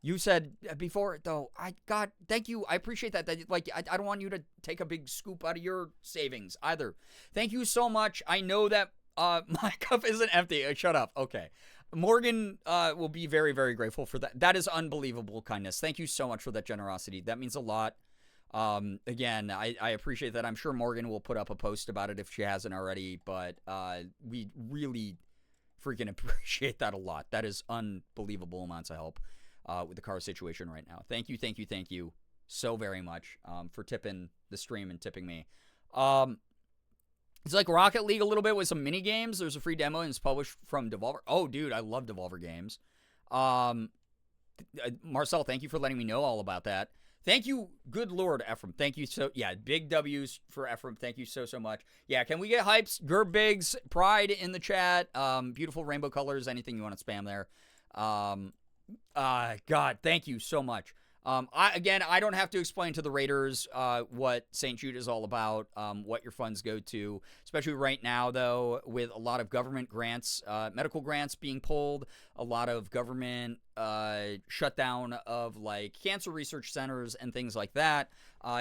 You said before, though, thank you. I appreciate that. I don't want you to take a big scoop out of your savings either. Thank you so much. I know that my cup isn't empty. Shut up. Okay. Morgan will be very, very grateful for that. That is unbelievable kindness. Thank you so much for that generosity. That means a lot. Again, I appreciate that. I'm sure Morgan will put up a post about it if she hasn't already, but we really freaking appreciate that a lot. That is unbelievable amounts of help with the car situation right now. Thank you so very much for tipping the stream and tipping me. It's like Rocket League a little bit with some mini games. There's a free demo and it's published from Devolver. Oh, dude, I love Devolver games. Marcel, thank you for letting me know all about that. Thank you, good Lord, Ephraim. Thank you so, yeah, big W's for Ephraim. Thank you so much. Yeah, can we get hypes? Girbeagly, Pride in the chat. Beautiful rainbow colors, anything you want to spam there. God, thank you so much. I don't have to explain to the Raiders what St. Jude is all about, what your funds go to, especially right now, though, with a lot of government grants, medical grants being pulled, a lot of government shutdown of, like, cancer research centers and things like that.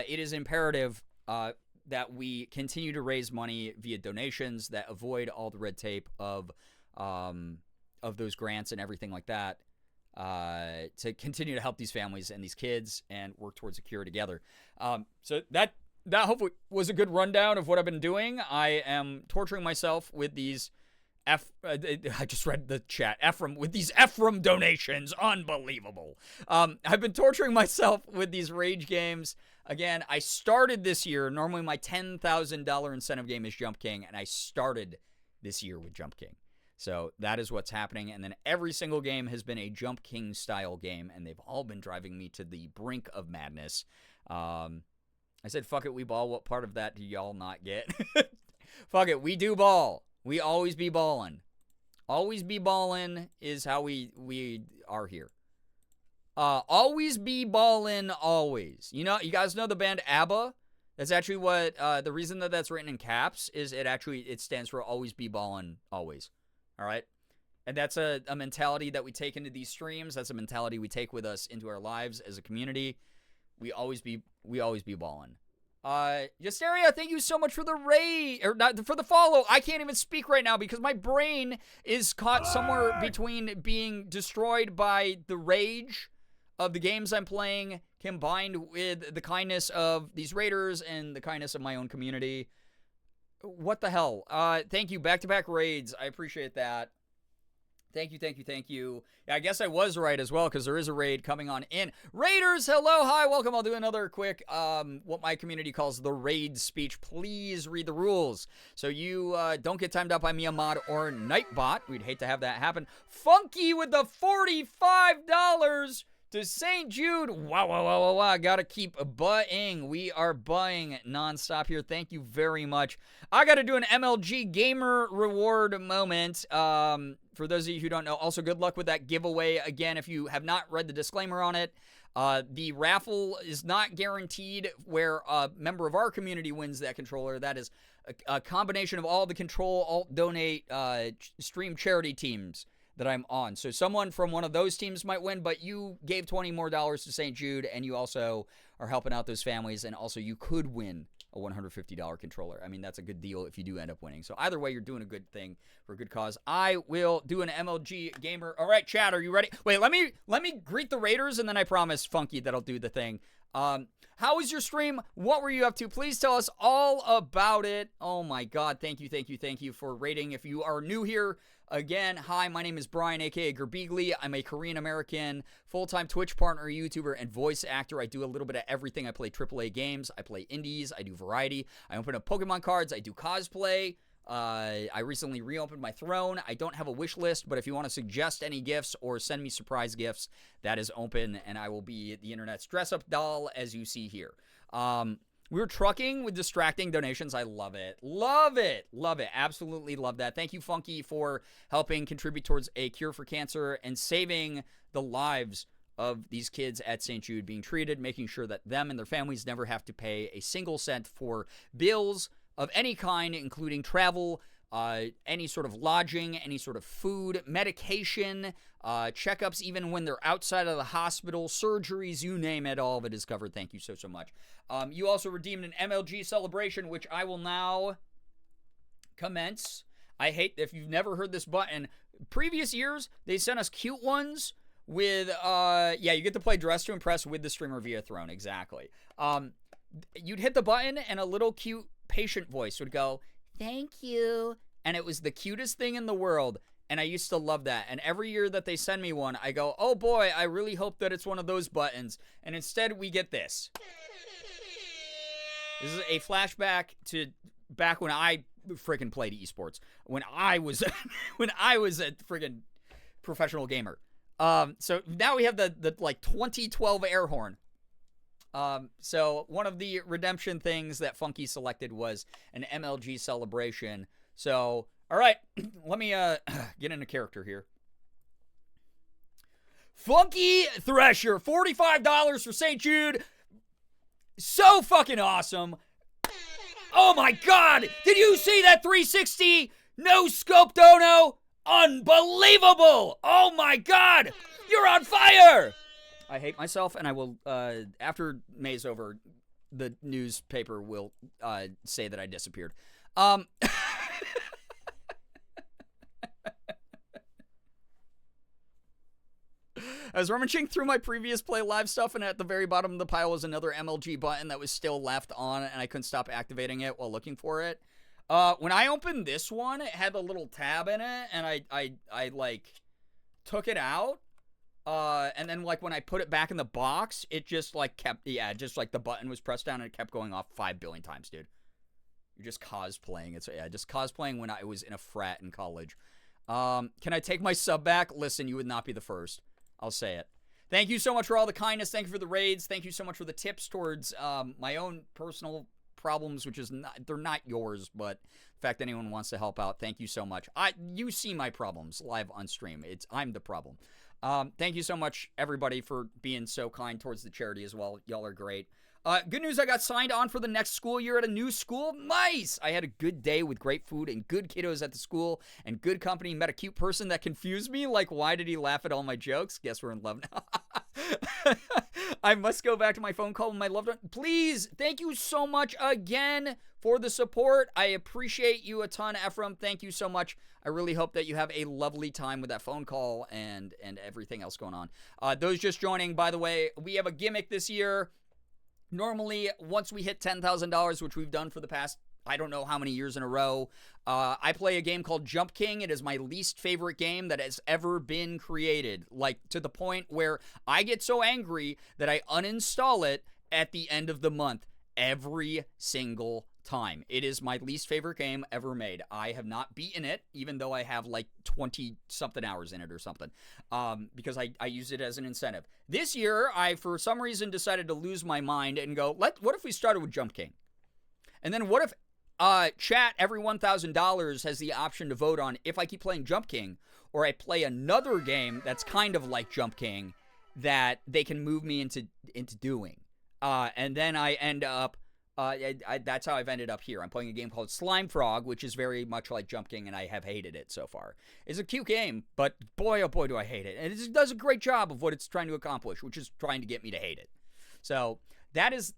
It is imperative that we continue to raise money via donations that avoid all the red tape of those grants and everything like that. To continue to help these families and these kids and work towards a cure together. So that hopefully was a good rundown of what I've been doing. I am torturing myself with these I just read the chat. Ephraim, with these Ephraim donations. Unbelievable. I've been torturing myself with these rage games. Again, I started this year. Normally my $10,000 incentive game is Jump King, and I started this year with Jump King. So that is what's happening. And then every single game has been a Jump King style game, and they've all been driving me to the brink of madness. I said, fuck it, we ball. What part of that do y'all not get? Fuck it, we do ball. We always be ballin'. Always be ballin' is how we are here. Always be ballin', always. You know, you guys know the band ABBA? That's actually what, the reason that that's written in caps is it stands for always be ballin', always. All right. And that's a mentality that we take into these streams. That's a mentality we take with us into our lives as a community. We always be balling. Justeria, thank you so much for the for the follow. I can't even speak right now because my brain is caught somewhere between being destroyed by the rage of the games I'm playing combined with the kindness of these raiders and the kindness of my own community. What the hell? Thank you. Back-to-back raids. I appreciate that. Thank you. Yeah, I guess I was right as well because there is a raid coming on in. Raiders, hello, hi, welcome. I'll do another quick, what my community calls the raid speech. Please read the rules so you don't get timed out by Miamod or Nightbot. We'd hate to have that happen. Funky with the $45 to St. Jude. Wow. Gotta keep buying. We are buying nonstop here. Thank you very much. I gotta do an MLG Gamer Reward moment. For those of you who don't know, also good luck with that giveaway. Again, if you have not read the disclaimer on it, the raffle is not guaranteed where a member of our community wins that controller. That is a combination of all the control, alt donate, stream charity teams that I'm on. So someone from one of those teams might win, but you gave $20 more to St. Jude, and you also are helping out those families, and also you could win a $150 controller. I mean, that's a good deal if you do end up winning. So either way, you're doing a good thing for a good cause. I will do an MLG Gamer. All right, chat, are you ready? Wait, let me greet the Raiders, and then I promise Funky that I'll do the thing. How was your stream? What were you up to? Please tell us all about it. Oh my God, thank you for rating. If you are new here, again, hi, my name is Brian, aka Girbeagly. I'm a Korean-American, full-time Twitch partner, YouTuber, and voice actor. I do a little bit of everything. I play AAA games, I play indies, I do variety, I open up Pokemon cards, I do cosplay. I recently reopened my throne. I don't have a wish list, but if you want to suggest any gifts or send me surprise gifts, that is open, and I will be the internet's dress-up doll, as you see here. We're trucking with distracting donations. I love it. Love it. Absolutely love that. Thank you, Funky, for helping contribute towards a cure for cancer and saving the lives of these kids at St. Jude, being treated, making sure that them and their families never have to pay a single cent for bills of any kind, including travel, any sort of lodging, any sort of food, medication, checkups, even when they're outside of the hospital, surgeries, you name it, all of it is covered. Thank you so much. You also redeemed an MLG celebration, which I will now commence. I hate, if you've never heard this button, previous years, they sent us cute ones with, yeah, you get to play Dress to Impress with the streamer via throne, exactly. You'd hit the button, and a little cute patient voice would go, thank you, and it was the cutest thing in the world, and I used to love that, and every year that they send me one, I go, oh boy, I really hope that it's one of those buttons, and instead we get this. This is a flashback to back when I freaking played esports, when I was when I was a freaking professional gamer. So now we have the like 2012 air horn. So one of the redemption things that Funky selected was an MLG celebration. So, all right, let me get into character here. Funky Thresher, $45 for St. Jude. So fucking awesome. Oh my god! Did you see that 360 no scope dono? Unbelievable! Oh my god! You're on fire! I hate myself, and I will, after May's over, the newspaper will say that I disappeared. I was rummaging through my previous Play Live stuff, and at the very bottom of the pile was another MLG button that was still left on, and I couldn't stop activating it while looking for it. When I opened this one, it had a little tab in it, and I like, took it out, and then, like, when I put it back in the box, it just, like, kept, yeah, just, like, the button was pressed down, and it kept going off 5 billion times, dude. You're just cosplaying. It's, yeah, just cosplaying when I was in a frat in college. Can I take my sub back? Listen, you would not be the first. I'll say it. Thank you so much for all the kindness. Thank you for the raids. Thank you so much for the tips towards my own personal problems, which is not, they're not yours, but the fact that anyone wants to help out, thank you so much. You see my problems live on stream. I'm the problem. Thank you so much, everybody, for being so kind towards the charity as well. Y'all are great. Good news, I got signed on for the next school year at a new school. Nice! I had a good day with great food and good kiddos at the school and good company. Met a cute person that confused me. Like, why did he laugh at all my jokes? Guess we're in love now. I must go back to my phone call with my loved one. Please, thank you so much again for the support. I appreciate you a ton, Ephraim. Thank you so much. I really hope that you have a lovely time with that phone call and everything else going on. Those just joining, by the way, we have a gimmick this year. Normally, once we hit $10,000, which we've done for the past, I don't know how many years in a row, I play a game called Jump King. It is my least favorite game that has ever been created, like to the point where I get so angry that I uninstall it at the end of the month every single time. It is my least favorite game ever made. I have not beaten it, even though I have like 20-something hours in it or something, because I use it as an incentive. This year, I, for some reason, decided to lose my mind and go, what if we started with Jump King? And then what if chat every $1,000 has the option to vote on if I keep playing Jump King, or I play another game that's kind of like Jump King that they can move me into doing. And then I end up, that's how I've ended up here. I'm playing a game called Slimefrog, which is very much like Jump King, and I have hated it so far. It's a cute game, but boy, oh boy, do I hate it. And it does a great job of what it's trying to accomplish, which is trying to get me to hate it. So this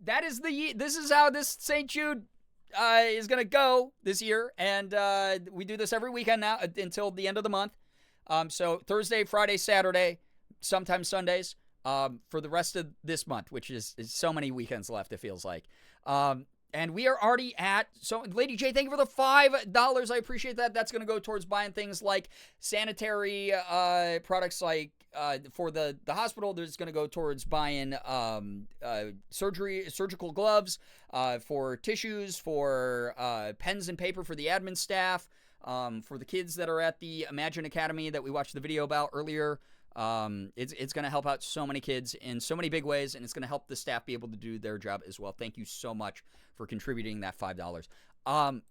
is how this St. Jude is going to go this year. And we do this every weekend now until the end of the month. So Thursday, Friday, Saturday, sometimes Sundays. For the rest of this month, which is so many weekends left, it feels like. And we are already at, so Lady J, thank you for the $5. I appreciate that. That's going to go towards buying things like sanitary products, like for the hospital. There's going to go towards buying surgical gloves, for tissues, for pens and paper for the admin staff, for the kids that are at the Imagine Academy that we watched the video about earlier. It's going to help out so many kids in so many big ways, and it's going to help the staff be able to do their job as well. Thank you so much for contributing that $5.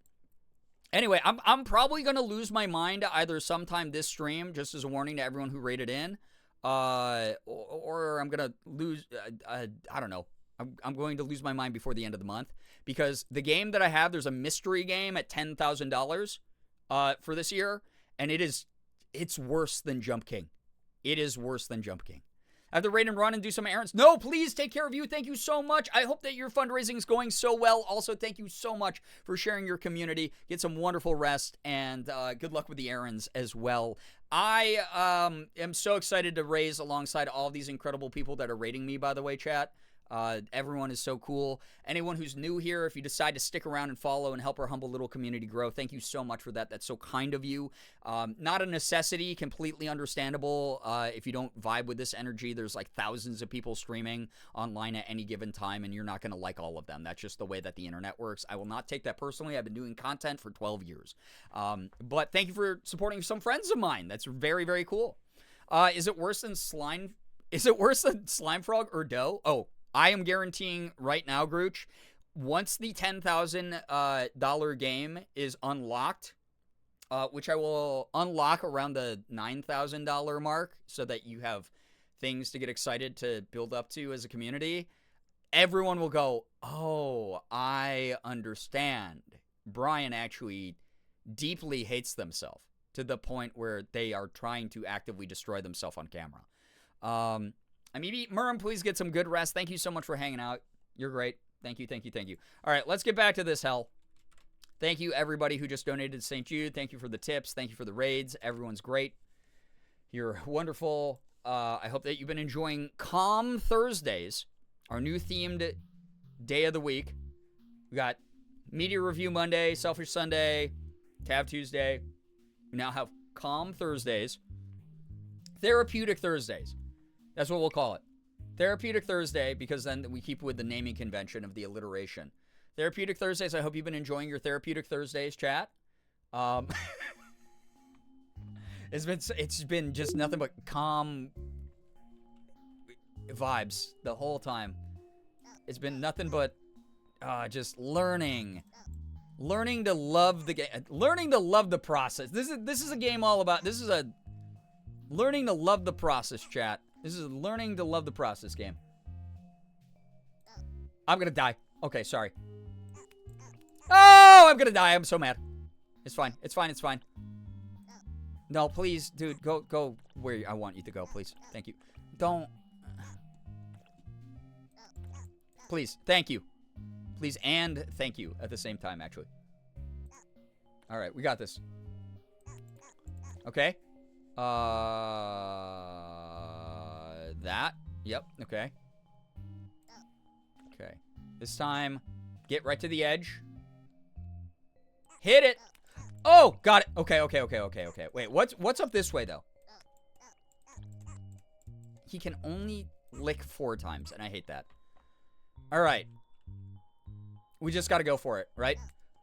Anyway, I'm probably going to lose my mind either sometime this stream, just as a warning to everyone who rated in, or I'm going to lose, I don't know. I'm going to lose my mind before the end of the month, because the game that I have, there's a mystery game at $10,000 for this year, and it's worse than Jump King. It is worse than Jump King. I have to raid and run and do some errands. No, please take care of you. Thank you so much. I hope that your fundraising is going so well. Also, thank you so much for sharing your community. Get some wonderful rest, and good luck with the errands as well. I am so excited to raise alongside all these incredible people that are raiding me, by the way, chat. Everyone is so cool. Anyone who's new here, if you decide to stick around and follow and help our humble little community grow, thank you so much for that. That's so kind of you. Not a necessity, completely understandable. If you don't vibe with this energy, there's like thousands of people streaming online at any given time, and you're not going to like all of them. That's just the way that the internet works. I will not take that personally. I've been doing content for 12 years. But thank you for supporting some friends of mine. That's very, very cool. Is it worse than slime? Is it worse than Slimefrog or Doe? Oh, I am guaranteeing right now, Grooch, once the $10,000 game is unlocked, which I will unlock around the $9,000 mark so that you have things to get excited to build up to as a community, everyone will go, oh, I understand. Brian actually deeply hates themselves to the point where they are trying to actively destroy themselves on camera. Murram, please get some good rest. Thank you so much for hanging out. You're great. Thank you, thank you, thank you. All right, let's get back to this hell. Thank you, everybody who just donated to St. Jude. Thank you for the tips. Thank you for the raids. Everyone's great. You're wonderful. I hope that you've been enjoying Calm Thursdays, our new themed day of the week. We got Media Review Monday, Selfish Sunday, Tab Tuesday. We now have Calm Thursdays, Therapeutic Thursdays. That's what we'll call it. Therapeutic Thursday, because then we keep with the naming convention of the alliteration. Therapeutic Thursdays, I hope you've been enjoying your Therapeutic Thursdays, chat. It's been just nothing but calm vibes the whole time. It's been nothing but just learning to love the game, learning to love the process. This is a game all about, this is a learning to love the process, chat. This is a learning to love the process game. I'm gonna die. Okay, sorry. Oh, I'm gonna die. I'm so mad. It's fine. It's fine. It's fine. No, please, dude, go where I want you to go, please. Thank you. Don't. Please, thank you. Please and thank you at the same time, actually. All right, we got this. Okay. That. Yep, okay. Okay. This time, get right to the edge. Hit it! Oh, got it. Okay. Wait, what's up this way, though? He can only lick 4 times, and I hate that. All right. We just gotta go for it, right?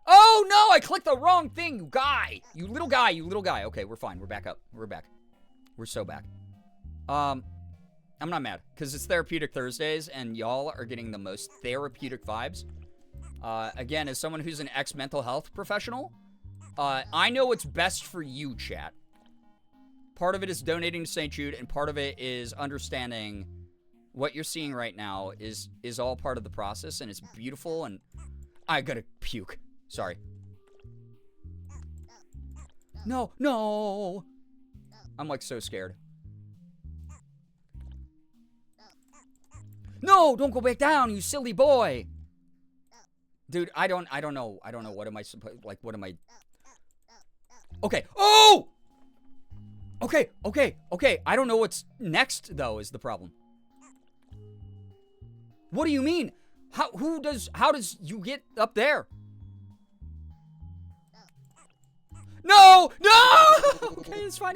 Oh, no! I clicked the wrong thing, you guy! You little guy. Okay, we're fine. We're back up. We're back. We're so back. I'm not mad, because it's Therapeutic Thursdays, and y'all are getting the most therapeutic vibes. Again, as someone who's an ex-mental health professional, I know what's best for you, chat. Part of it is donating to St. Jude, and part of it is understanding what you're seeing right now is all part of the process, and it's beautiful, and I gotta puke. Sorry. No! I'm, like, so scared. No, don't go back down, you silly boy. Dude, I don't know. What am I supposed, like, what am I? Okay. Oh! Okay. I don't know what's next, though, is the problem. What do you mean? How does you get up there? No! Okay, it's fine.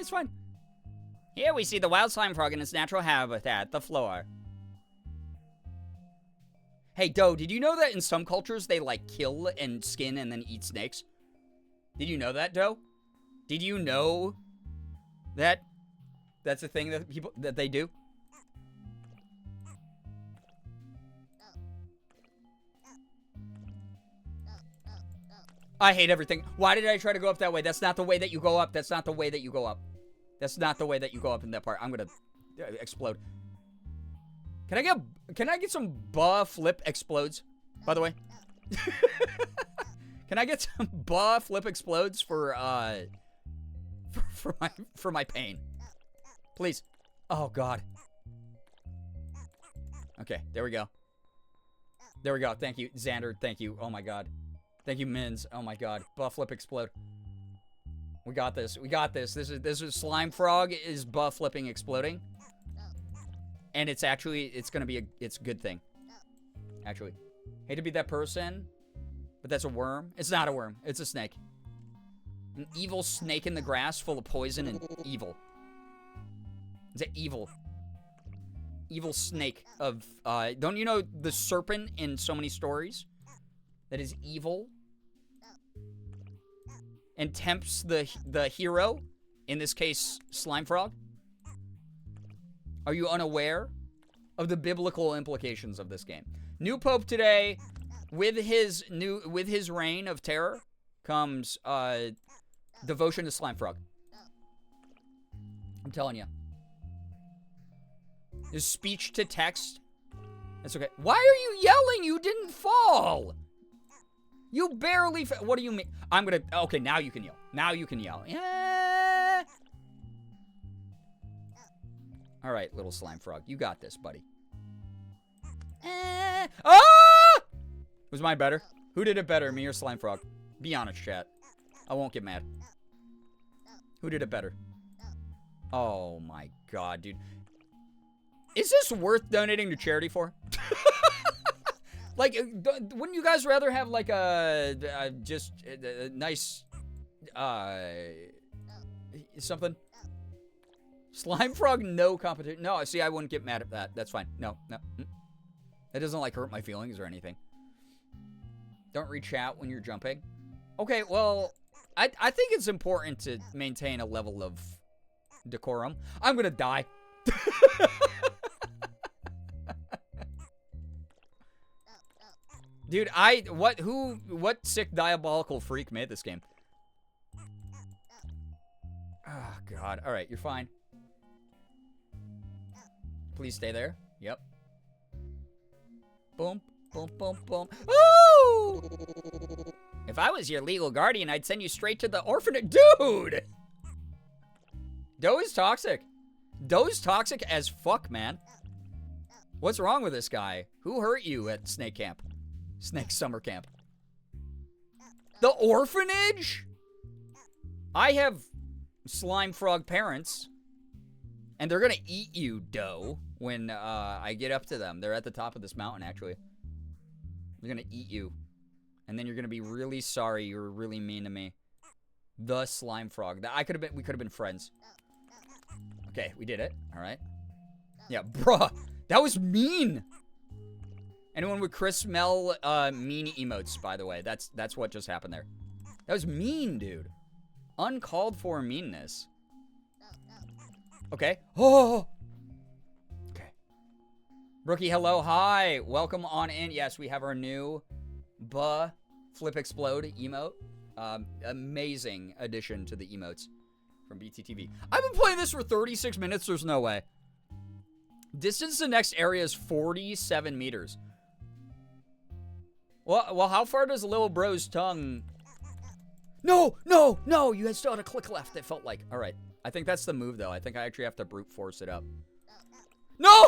Here we see the wild slime frog in its natural habitat, the floor. Hey, Doe, did you know that in some cultures they, like, kill and skin and then eat snakes? Did you know that, Doe? Did you know that that's a thing that they do? I hate everything. Why did I try to go up that way? That's not the way that you go up. That's not the way that you go up. That's not the way that you go up in that part. I'm gonna explode. Can I get some flip explodes, by the way? Can I get some flip explodes for my pain? Please. Oh god. Okay, there we go. There we go. Thank you, Xander. Thank you. Oh my god. Thank you, Mins. Oh my god. Buff flip explode. We got this. We got this. This is slime frog is buff flipping exploding. And it's actually, it's gonna be it's a good thing. Actually. Hate to be that person, but that's a worm. It's not a worm. It's a snake. An evil snake in the grass full of poison and evil. It's an evil. Evil snake of, don't you know the serpent in so many stories? That is evil. And tempts the hero, in this case, Slime Frog? Are you unaware of the biblical implications of this game? New Pope today, with his reign of terror, comes devotion to Slime Frog. I'm telling you. His speech to text. That's okay. Why are you yelling? You didn't fall. You barely what do you mean? I'm gonna... Okay, now you can yell. Now you can yell. Yeah. All right, little slime frog. You got this, buddy. Ah! Was mine better? Who did it better, me or slime frog? Be honest, chat. I won't get mad. Who did it better? Oh, my God, dude. Is this worth donating to charity for? Like, wouldn't you guys rather have, like, just a nice, something? Slime frog, no competition. No, see, I wouldn't get mad at that. That's fine. No, no. That doesn't, like, hurt my feelings or anything. Don't reach out when you're jumping. Okay, well, I think it's important to maintain a level of decorum. I'm gonna die. Dude, what sick diabolical freak made this game? Oh, God. All right, you're fine. Please stay there. Yep. Boom, boom, boom, boom. Ooh! If I was your legal guardian, I'd send you straight to the orphanage. Dude! Doe is toxic. Doe's toxic as fuck, man. What's wrong with this guy? Who hurt you at Snake Camp? Snake Summer Camp. The orphanage? I have slime frog parents, and they're gonna eat you, Doe, when I get up to them. They're at the top of this mountain, actually. They're gonna eat you. And then you're gonna be really sorry you were really mean to me. The slime frog. We could have been friends. Okay, we did it. All right. Yeah, bruh. That was mean. Anyone with Chris Mel mean emotes, by the way. That's what just happened there. That was mean, dude. Uncalled for meanness. Okay. Oh. Okay. Rookie, hello. Hi. Welcome on in. Yes, we have our new Flip Explode emote. Amazing addition to the emotes from BTTV. I've been playing this for 36 minutes. There's no way. Distance to the next area is 47 meters. Well, how far does little bro's tongue... No, no, no! You still had a click left, it felt like. All right. I think that's the move, though. I think I actually have to brute force it up. No!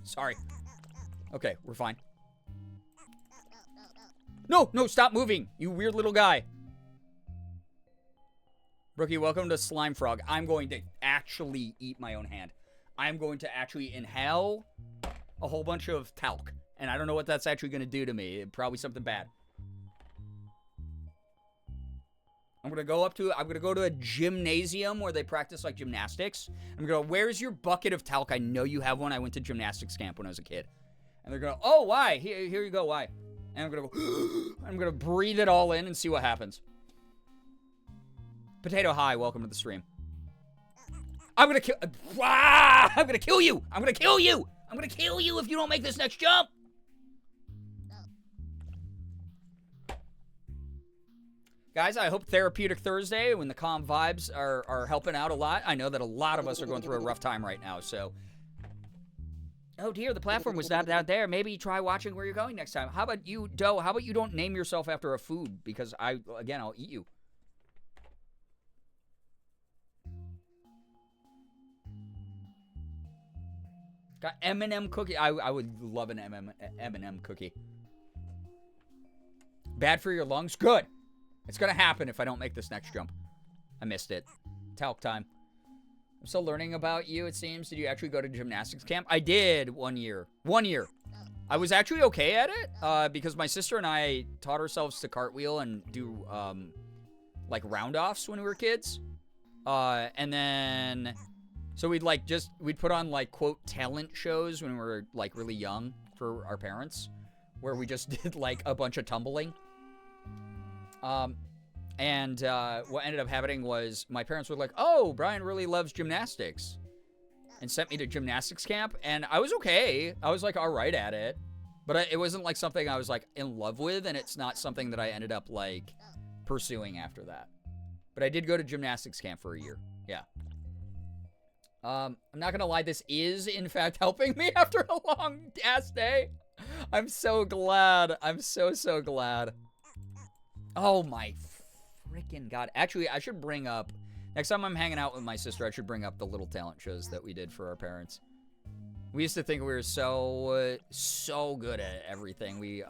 Sorry. Okay, we're fine. No, no, stop moving, you weird little guy. Brookie, welcome to Slime Frog. I'm going to actually eat my own hand. I'm going to actually inhale a whole bunch of talc. And I don't know what that's actually going to do to me. Probably something bad. I'm going to go to a gymnasium where they practice like gymnastics. I'm going to go, where's your bucket of talc? I know you have one. I went to gymnastics camp when I was a kid. And they're going, oh, why? Here you go, why? And I'm going to go, I'm going to breathe it all in and see what happens. Potato High, welcome to the stream. I'm going to kill, I'm going to kill you. I'm going to kill you. I'm going to kill you if you don't make this next jump. Guys, I hope Therapeutic Thursday, when the calm vibes are helping out a lot. I know that a lot of us are going through a rough time right now, so. Oh dear, the platform was not out there. Maybe try watching where you're going next time. How about you, Doe? How about you don't name yourself after a food? Because I'll eat you. Got M&M cookie. I would love an M&M cookie. Bad for your lungs? Good. It's going to happen if I don't make this next jump. I missed it. Talc time. I'm still learning about you, it seems. Did you actually go to gymnastics camp? I did 1 year. 1 year. I was actually okay at it because my sister and I taught ourselves to cartwheel and do like round-offs when we were kids. And then... So we'd put on like, quote, talent shows when we were like really young for our parents, where we just did like a bunch of tumbling. And what ended up happening was my parents were like, oh, Brian really loves gymnastics, and sent me to gymnastics camp. And I was okay. I was like all right at it, but it wasn't like something I was like in love with. And it's not something that I ended up like pursuing after that. But I did go to gymnastics camp for a year. Yeah. I'm not gonna lie, this is, in fact, helping me after a long-ass day. I'm so glad. I'm so glad. Oh, my freaking God. Actually, I should bring up... Next time I'm hanging out with my sister, I should bring up the little talent shows that we did for our parents. We used to think we were so good at everything. We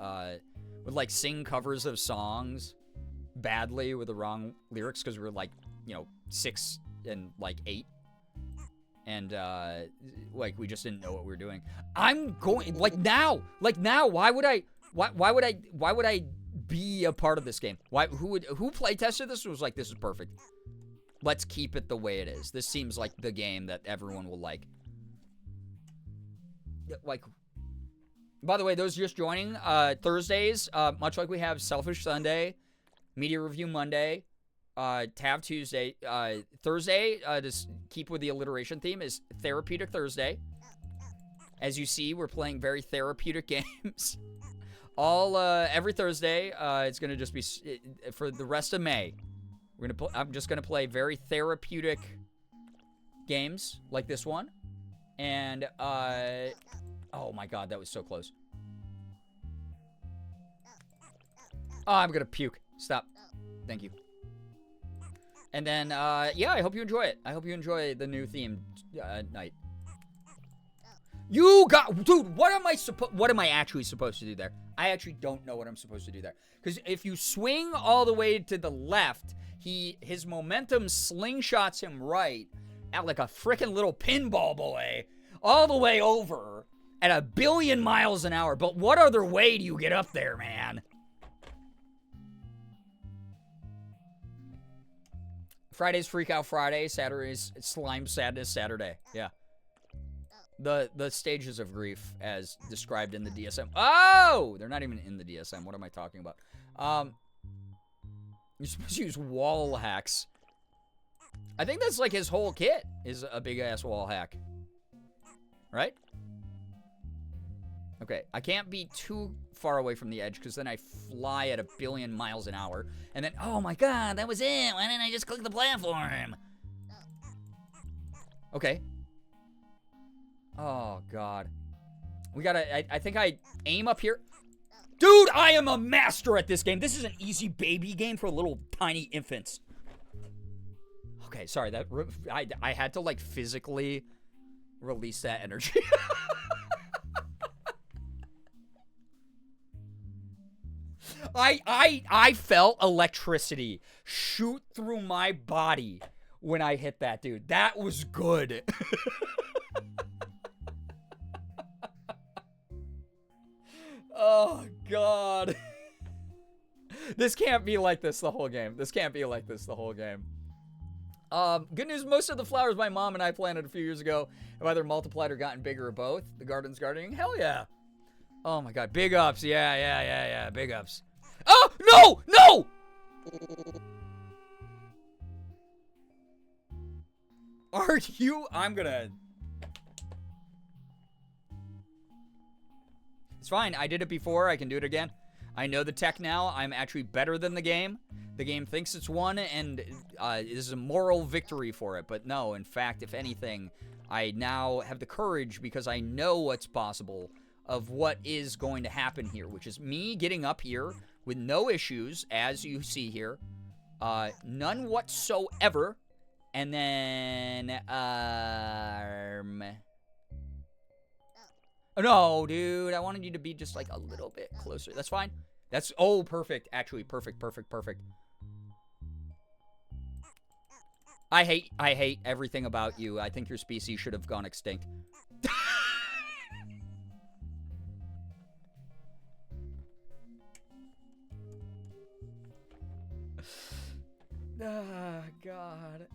would, like, sing covers of songs badly with the wrong lyrics because we were, like, 6 and, like, 8. And, like, we just didn't know what we were doing. I'm going, like, now, why would I be a part of this game? Who play tested this and was like, this is perfect. Let's keep it the way it is. This seems like the game that everyone will like. Like, by the way, those just joining, Thursdays, much like we have Selfish Sunday, Media Review Monday, Tab Tuesday, Thursday, to keep with the alliteration theme, is Therapeutic Thursday. As you see, we're playing very therapeutic games. Every Thursday, it's gonna just be, for the rest of May, I'm just gonna play very therapeutic games, like this one. And, oh my God, that was so close. Oh, I'm gonna puke. Stop. Thank you. And then, yeah, I hope you enjoy it. I hope you enjoy the new theme night. Dude, what am I actually supposed to do there? I actually don't know what I'm supposed to do there. Because if you swing all the way to the left, his momentum slingshots him right at like a freaking little pinball boy all the way over at 1 billion miles an hour. But what other way do you get up there, man? Friday's Freak Out Friday. Saturday's Slime Sadness Saturday. Yeah. The stages of grief as described in the DSM. Oh! They're not even in the DSM. What am I talking about? You're supposed to use wall hacks. I think that's like his whole kit is a big-ass wall hack. Right? Okay, I can't be too far away from the edge because then I fly at 1 billion miles an hour. And then, oh my God, that was it. Why didn't I just click the platform? Okay. Oh, God. We gotta, I think I aim up here. Dude, I am a master at this game. This is an easy baby game for little tiny infants. Okay, sorry, that I had to, like, physically release that energy. I felt electricity shoot through my body when I hit that, dude. That was good. Oh, God. This can't be like this the whole game. This can't be like this the whole game. Good news, most of the flowers my mom and I planted a few years ago have either multiplied or gotten bigger or both. The garden's gardening. Hell yeah. Oh, my God. Big ups. Yeah. Big ups. Oh, no! No! Are you? I'm gonna... It's fine. I did it before. I can do it again. I know the tech now. I'm actually better than the game. The game thinks it's won, and it is a moral victory for it. But no, in fact, if anything, I now have the courage because I know what's possible of what is going to happen here, which is me getting up here with no issues, as you see here. None whatsoever. And then, No, dude. I wanted you to be just like a little bit closer. That's fine. That's, oh, perfect. Actually, perfect, perfect, perfect. I hate everything about you. I think your species should have gone extinct. Oh, God.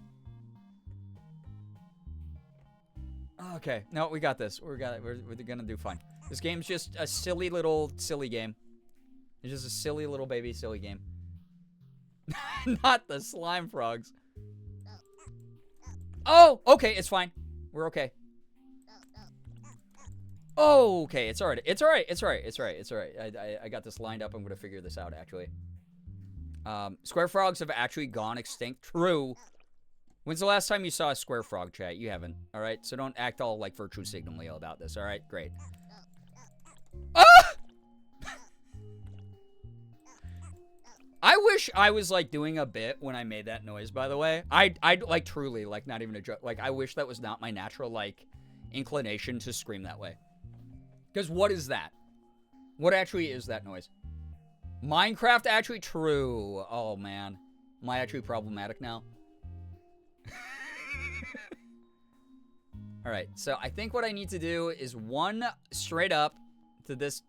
Okay, no, we got this. We're gonna do fine. This game's just a silly game. It's just a silly little baby silly game. Not the slime frogs. Oh, okay, it's fine. We're okay. Oh, okay, it's alright. It's alright. It's alright. It's alright. It's alright. I got this lined up. I'm gonna figure this out actually. Square frogs have actually gone extinct. True. When's the last time you saw a square frog, chat? You haven't. All right? So don't act all, like, virtue signaling about this. All right? Great. Ah! I wish I was, like, doing a bit when I made that noise, by the way. I like, truly, like, not even a joke. Like, I wish that was not my natural, like, inclination to scream that way. Because what is that? What actually is that noise? Minecraft actually true. Oh, man. Am I actually problematic now? Alright, so I think what I need to do is one straight up to this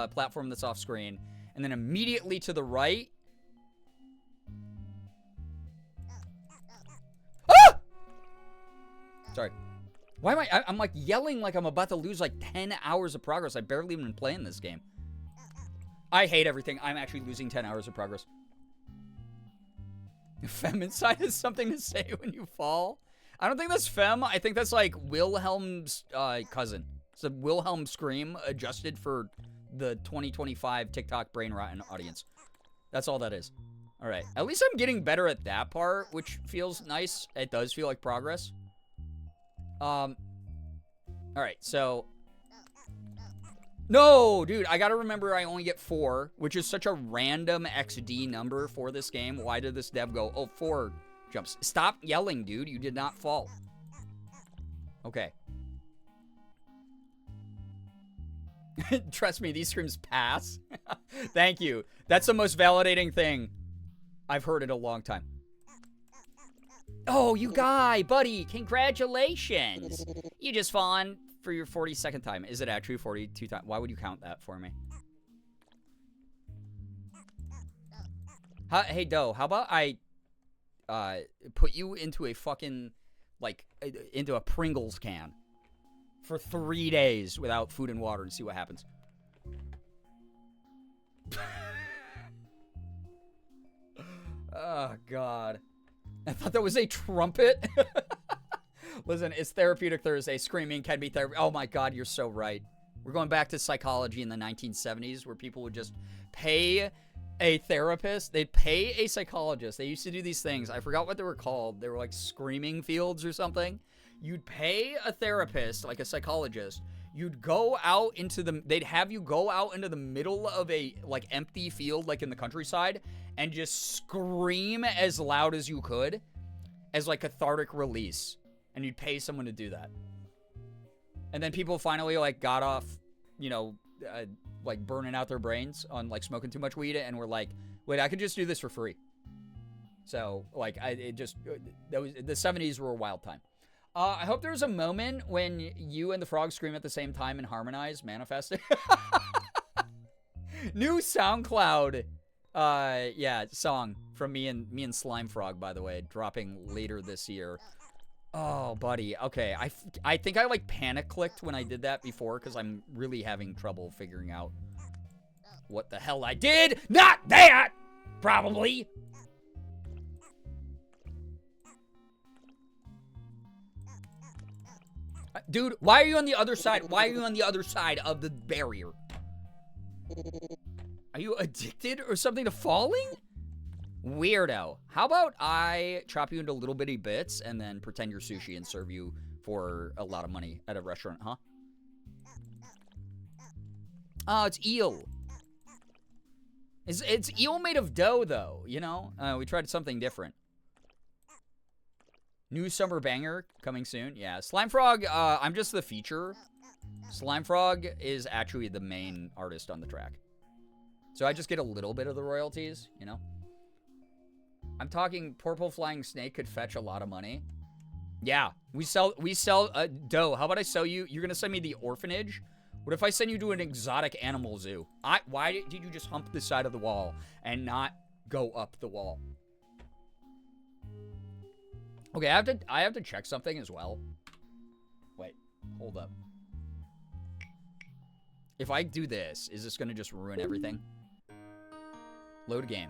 platform that's off screen, and then immediately to the right. Ah! Sorry. Why am I'm like yelling like I'm about to lose like 10 hours of progress. I barely even been playing this game. I hate everything. I'm actually losing 10 hours of progress. Femicide is something to say when you fall. I don't think that's Fem. I think that's like Wilhelm's cousin. It's a Wilhelm scream adjusted for the 2025 TikTok brain rotten audience. That's all that is. All right. At least I'm getting better at that part, which feels nice. It does feel like progress. All right. So. No, dude. I gotta remember I only get 4, which is such a random XD number for this game. Why did this dev go, oh, 4 jumps? Stop yelling, dude. You did not fall. Okay. Trust me, these screams pass. Thank you. That's the most validating thing I've heard in a long time. Oh, you guy, buddy. Congratulations. You just fallen for your 42nd time. Is it actually 42 times? Why would you count that for me? Hey, Doe, how about I put you into a fucking, like, into a Pringles can for 3 days without food and water and see what happens. Oh, God. I thought that was a trumpet. Listen, it's Therapeutic Thursday. Screaming can be therapy. Oh, my God, you're so right. We're going back to psychology in the 1970s where people would just pay a therapist. They'd pay a psychologist. They used to do these things. I forgot what they were called. They were like screaming fields or something. You'd pay a therapist, like a psychologist. You'd go out into the, they'd have you go out into the middle of a, like, empty field, like in the countryside, and just scream as loud as you could as, like, cathartic release. And you'd pay someone to do that. And then people finally, like, got off, you know, like, burning out their brains on, like, smoking too much weed, and were like, wait, I could just do this for free. So, like, the 70s were a wild time. I hope there's a moment when you and the frog scream at the same time and harmonize, manifest it. New SoundCloud, yeah, song from me and Slimefrog, by the way, dropping later this year. Oh, buddy. Okay, I think I, like, panic-clicked when I did that before, because I'm really having trouble figuring out what the hell I did. Not that! Probably. Dude, why are you on the other side? Why are you on the other side of the barrier? Are you addicted or something to falling? Weirdo. How about I chop you into little bitty bits and then pretend you're sushi and serve you for a lot of money at a restaurant, huh? Oh, it's eel. It's eel made of dough, though, you know? We tried something different. New summer banger coming soon. Yeah, Slimefrog, I'm just the feature. Slimefrog is actually the main artist on the track. So I just get a little bit of the royalties, you know? I'm talking Purple Flying Snake could fetch a lot of money. Yeah, we sell dough. How about I sell you? You're gonna send me the orphanage? What if I send you to an exotic animal zoo? Why did you just hump the side of the wall and not go up the wall? Okay, I have to check something as well. Wait, hold up. If I do this, is this gonna just ruin everything? Load game.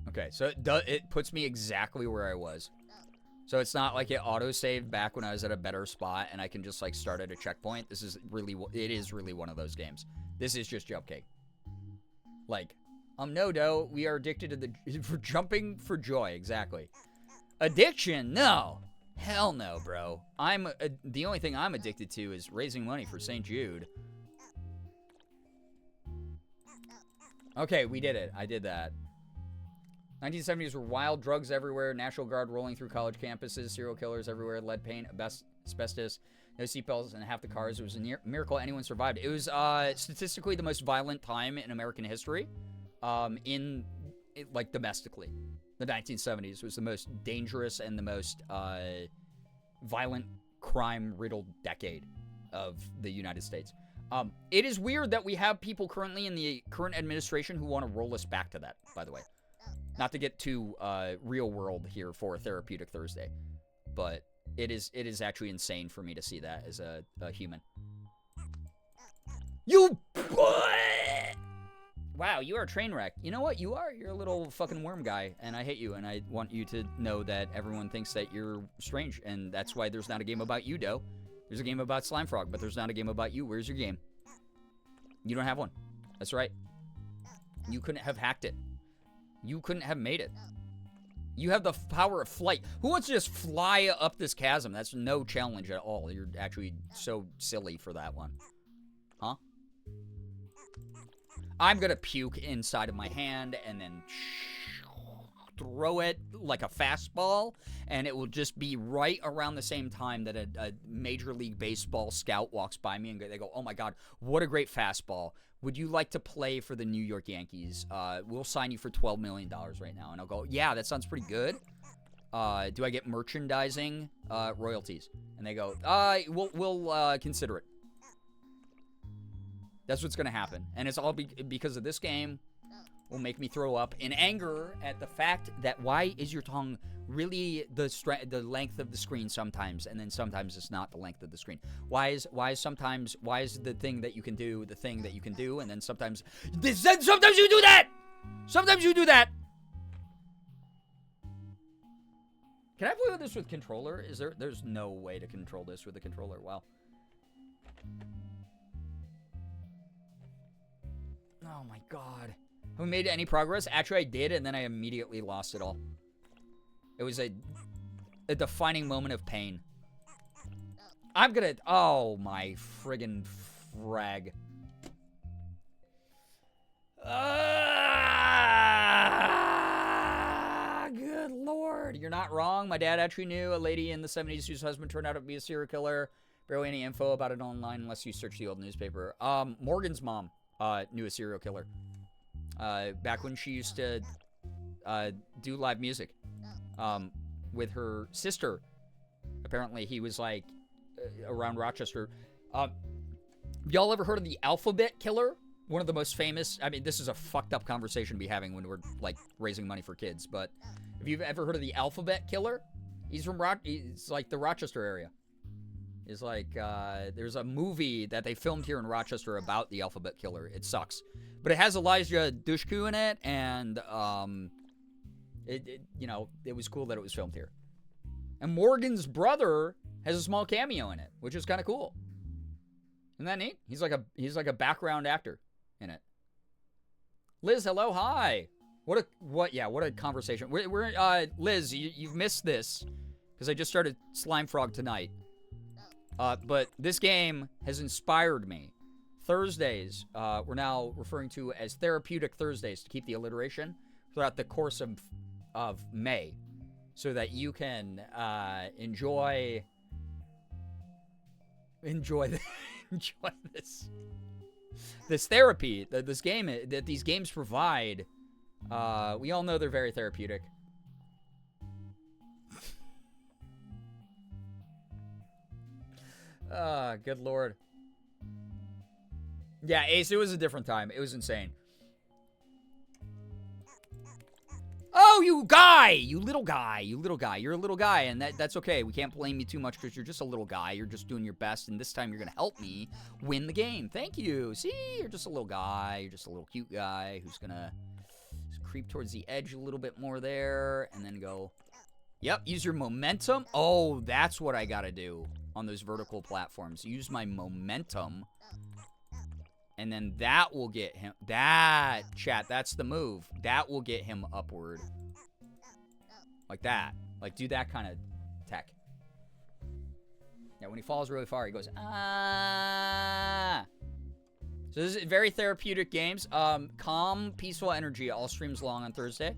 Okay, so it puts me exactly where I was. So it's not like it auto-saved back when I was at a better spot and I can just like start at a checkpoint. This is really, it is really one of those games. This is just jump cake. Like, no, dough, we are addicted to for jumping for joy, exactly. Addiction? No. Hell no, bro. The only thing I'm addicted to is raising money for St. Jude. Okay, we did it. I did that. 1970s were wild, drugs everywhere, National Guard rolling through college campuses, serial killers everywhere, lead paint, asbestos, no seatbelts, and half the cars. It was a miracle anyone survived. It was statistically the most violent time in American history, like domestically. The 1970s was the most dangerous and the most violent, crime-riddled decade of the United States. It is weird that we have people currently in the current administration who want to roll us back to that, by the way. Not to get too real world here for Therapeutic Thursday, but it is actually insane for me to see that as a human. You... Wow, you are a train wreck. You know what? You are. You're a little fucking worm guy, and I hate you, and I want you to know that everyone thinks that you're strange, and that's why there's not a game about you, Doe. There's a game about Slimefrog, but there's not a game about you. Where's your game? You don't have one. That's right. You couldn't have hacked it. You couldn't have made it. You have the power of flight. Who wants to just fly up this chasm? That's no challenge at all. You're actually so silly for that one. Huh? I'm gonna puke inside of my hand and then throw it like a fastball, and it will just be right around the same time that a Major League Baseball scout walks by me and they go, oh my God, what a great fastball. Would you like to play for the New York Yankees? We'll sign you for $12 million right now. And I'll go, yeah, that sounds pretty good. Do I get merchandising royalties? And they go, we'll consider it. That's what's going to happen. And it's all because of this game will make me throw up in anger at the fact that why is your tongue really the length of the screen sometimes, and then sometimes it's not the length of the screen? Why is the thing that you can do the thing that you can do, and then sometimes you do that. Sometimes you do that. Can I play this with controller? There's no way to control this with a controller. Wow. Oh my God. Have we made any progress? Actually, I did, and then I immediately lost it all. It was a defining moment of pain. I'm gonna... Oh, my friggin' frag. Good Lord. You're not wrong. My dad actually knew a lady in the 70s whose husband turned out to be a serial killer. Barely any info about it online unless you search the old newspaper. Morgan's mom knew a serial killer. Back when she used to do live music with her sister. Apparently he was like around Rochester. Y'all ever heard of the Alphabet Killer? One of the most famous. I mean, this is a fucked up conversation to be having when we're like raising money for kids, but if you've ever heard of the Alphabet Killer, he's from he's like the Rochester area. Is like there's a movie that they filmed here in Rochester about the Alphabet Killer. It sucks, but it has Elijah Dushku in it, and you know, it was cool that it was filmed here. And Morgan's brother has a small cameo in it, which is kind of cool. Isn't that neat? He's like a background actor in it. Liz, hello, hi. What a conversation. We're Liz, you've missed this because I just started Slimefrog tonight. But this game has inspired me. Thursdays, we're now referring to as Therapeutic Thursdays to keep the alliteration throughout the course of May, so that you can enjoy Enjoy this. This therapy that these games provide. We all know they're very therapeutic. Good lord. Yeah, Ace, it was a different time. It was insane. Oh, you guy! You little guy. You little guy. You're a little guy, and that's okay. We can't blame you too much because you're just a little guy. You're just doing your best, and this time you're going to help me win the game. Thank you. See? You're just a little guy. You're just a little cute guy who's going to creep towards the edge a little bit more there, and then go... Yep, use your momentum. Oh, that's what I got to do on those vertical platforms. Use my momentum. And then that will get him... Chat, that's the move. That will get him upward. Like that. Like, do that kind of tech. Yeah, when he falls really far, he goes, ah. So this is very therapeutic games. Calm, peaceful energy all streams long on Thursday.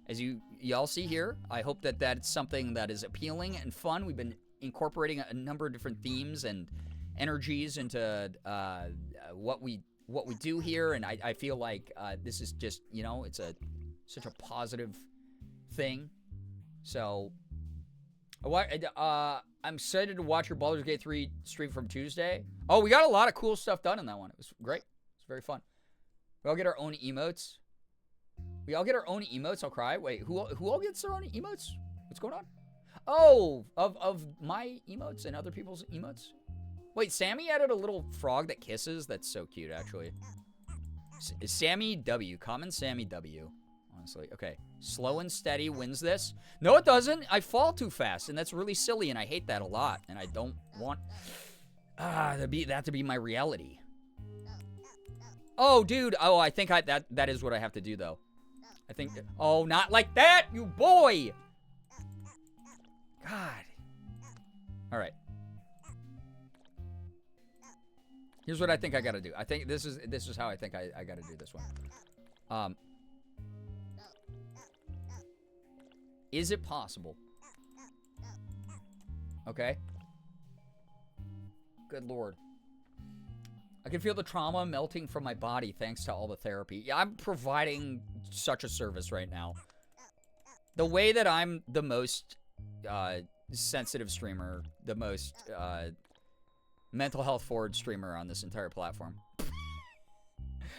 As y'all see here, I hope that that's something that is appealing and fun. We've been incorporating a number of different themes and energies into what we do here, and I feel like this is just, you know, it's such a positive thing. So I'm excited to watch your Baldur's Gate 3 stream from Tuesday. Oh, we got a lot of cool stuff done in that one. It was great. It was very fun. We all get our own emotes. I'll cry. Wait, who all gets their own emotes? What's going on? Oh, of my emotes and other people's emotes? Wait, Sammy added a little frog that kisses? That's so cute, actually. Sammy W. Common Sammy W. Honestly. Okay. Slow and steady wins this. No, it doesn't. I fall too fast, and that's really silly, and I hate that a lot, and I don't want that to be my reality. Oh, dude. Oh, I think that is what I have to do, though. I think... Oh, not like that, you boy! God. All right. Here's what I think I gotta do. I think this is how I think I gotta do this one. Is it possible? Okay. Good lord. I can feel the trauma melting from my body thanks to all the therapy. Yeah, I'm providing such a service right now. The way that I'm the most sensitive streamer, the most mental health forward streamer on this entire platform.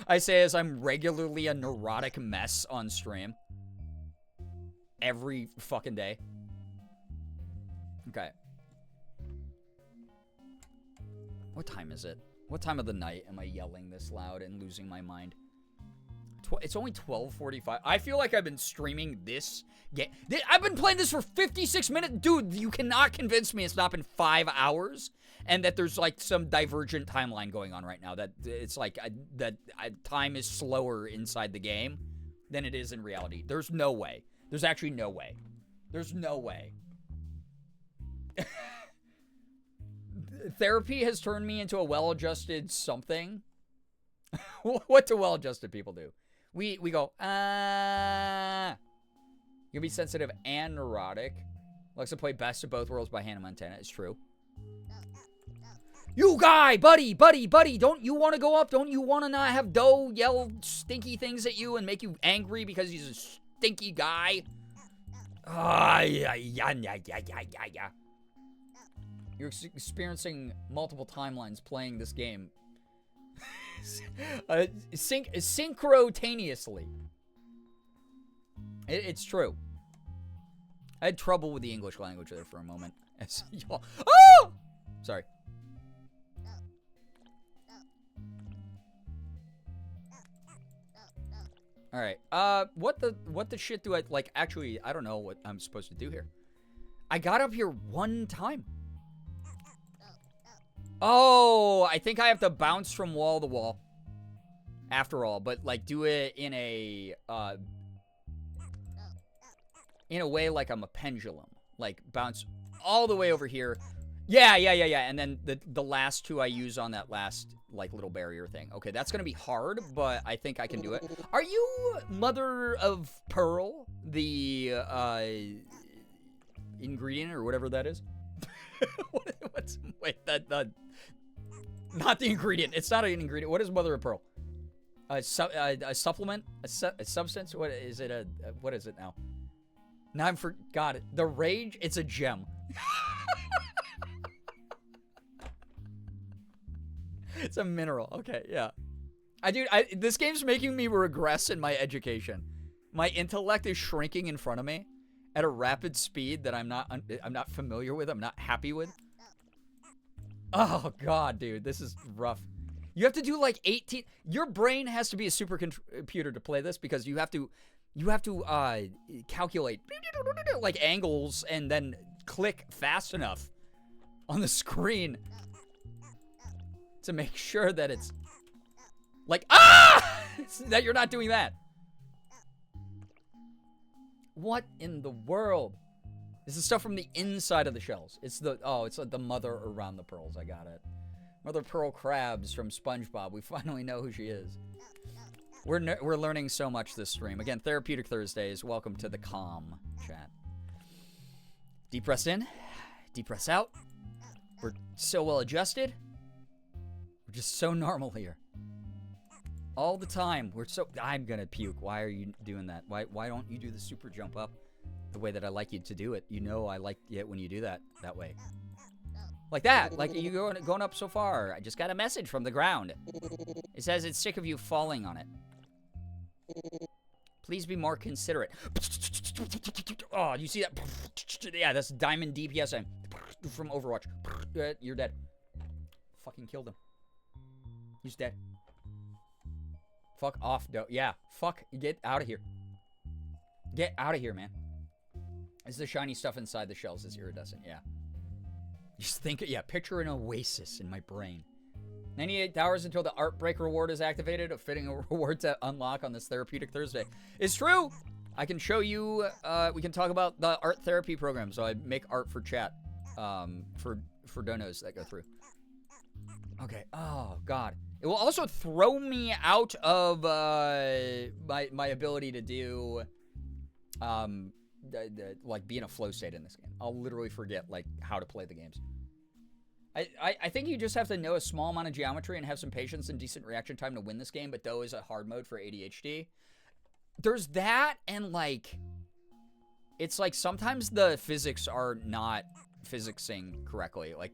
I say as I'm regularly a neurotic mess on stream. Every fucking day. Okay. What time is it? What time of the night am I yelling this loud and losing my mind? It's only 12:45. I feel like I've been streaming this game. I've been playing this for 56 minutes. Dude, you cannot convince me it's not been 5 hours and that there's like some divergent timeline going on right now. That it's like time is slower inside the game than it is in reality. There's no way. There's actually no way. There's no way. Therapy has turned me into a well-adjusted something. What do well-adjusted people do? We go, You'll be sensitive and neurotic. Alexa played Best of Both Worlds by Hannah Montana. It's true. You guy, buddy. Don't you want to go up? Don't you want to not have Doe yell stinky things at you and make you angry because he's a stinky guy? You're experiencing multiple timelines playing this game. Synchrotaneously. It's true. I had trouble with the English language there for a moment. Oh! Sorry. All right. What the shit do I like? Actually, I don't know what I'm supposed to do here. I got up here one time. Oh, I think I have to bounce from wall to wall. After all, but like do it in a way like I'm a pendulum. Like bounce all the way over here. Yeah. And then the last two I use on that last like little barrier thing. Okay, that's gonna be hard, but I think I can do it. Are you mother of pearl? The ingredient or whatever that is? Wait, Not the ingredient. It's not an ingredient. What is mother of pearl? A supplement? A substance? What is it? What is it now? Now I'm forgot it. The rage? It's a gem. It's a mineral. Okay, yeah. This game's making me regress in my education. My intellect is shrinking in front of me at a rapid speed that I'm not familiar with. I'm not happy with. Oh god, dude, this is rough. You have to do like 18. Your brain has to be a supercomputer to play this because you have to calculate like angles and then click fast enough on the screen to make sure that it's like that you're not doing that. What in the world? This is stuff from the inside of the shells. It's like the mother around the pearls. I got it. Mother Pearl Crabs from SpongeBob. We finally know who she is. We're learning so much this stream. Again, Therapeutic Thursdays. Welcome to the calm chat. Deep breaths in. Deep breaths out. We're so well adjusted. We're just so normal here. All the time. I'm gonna puke. Why are you doing that? Why don't you do the super jump up the way that I like you to do it? You know I like it when you do that way. Like that. Like you going up so far. I just got a message from the ground. It says it's sick of you falling on it. Please be more considerate. Oh, you see that? Yeah, that's diamond DPS from Overwatch. You're dead. Fucking killed him. He's dead. Fuck off, yeah, fuck. Get out of here. Get out of here, man. It's the shiny stuff inside the shells is iridescent, yeah. Just think, yeah, picture an oasis in my brain. 98 hours until the Art Break reward is activated, a fitting reward to unlock on this Therapeutic Thursday. It's true! I can show you, we can talk about the art therapy program. So I make art for chat, for donos that go through. Okay, oh, God. It will also throw me out of, my ability to do, like, be in a flow state in this game. I'll literally forget, like, how to play the games. I think you just have to know a small amount of geometry and have some patience and decent reaction time to win this game, but Do is a hard mode for ADHD. There's that, and, like, it's like sometimes the physics are not physicsing correctly. Like,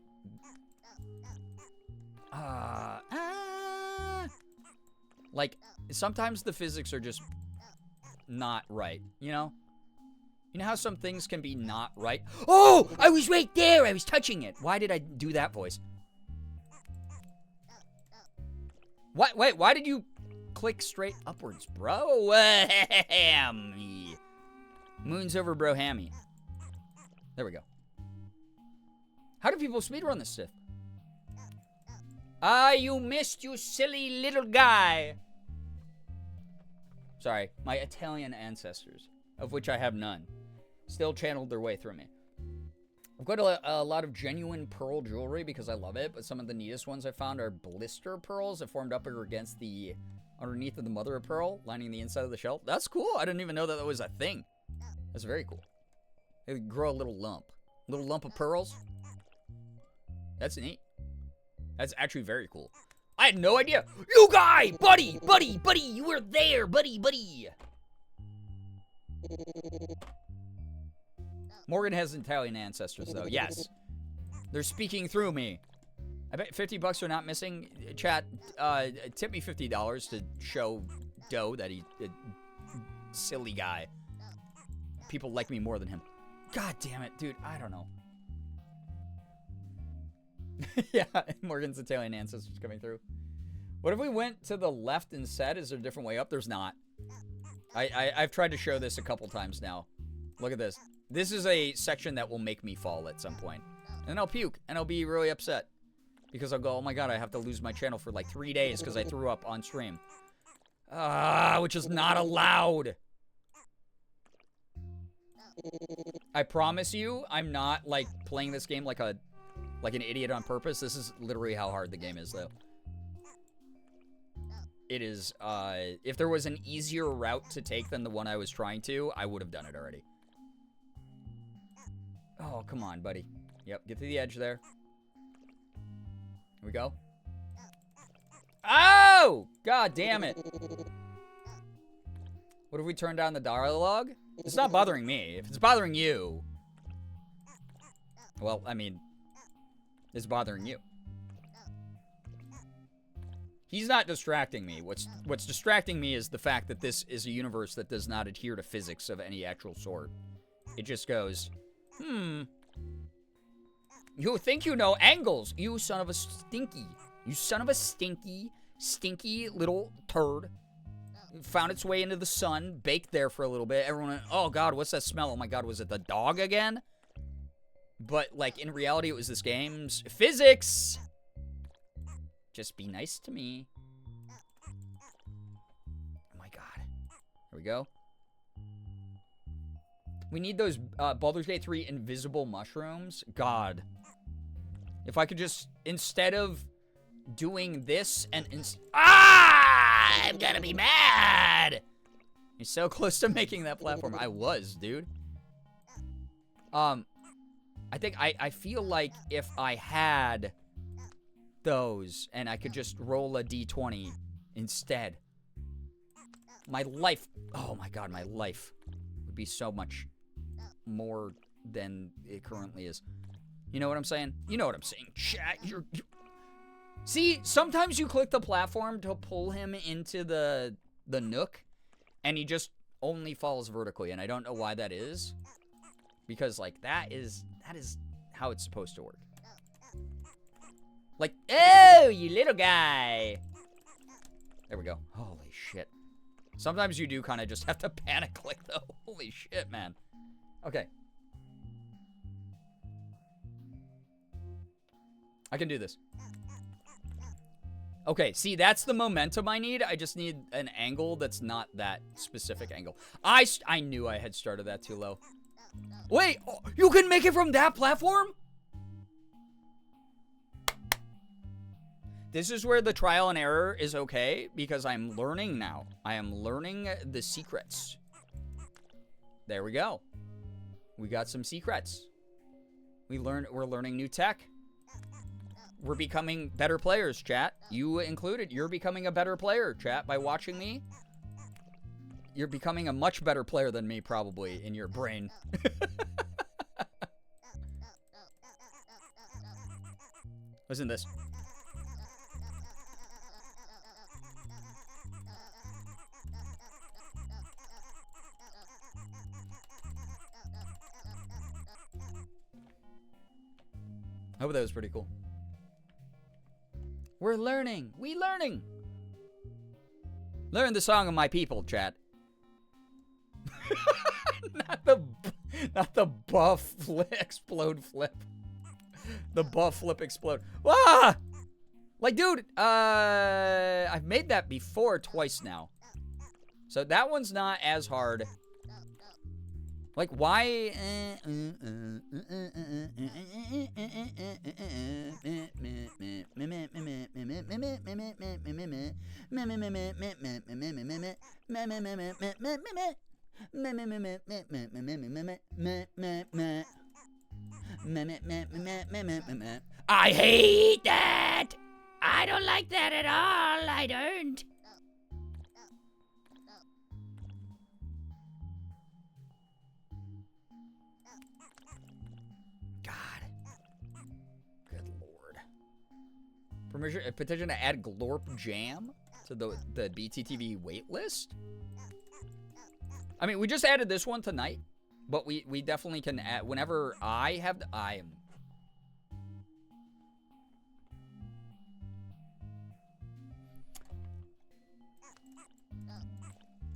like, sometimes the physics are just not right, you know? You know how some things can be not right? Oh! I was right there! I was touching it! Why did I do that voice? What? Wait, why did you click straight upwards, bro? Hammy. Moon's over, bro, hammy. There we go. How do people speedrun this stuff? You missed, you silly little guy. Sorry, my Italian ancestors, of which I have none, still channeled their way through me. I've got a lot of genuine pearl jewelry because I love it, but some of the neatest ones I found are blister pearls that formed up against the underneath of the mother of pearl, lining the inside of the shell. That's cool. I didn't even know that that was a thing. That's very cool. They grow a little lump of pearls. That's neat. That's actually very cool. I had no idea. You guy! Buddy! You were there! Buddy! Morgan has Italian ancestors, though. Yes. They're speaking through me. I bet $50 are not missing. Chat, tip me $50 to show Doe that he's a silly guy. People like me more than him. God damn it, dude. I don't know. Yeah, Morgan's Italian ancestors coming through. What if we went to the left instead? Is there a different way up? There's not. I've tried to show this a couple times now. Look at this. This is a section that will make me fall at some point. And I'll puke, and I'll be really upset. Because I'll go, oh my god, I have to lose my channel for like 3 days because I threw up on stream. Which is not allowed. I promise you, I'm not like playing this game like an idiot on purpose. This is literally how hard the game is, though. It is, if there was an easier route to take than the one I was trying to, I would have done it already. Oh, come on, buddy. Yep, get to the edge there. Here we go. God damn it. What if we turn down the dialogue? It's not bothering me. If it's bothering you... Well, I mean... It's bothering you. He's not distracting me. What's distracting me is the fact that this is a universe that does not adhere to physics of any actual sort. It just goes, You think you know angles, you son of a stinky. You son of a stinky little turd. Found its way into the sun, baked there for a little bit. Everyone went, oh god, what's that smell? Oh my god, was it the dog again? But, like, in reality, it was this game's physics. Just be nice to me. Oh my god. Here we go. We need those Baldur's Gate 3 invisible mushrooms. God. If I could just, instead of doing this and... I'm gonna be mad! You're so close to making that platform. I was, dude. I feel like if I had those and I could just roll a d20 instead, my life, oh my god, my life would be so much more than it currently is. You know what I'm saying? You know what I'm saying. Chat, See, sometimes you click the platform to pull him into the nook, and he just only falls vertically, and I don't know why that is. Because, like, that is how it's supposed to work. Like, oh, you little guy. There we go. Holy shit. Sometimes you do kind of just have to panic click, though. Holy shit, man. Okay. I can do this. Okay, see, that's the momentum I need. I just need an angle that's not that specific angle. I knew I had started that too low. Wait, you can make it from that platform? This is where the trial and error is okay, because I'm learning now. I am learning the secrets. There we go. We got some secrets. We're learning new tech. We're becoming better players, chat. You included. You're becoming a better player, chat, by watching me. You're becoming a much better player than me, probably, in your brain. Listen to this. I hope that was pretty cool. We're learning. We learning. Learn the song of my people, chat. not the buff flip, explode flip. The buff flip explode. Ah! Like, dude, I've made that before twice now. So that one's not as hard. Like, why? I hate that! I don't like that at all. I don't. Petition to add Glorp Jam to the BTTV waitlist? I mean, we just added this one tonight, but we definitely can add whenever I have the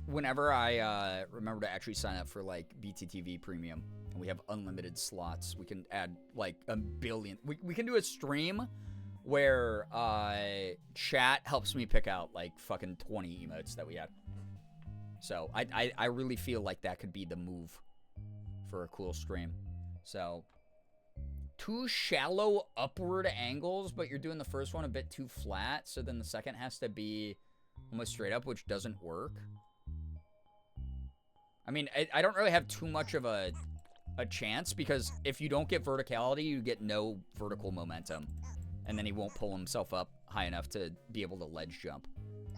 whenever I remember to actually sign up for like BTTV Premium and we have unlimited slots, we can add like a billion. We can do a stream where chat helps me pick out like fucking 20 emotes that we had. So I really feel like that could be the move for a cool stream. So 2 shallow upward angles, but you're doing the first one a bit too flat, so then the second has to be almost straight up, which doesn't work. I mean, I don't really have too much of a chance, because if you don't get verticality, you get no vertical momentum. And then he won't pull himself up high enough to be able to ledge jump.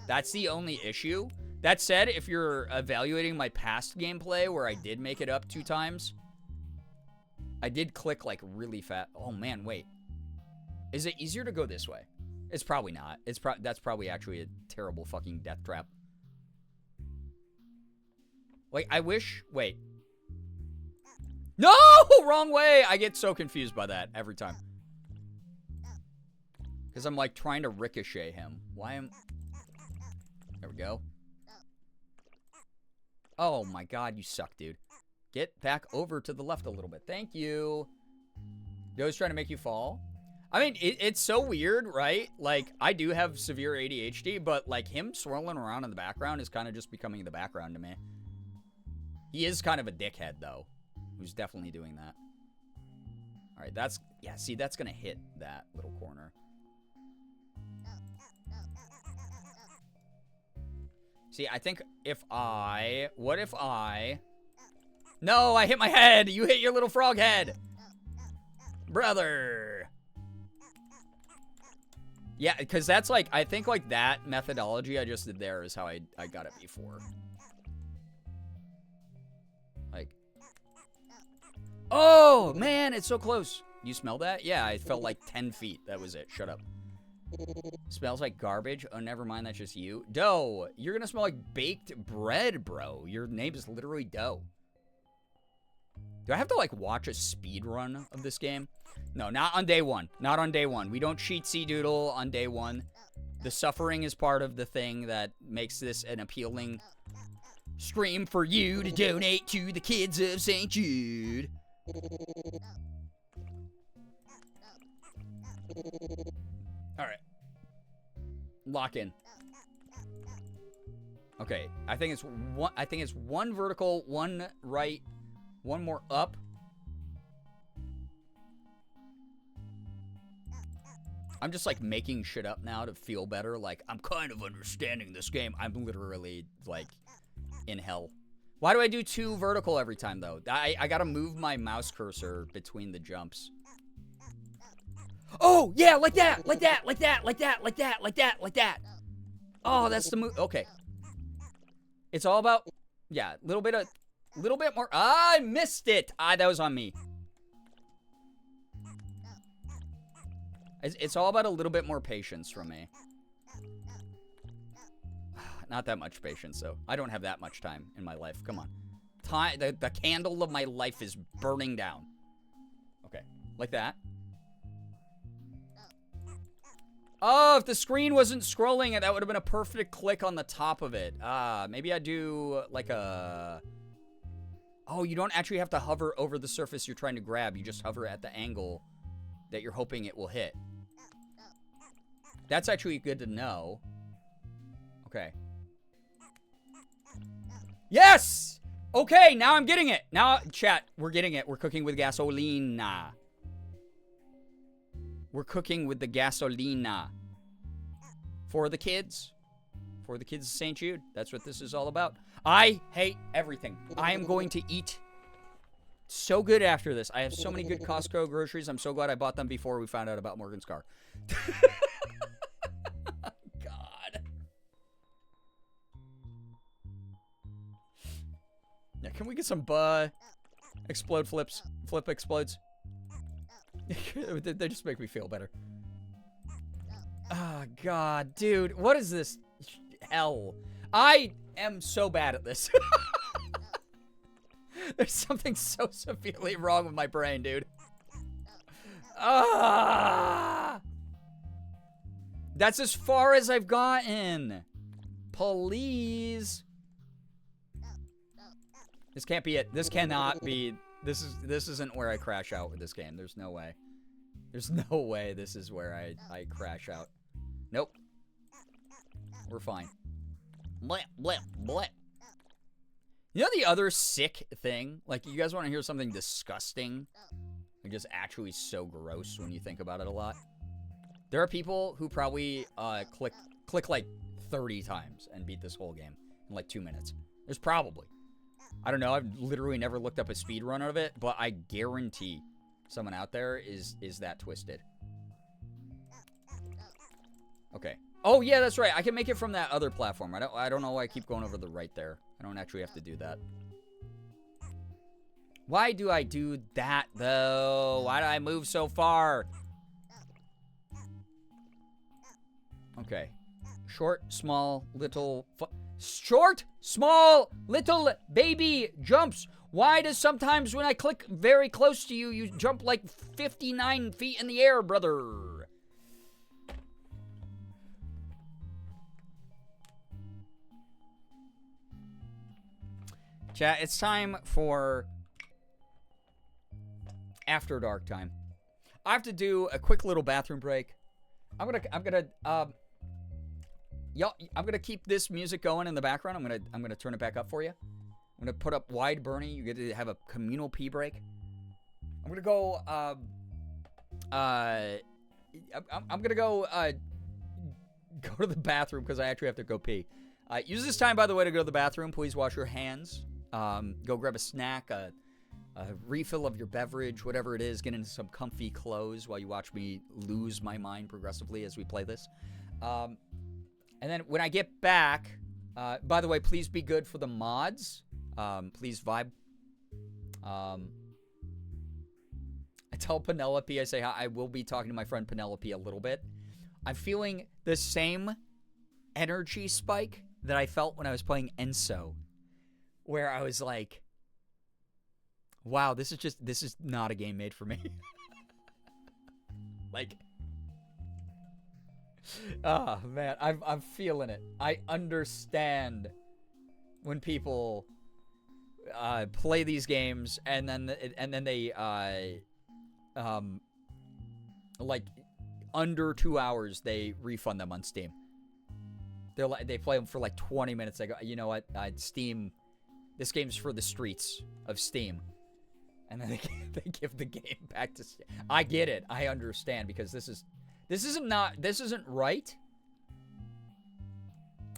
That's the only issue. That said, if you're evaluating my past gameplay where I did make it up 2 times, I did click like really fast. Oh man, wait. Is it easier to go this way? It's probably not. That's probably actually a terrible fucking death trap. Like, I wish... Wait. No! Wrong way! I get so confused by that every time. Because I'm, like, trying to ricochet him. Why am... There we go. Oh, my God. You suck, dude. Get back over to the left a little bit. Thank you. He always trying to make you fall. I mean, it's so weird, right? Like, I do have severe ADHD, but, like, him swirling around in the background is kind of just becoming the background to me. He is kind of a dickhead, though, who's definitely doing that. All right, that's... Yeah, see, that's going to hit that little corner. See, I think if I... What if I... No, I hit my head! You hit your little frog head! Brother! Yeah, because that's like... I think, like, that methodology I just did there is how I got it before. Like... Oh, man, it's so close. You smell that? Yeah, I felt like 10 feet. That was it. Shut up. Smells like garbage. Oh, never mind. That's just you. Dough. You're gonna smell like baked bread, bro. Your name is literally Dough. Do I have to, like, watch a speed run of this game? No, not on day one. Not on day one. We don't cheat Doodle on day one. The suffering is part of the thing that makes this an appealing stream for you to donate to the kids of St. Jude. Alright. Lock in. Okay, I think it's one vertical, one right, one more up. I'm just like making shit up now to feel better. Like, I'm kind of understanding this game. I'm literally like in hell. Why do I do 2 vertical every time though? I gotta move my mouse cursor between the jumps. Oh, yeah, like that, like that, like that, like that, like that, like that, like that. Oh, that's the move. Okay. It's all about, yeah, a little bit more. Ah, I missed it. That was on me. It's all about a little bit more patience from me. Not that much patience, though. I don't have that much time in my life. Come on. The candle of my life is burning down. Okay, like that. Oh, if the screen wasn't scrolling, that would have been a perfect click on the top of it. Maybe I do like a... Oh, you don't actually have to hover over the surface you're trying to grab. You just hover at the angle that you're hoping it will hit. That's actually good to know. Okay. Yes! Okay, now I'm getting it. Now, chat, we're getting it. We're cooking with gasolina. We're cooking with the gasolina. For the kids. For the kids of St. Jude. That's what this is all about. I hate everything. I am going to eat so good after this. I have so many good Costco groceries. I'm so glad I bought them before we found out about Morgan's car. God. Yeah, can we get some explode flips? Flip explodes. They just make me feel better. Oh, God, dude. What is this hell? I am so bad at this. There's something so severely wrong with my brain, dude. Ah! That's as far as I've gotten. Please. This can't be it. This cannot be. This isn't where I crash out with this game. There's no way. There's no way this is where I crash out. Nope. We're fine. Bleh, bleh, bleh. You know the other sick thing? Like, you guys want to hear something disgusting? Like, just actually so gross when you think about it a lot? There are people who probably click like 30 times and beat this whole game in like 2 minutes. There's probably. I don't know. I've literally never looked up a speed run of it, but I guarantee someone out there is that twisted. Okay. Oh, yeah, that's right. I can make it from that other platform. I don't know why I keep going over the right there. I don't actually have to do that. Why do I do that, though? Why do I move so far? Okay. Short, small, little... Short, small, little baby jumps. Why does sometimes when I click very close to you, you jump like 59 feet in the air, brother? Chat, it's time for After Dark time. I have to do a quick little bathroom break. I'm gonna keep this music going in the background. I'm gonna turn it back up for you. I'm gonna put up Wide Bernie. You get to have a communal pee break. I'm gonna go. I'm gonna go. Go to the bathroom because I actually have to go pee. Use this time, by the way, to go to the bathroom. Please wash your hands. Go grab a snack, a refill of your beverage, whatever it is. Get into some comfy clothes while you watch me lose my mind progressively as we play this. And then when I get back, by the way, please be good for the mods. Please vibe. I tell Penelope, I say hi. I will be talking to my friend Penelope a little bit. I'm feeling the same energy spike that I felt when I was playing Enso, where I was like, wow, this is not a game made for me. Like, oh man, I'm feeling it. I understand when people play these games and then they like under 2 hours they refund them on Steam. They play them for like 20 minutes. They go, you know what? Steam, this game's for the streets of Steam, and then they give the game back to Steam. I get it. I understand because this isn't right.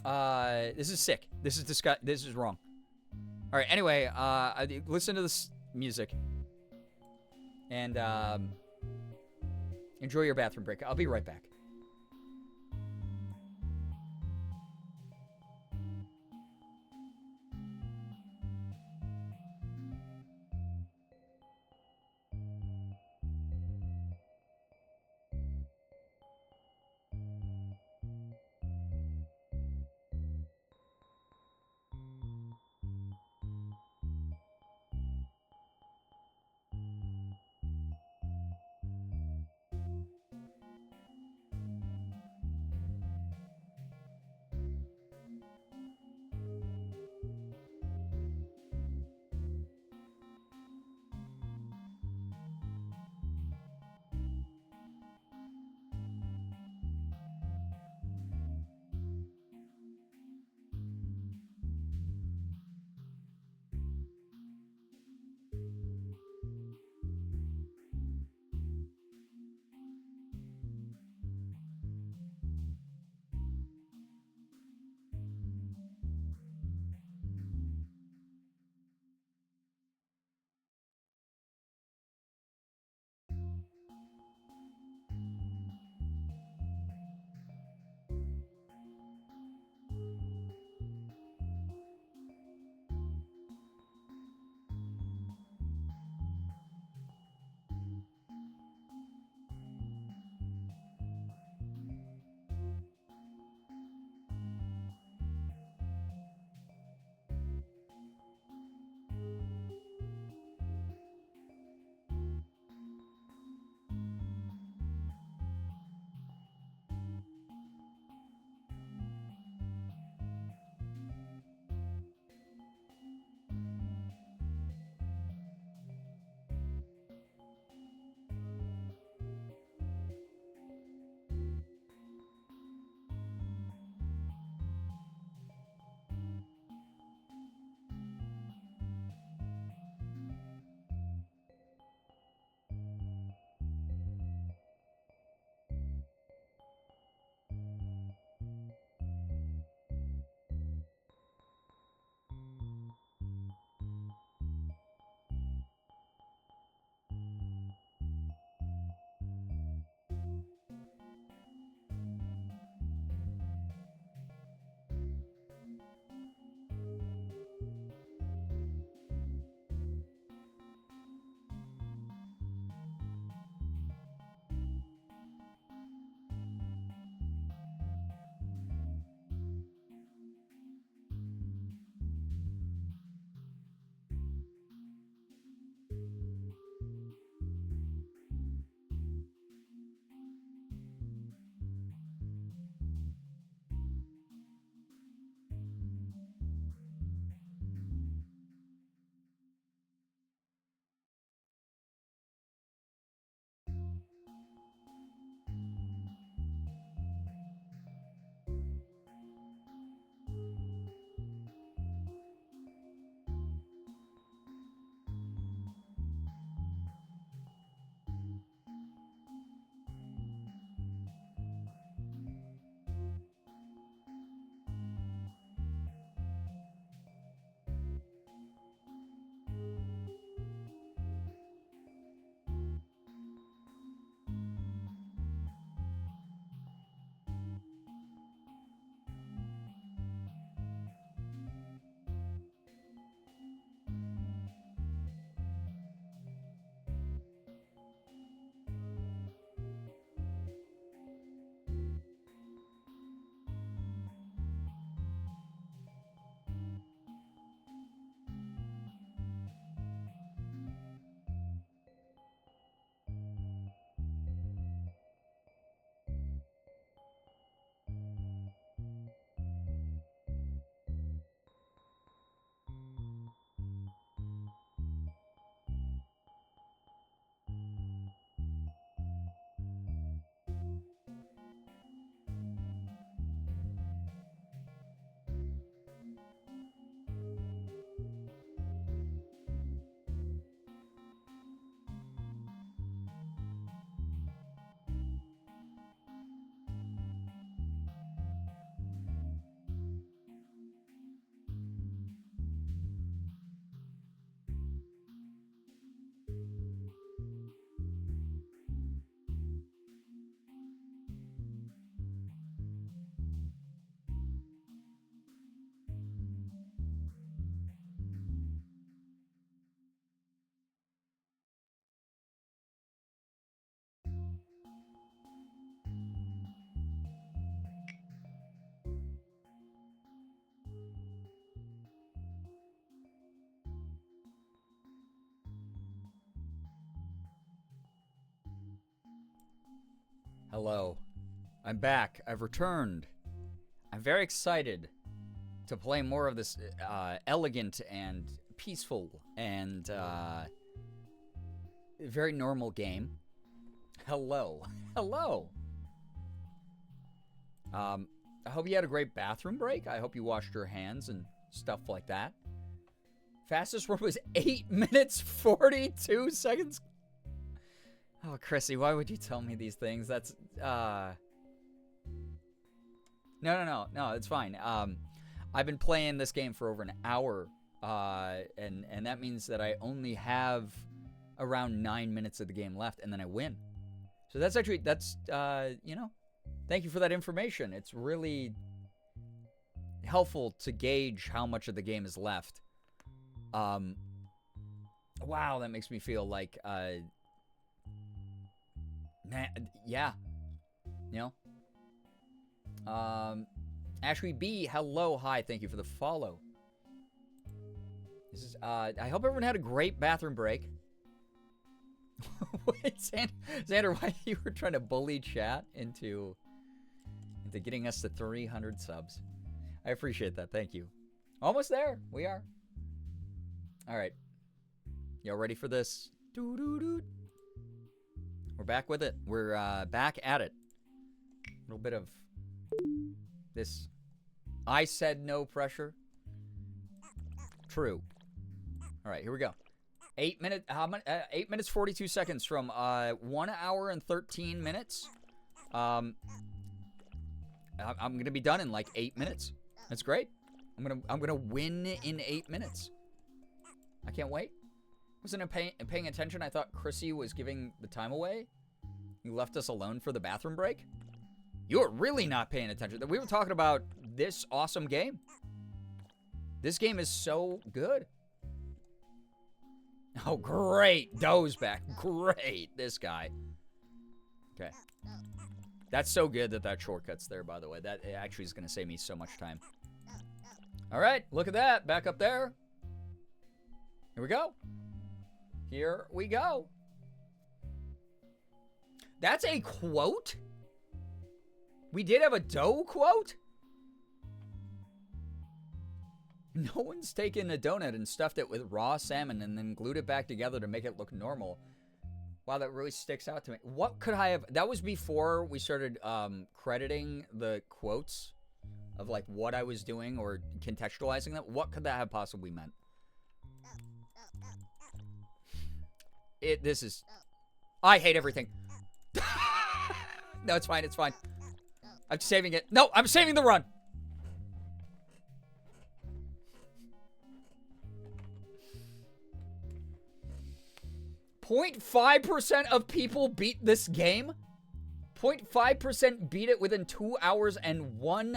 This is sick. This is wrong. All right. Anyway, listen to this music and enjoy your bathroom break. I'll be right back. Hello. I'm back. I've returned. I'm very excited to play more of this elegant and peaceful and very normal game. Hello. Hello. I hope you had a great bathroom break. I hope you washed your hands and stuff like that. Fastest run was 8 minutes 42 seconds. Oh, Chrissy, why would you tell me these things? That's no, it's fine. I've been playing this game for over an hour, and that means that I only have around 9 minutes of the game left, and then I win. So that's you know, thank you for that information. It's really helpful to gauge how much of the game is left. Wow, that makes me feel like, yeah, you know. Ashley B, hello, hi, thank you for the follow. This is, I hope everyone had a great bathroom break. Wait, Xander, why you were trying to bully chat into getting us to 300 subs? I appreciate that, thank you. Almost there, we are. All right, y'all ready for this? We're back with it. We're back at it. A little bit of this. I said no pressure. True. All right, here we go. 8 minutes. 8 minutes 42 seconds from 1 hour and 13 minutes. I'm gonna be done in like 8 minutes. That's great. I'm gonna win in 8 minutes. I can't wait. Wasn't paying attention. I thought Chrissy was giving the time away. You left us alone for the bathroom break. You're really not paying attention. We were talking about this awesome game. This game is so good. Oh, great. Doe's back. Great. This guy. Okay. That's so good that shortcut's there, by the way. That actually is going to save me so much time. All right. Look at that. Back up there. Here we go. Here we go. That's a quote? We did have a Doe quote? No one's taken a donut and stuffed it with raw salmon and then glued it back together to make it look normal. Wow, that really sticks out to me. What could I have... That was before we started crediting the quotes of like what I was doing or contextualizing them. What could that have possibly meant? This is... I hate everything. No, it's fine, it's fine. I'm saving it. No, I'm saving the run. .5% of people beat this game. 0.5% beat it within 2 hours and 1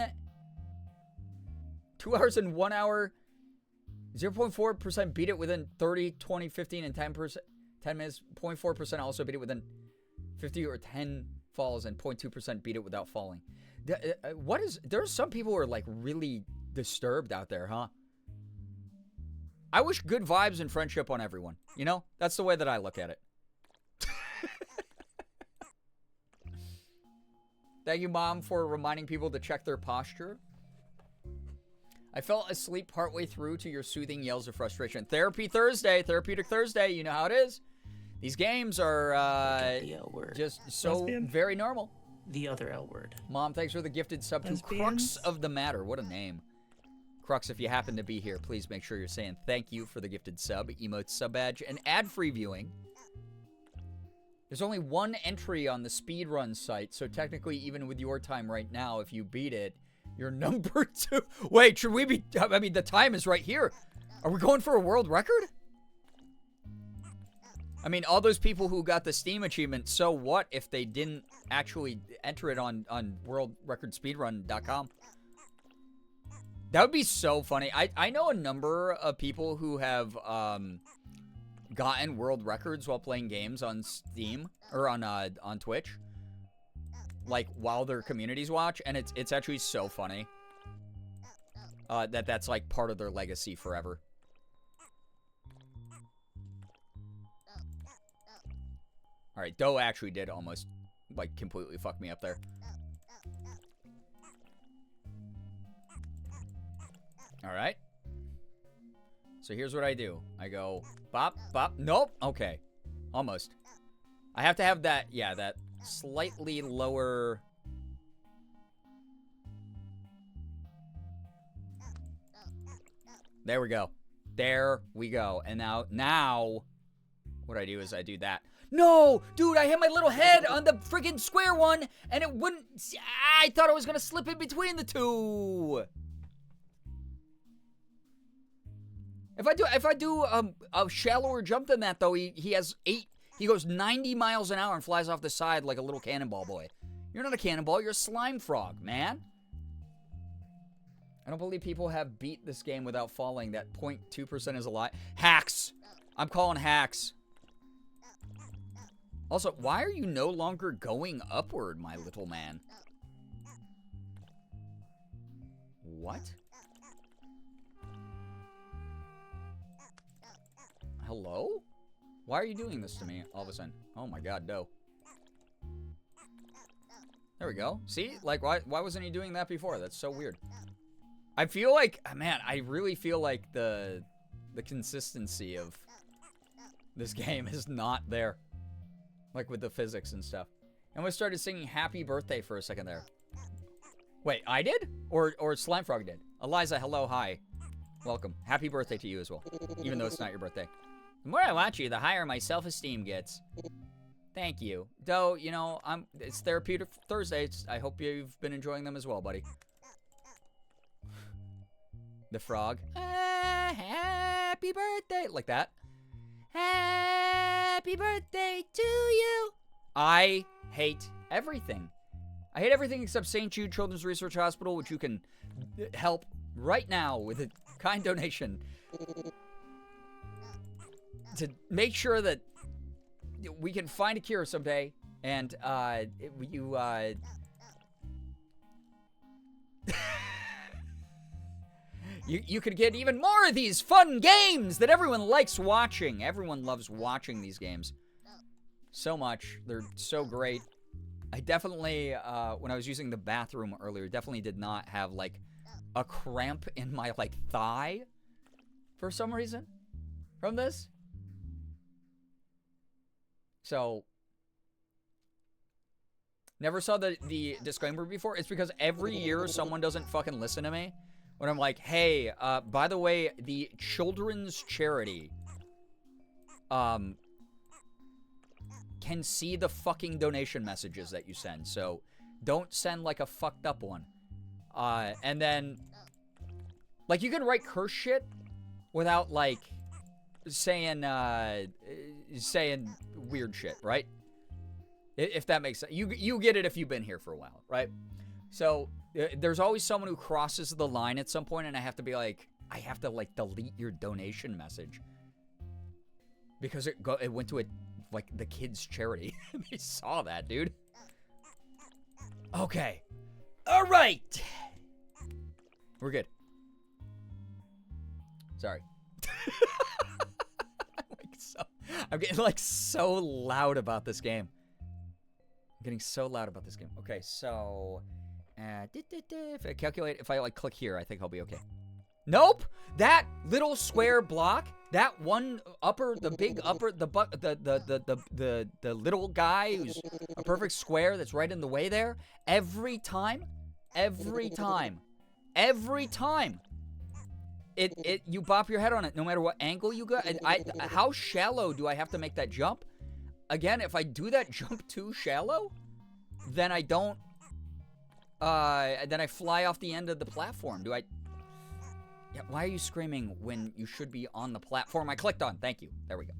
hour. 0.4% beat it within 30, 20, 15, and 10 minutes. 0.4% also beat it within 50 or 10 falls, and 0.2% beat it without falling. There's some people who are like really disturbed out there, huh? I wish good vibes and friendship on everyone. You know? That's the way that I look at it. Thank you, Mom, for reminding people to check their posture. I fell asleep partway through to your soothing yells of frustration. Therapeutic Thursday, you know how it is. These games are just so Lesbian. very normal. The other L word. Mom, thanks for the gifted sub to Crux of the Matter. What a name. Crux, if you happen to be here, please make sure you're saying thank you for the gifted sub, emote, sub badge, and ad-free viewing. There's only one entry on the speedrun site, so technically, even with your time right now, if you beat it, you're number 2. Wait, should we be... I mean, the time is right here. Are we going for a world record? I mean, all those people who got the Steam achievement, so what if they didn't actually enter it on worldrecordspeedrun.com? That would be so funny. I know a number of people who have gotten world records while playing games on Steam or on Twitch, like while their communities watch, and it's actually so funny that's like part of their legacy forever. All right, Doe actually did almost like, completely fucked me up there. Alright. So here's what I do. I go, bop, bop. Nope. Okay. Almost. I have to have that, yeah, that slightly lower... There we go. There we go. And now, what I do is I do that. No! Dude, I had my little head on the freaking square one, and it wouldn't... I thought I was going to slip in between the two. If I do a shallower jump than that, though, he has 8... He goes 90 miles an hour and flies off the side like a little cannonball boy. You're not a cannonball, you're a slime frog, man. I don't believe people have beat this game without falling. That 0.2% is a lie. Hacks! I'm calling hacks. Also, why are you no longer going upward, my little man? What? Hello? Why are you doing this to me all of a sudden? Oh my god, no. There we go. See? Like, why wasn't he doing that before? That's so weird. I feel like, man, I really feel like the consistency of this game is not there. Like with the physics and stuff. And we started singing Happy Birthday for a second there. Wait, I did? Or Slimefrog did? Eliza, hello, hi. Welcome. Happy birthday to you as well. Even though it's not your birthday. The more I watch you, the higher my self-esteem gets. Thank you. Though, you know, it's Therapeutic Thursdays. I hope you've been enjoying them as well, buddy. The frog. Happy birthday. Like that. Happy birthday to you. I hate everything. I hate everything except St. Jude Children's Research Hospital, which you can help right now with a kind donation to make sure that we can find a cure someday. And you could get even more of these fun games that everyone likes watching. Everyone loves watching these games so much. They're so great. I definitely, when I was using the bathroom earlier, definitely did not have, like, a cramp in my, like, thigh for some reason from this. So, never saw the disclaimer before. It's because every year someone doesn't fucking listen to me. When I'm like, hey, by the way, the children's charity can see the fucking donation messages that you send. So don't send like a fucked up one. And then, like, you can write curse shit without like saying weird shit, right? If that makes sense. You get it if you've been here for a while, right? So there's always someone who crosses the line at some point, and I have to be like, I have to like delete your donation message because it went to like the kids' charity. They saw that, dude. Okay, all right, we're good. Sorry. I'm getting like so loud about this game. I'm getting so loud about this game. Okay, so. If I calculate, if I like click here, I think I'll be okay. Nope! That little square block, that one upper, the big upper, the little guy who's a perfect square that's right in the way there, every time, you bop your head on it, no matter what angle you go. And how shallow do I have to make that jump? Again, if I do that jump too shallow, then I don't. Then I fly off the end of the platform. Yeah, why are you screaming when you should be on the platform I clicked on? Thank you. There we go.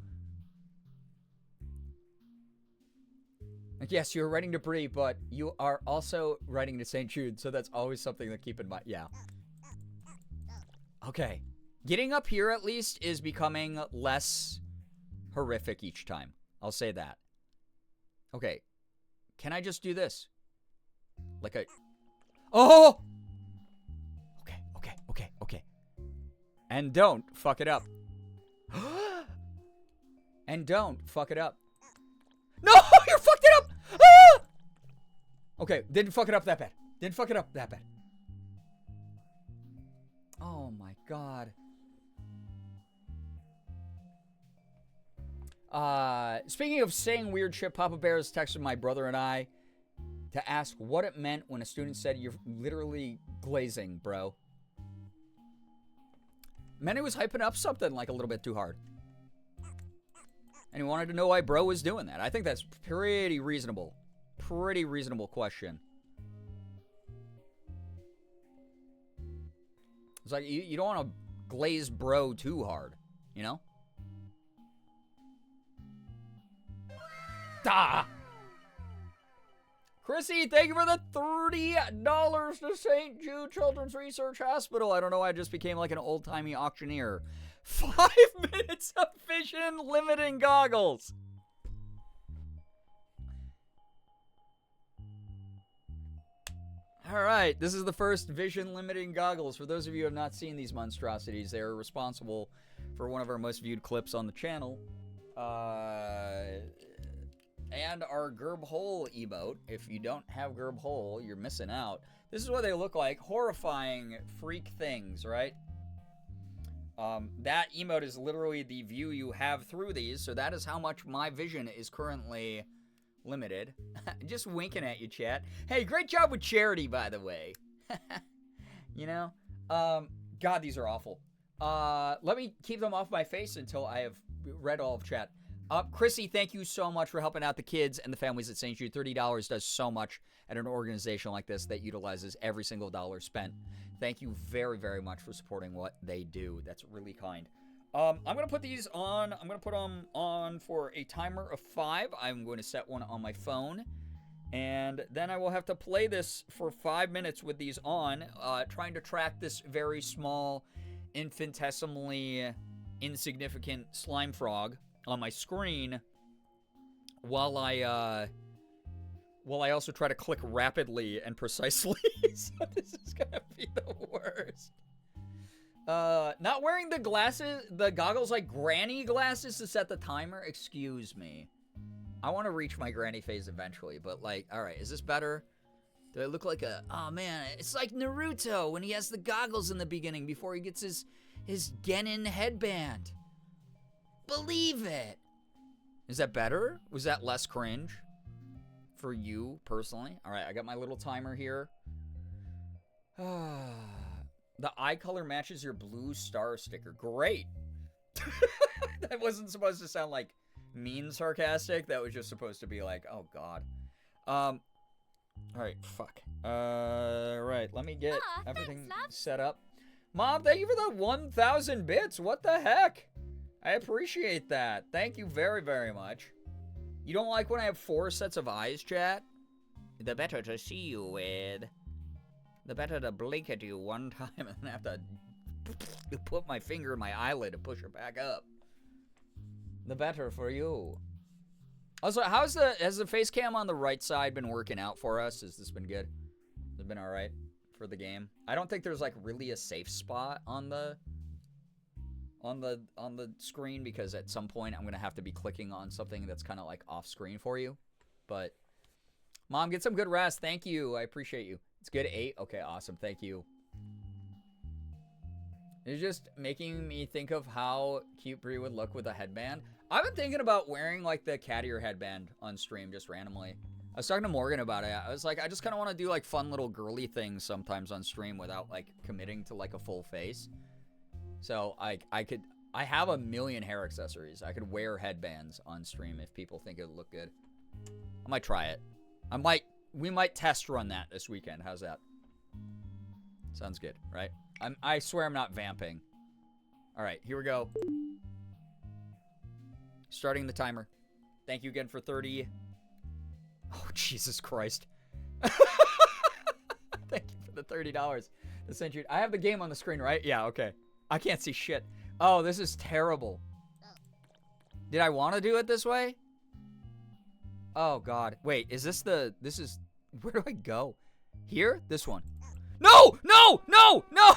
Like, yes, you're writing to Bree, but you are also writing to St. Jude, so that's always something to keep in mind. Yeah. Okay. Getting up here, at least, is becoming less horrific each time. I'll say that. Okay. Can I just do this? Like a... Oh! Okay. And don't fuck it up. And don't fuck it up. No! You fucked it up! Ah! Okay, didn't fuck it up that bad. Didn't fuck it up that bad. Oh my god. Speaking of saying weird shit, Papa Bears texted my brother and I to ask what it meant when a student said you're literally glazing, bro. Meant he was hyping up something like a little bit too hard. And he wanted to know why bro was doing that. I think that's pretty reasonable. Pretty reasonable question. It's like, you don't want to glaze bro too hard, you know? Ah! Chrissy, thank you for the $30 to St. Jude Children's Research Hospital. I don't know why I just became like an old-timey auctioneer. 5 minutes of vision limiting goggles. All right, this is the first vision limiting goggles. For those of you who have not seen these monstrosities, they are responsible for one of our most viewed clips on the channel. And our Gerb Hole emote. If you don't have Gerb Hole, you're missing out. This is what they look like. Horrifying freak things, right? That emote is literally the view you have through these, so that is how much my vision is currently limited. Just winking at you, chat. Hey, great job with charity, by the way. You know? God, these are awful. Let me keep them off my face until I have read all of chat. Chrissy, thank you so much for helping out the kids and the families at St. Jude. $30 does so much at an organization like this that utilizes every single dollar spent. Thank you very, very much for supporting what they do. That's really kind. I'm going to put these on. I'm going to put them on for a timer of 5. I'm going to set one on my phone. And then I will have to play this for 5 minutes with these on, trying to track this very small, infinitesimally insignificant slime frog on my screen while I also try to click rapidly and precisely. So this is gonna be the worst. Not wearing the goggles like granny glasses to set the timer? Excuse me. I want to reach my granny phase eventually, but like, alright, is this better? Do I look like a, oh man, it's like Naruto when he has the goggles in the beginning before he gets his Genin headband. Believe it. Is that better? Was that less cringe for you personally? All right, I got my little timer here. The eye color matches your blue star sticker. Great. That wasn't supposed to sound like mean sarcastic. That was just supposed to be like, oh god. All right, fuck. All right, let me get everything set up. Mom, thank you for the 1,000 bits. What the heck? I appreciate that. Thank you very, very much. You don't like when I have 4 sets of eyes, chat? The better to see you with. The better to blink at you one time and then have to put my finger in my eyelid to push it back up. The better for you. Also, has the face cam on the right side been working out for us? Has this been good? Has it been alright for the game? I don't think there's like really a safe spot on the screen, because at some point I'm gonna have to be clicking on something that's kind of like off screen for you. But Mom, get some good rest. Thank you. I appreciate you. It's good. 8. Okay, awesome. Thank you. It's just making me think of how cute Brie would look with a headband. I've been thinking about wearing like the cat ear headband on stream just randomly. I was talking to Morgan about it. I was like, I just kind of want to do like fun little girly things sometimes on stream without like committing to like a full face. So I have a million hair accessories. I could wear headbands on stream if people think it would look good. I might try it. We might test run that this weekend. How's that? Sounds good, right? I swear I'm not vamping. All right, here we go. Starting the timer. Thank you again for 30. Oh, Jesus Christ. Thank you for the $30. The Century. I have the game on the screen, right? Yeah, okay. I can't see shit. Oh, this is terrible. Did I want to do it this way? Oh, God. Wait, is this where do I go? Here? This one. No! No! No! No!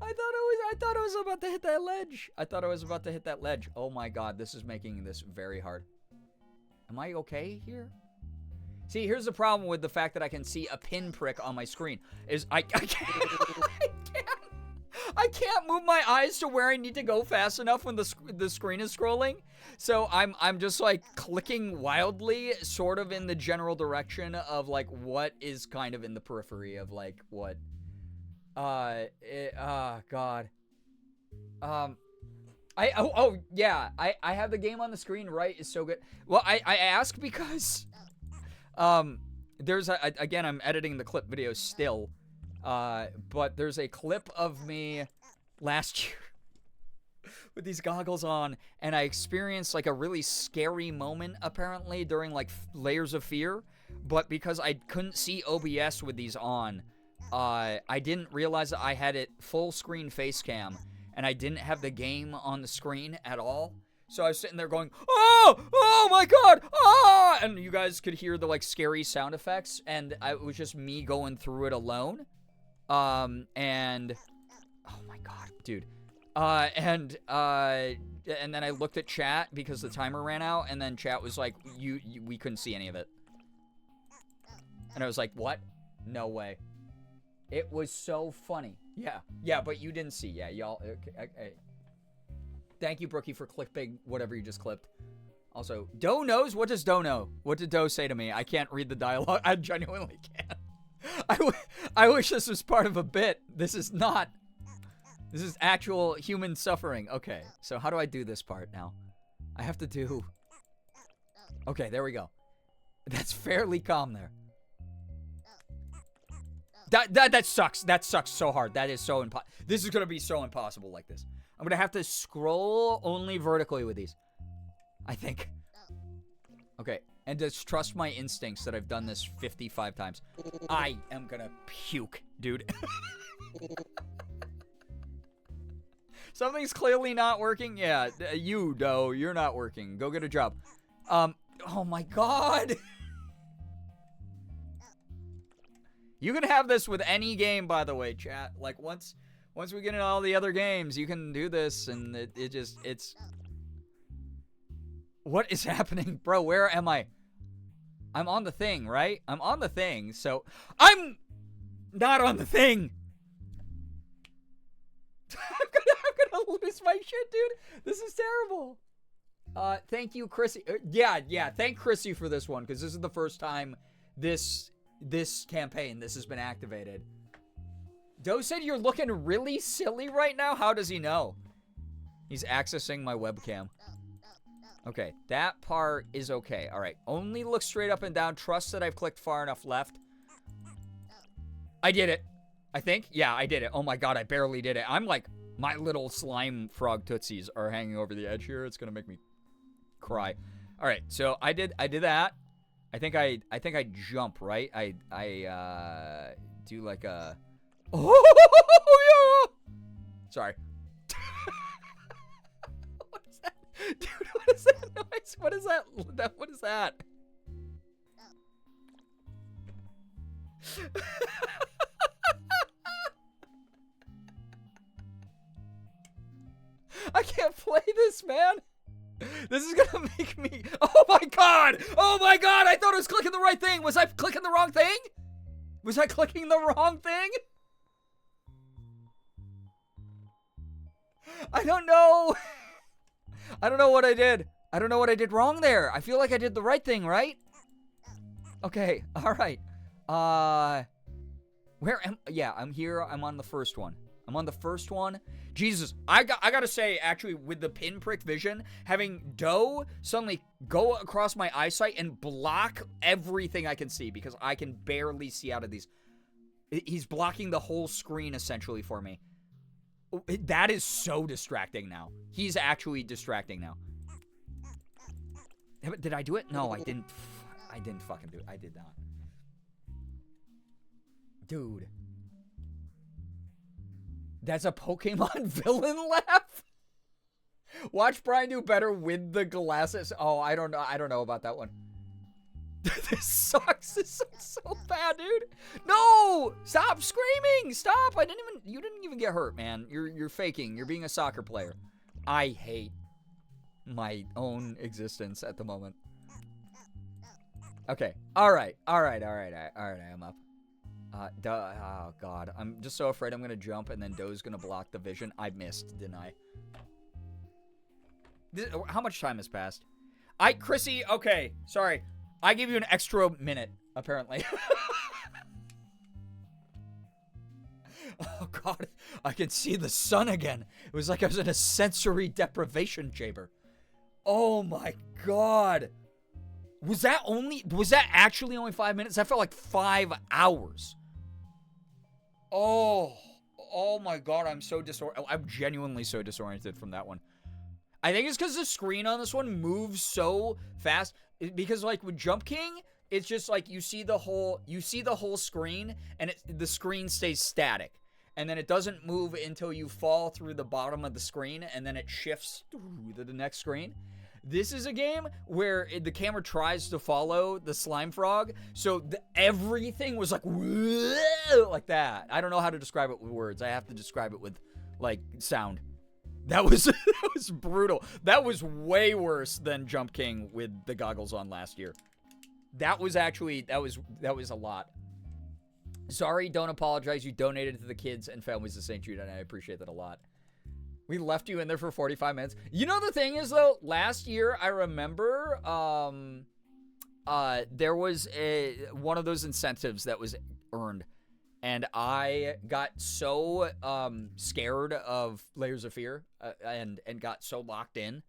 I I thought I was about to hit that ledge. I thought I was about to hit that ledge. Oh my god, this is making this very hard. Am I okay here? See, here's the problem with the fact that I can see a pinprick on my screen. Is I can't, I can't move my eyes to where I need to go fast enough when the screen is scrolling. So I'm just like clicking wildly, sort of in the general direction of like what is kind of in the periphery of like what. God. Yeah, I have the game on the screen, right? It's so good. Well, I ask because there's again, I'm editing the clip video still, but there's a clip of me last year with these goggles on, and I experienced like a really scary moment apparently during like layers of fear, but because I couldn't see OBS with these on, I didn't realize that I had it full screen face cam, and I didn't have the game on the screen at all. So I was sitting there going, oh my god, ah! And you guys could hear the like scary sound effects, and it was just me going through it alone. And oh my god, dude. And then I looked at chat because the timer ran out, and then chat was like, we couldn't see any of it. And I was like, what? No way. It was so funny. Yeah, but you didn't see. Yeah, y'all. Okay. Thank you, Brookie, for clipping whatever you just clipped. Also, Doe knows? What does Doe know? What did Doe say to me? I can't read the dialogue. I genuinely can't. I wish this was part of a bit. This is not. This is actual human suffering. Okay, so how do I do this part now? I have to do... Okay, there we go. That's fairly calm there. That sucks. That sucks so hard. That is so This is going to be so impossible like this. I'm going to have to scroll only vertically with these, I think. Okay, and just trust my instincts that I've done this 55 times. I am going to puke, dude. Something's clearly not working. Yeah, you, Doe, you're not working. Go get a job. Oh my god. You can have this with any game, by the way, chat. Like, once we get into all the other games, you can do this, and it's... What is happening? Bro, where am I? I'm on the thing, right? I'm on the thing, so... I'm not on the thing! I'm gonna lose my shit, dude. This is terrible. Thank you, Chrissy. Yeah, thank Chrissy for this one, because this is the first time this campaign, this has been activated. Doe said you're looking really silly right now? How does he know? He's accessing my webcam. Okay, that part is okay. All right, only look straight up and down. Trust that I've clicked far enough left. I did it. I think. Yeah, I did it. Oh my god, I barely did it. I'm like, my little slime frog tootsies are hanging over the edge here. It's gonna make me cry. All right, so I did that. I think I jump, right? I do like a... Oh, yeah! Sorry. What is that? Dude, what is that noise? What is that? What is that? I can't play this, man. This is gonna make me... Oh my god! Oh my god! I thought I was clicking the right thing! Was I clicking the wrong thing? Was I clicking the wrong thing? I don't know. I don't know what I did. I don't know what I did wrong there. I feel like I did the right thing, right? Okay, alright. Where am... Yeah, I'm here. I'm on the first one. I'm on the first one. Jesus, I gotta say, actually, with the pinprick vision, having Doe suddenly go across my eyesight and block everything I can see, because I can barely see out of these. He's blocking the whole screen, essentially, for me. That is so distracting now. He's actually distracting now. Did I do it? No, I didn't. I didn't fucking do it. I did not. Dude. That's a Pokemon villain laugh? Watch Brian do better with the glasses. Oh, I don't know about that one. This sucks. This sucks so bad, dude. No! Stop screaming! Stop! You didn't even get hurt, man. You're faking. You're being a soccer player. I hate my own existence at the moment. Okay. Alright, I'm up. Oh, God. I'm just so afraid I'm going to jump and then Doe's going to block the vision. I missed, didn't I? How much time has passed? Chrissy, okay. Sorry. I give you an extra minute, apparently. Oh, God. I can see the sun again. It was like I was in a sensory deprivation chamber. Oh, my God. Was that actually only 5 minutes? That felt like 5 hours. Oh my God. I'm genuinely so disoriented from that one. I think it's because the screen on this one moves so fast. Because like with Jump King, it's just like you see the whole screen, and the screen stays static, and then it doesn't move until you fall through the bottom of the screen, and then it shifts to the next screen. This is a game where the camera tries to follow the slime frog, so everything was like that. I don't know how to describe it with words. I have to describe it with like sound. That was brutal. That was way worse than Jump King with the goggles on last year. That was a lot. Sorry, don't apologize. You donated to the kids and families of St. Jude, and I appreciate that a lot. We left you in there for 45 minutes. You know the thing is, though, last year, I remember there was one of those incentives that was earned. And I got so scared of Layers of Fear and got so locked in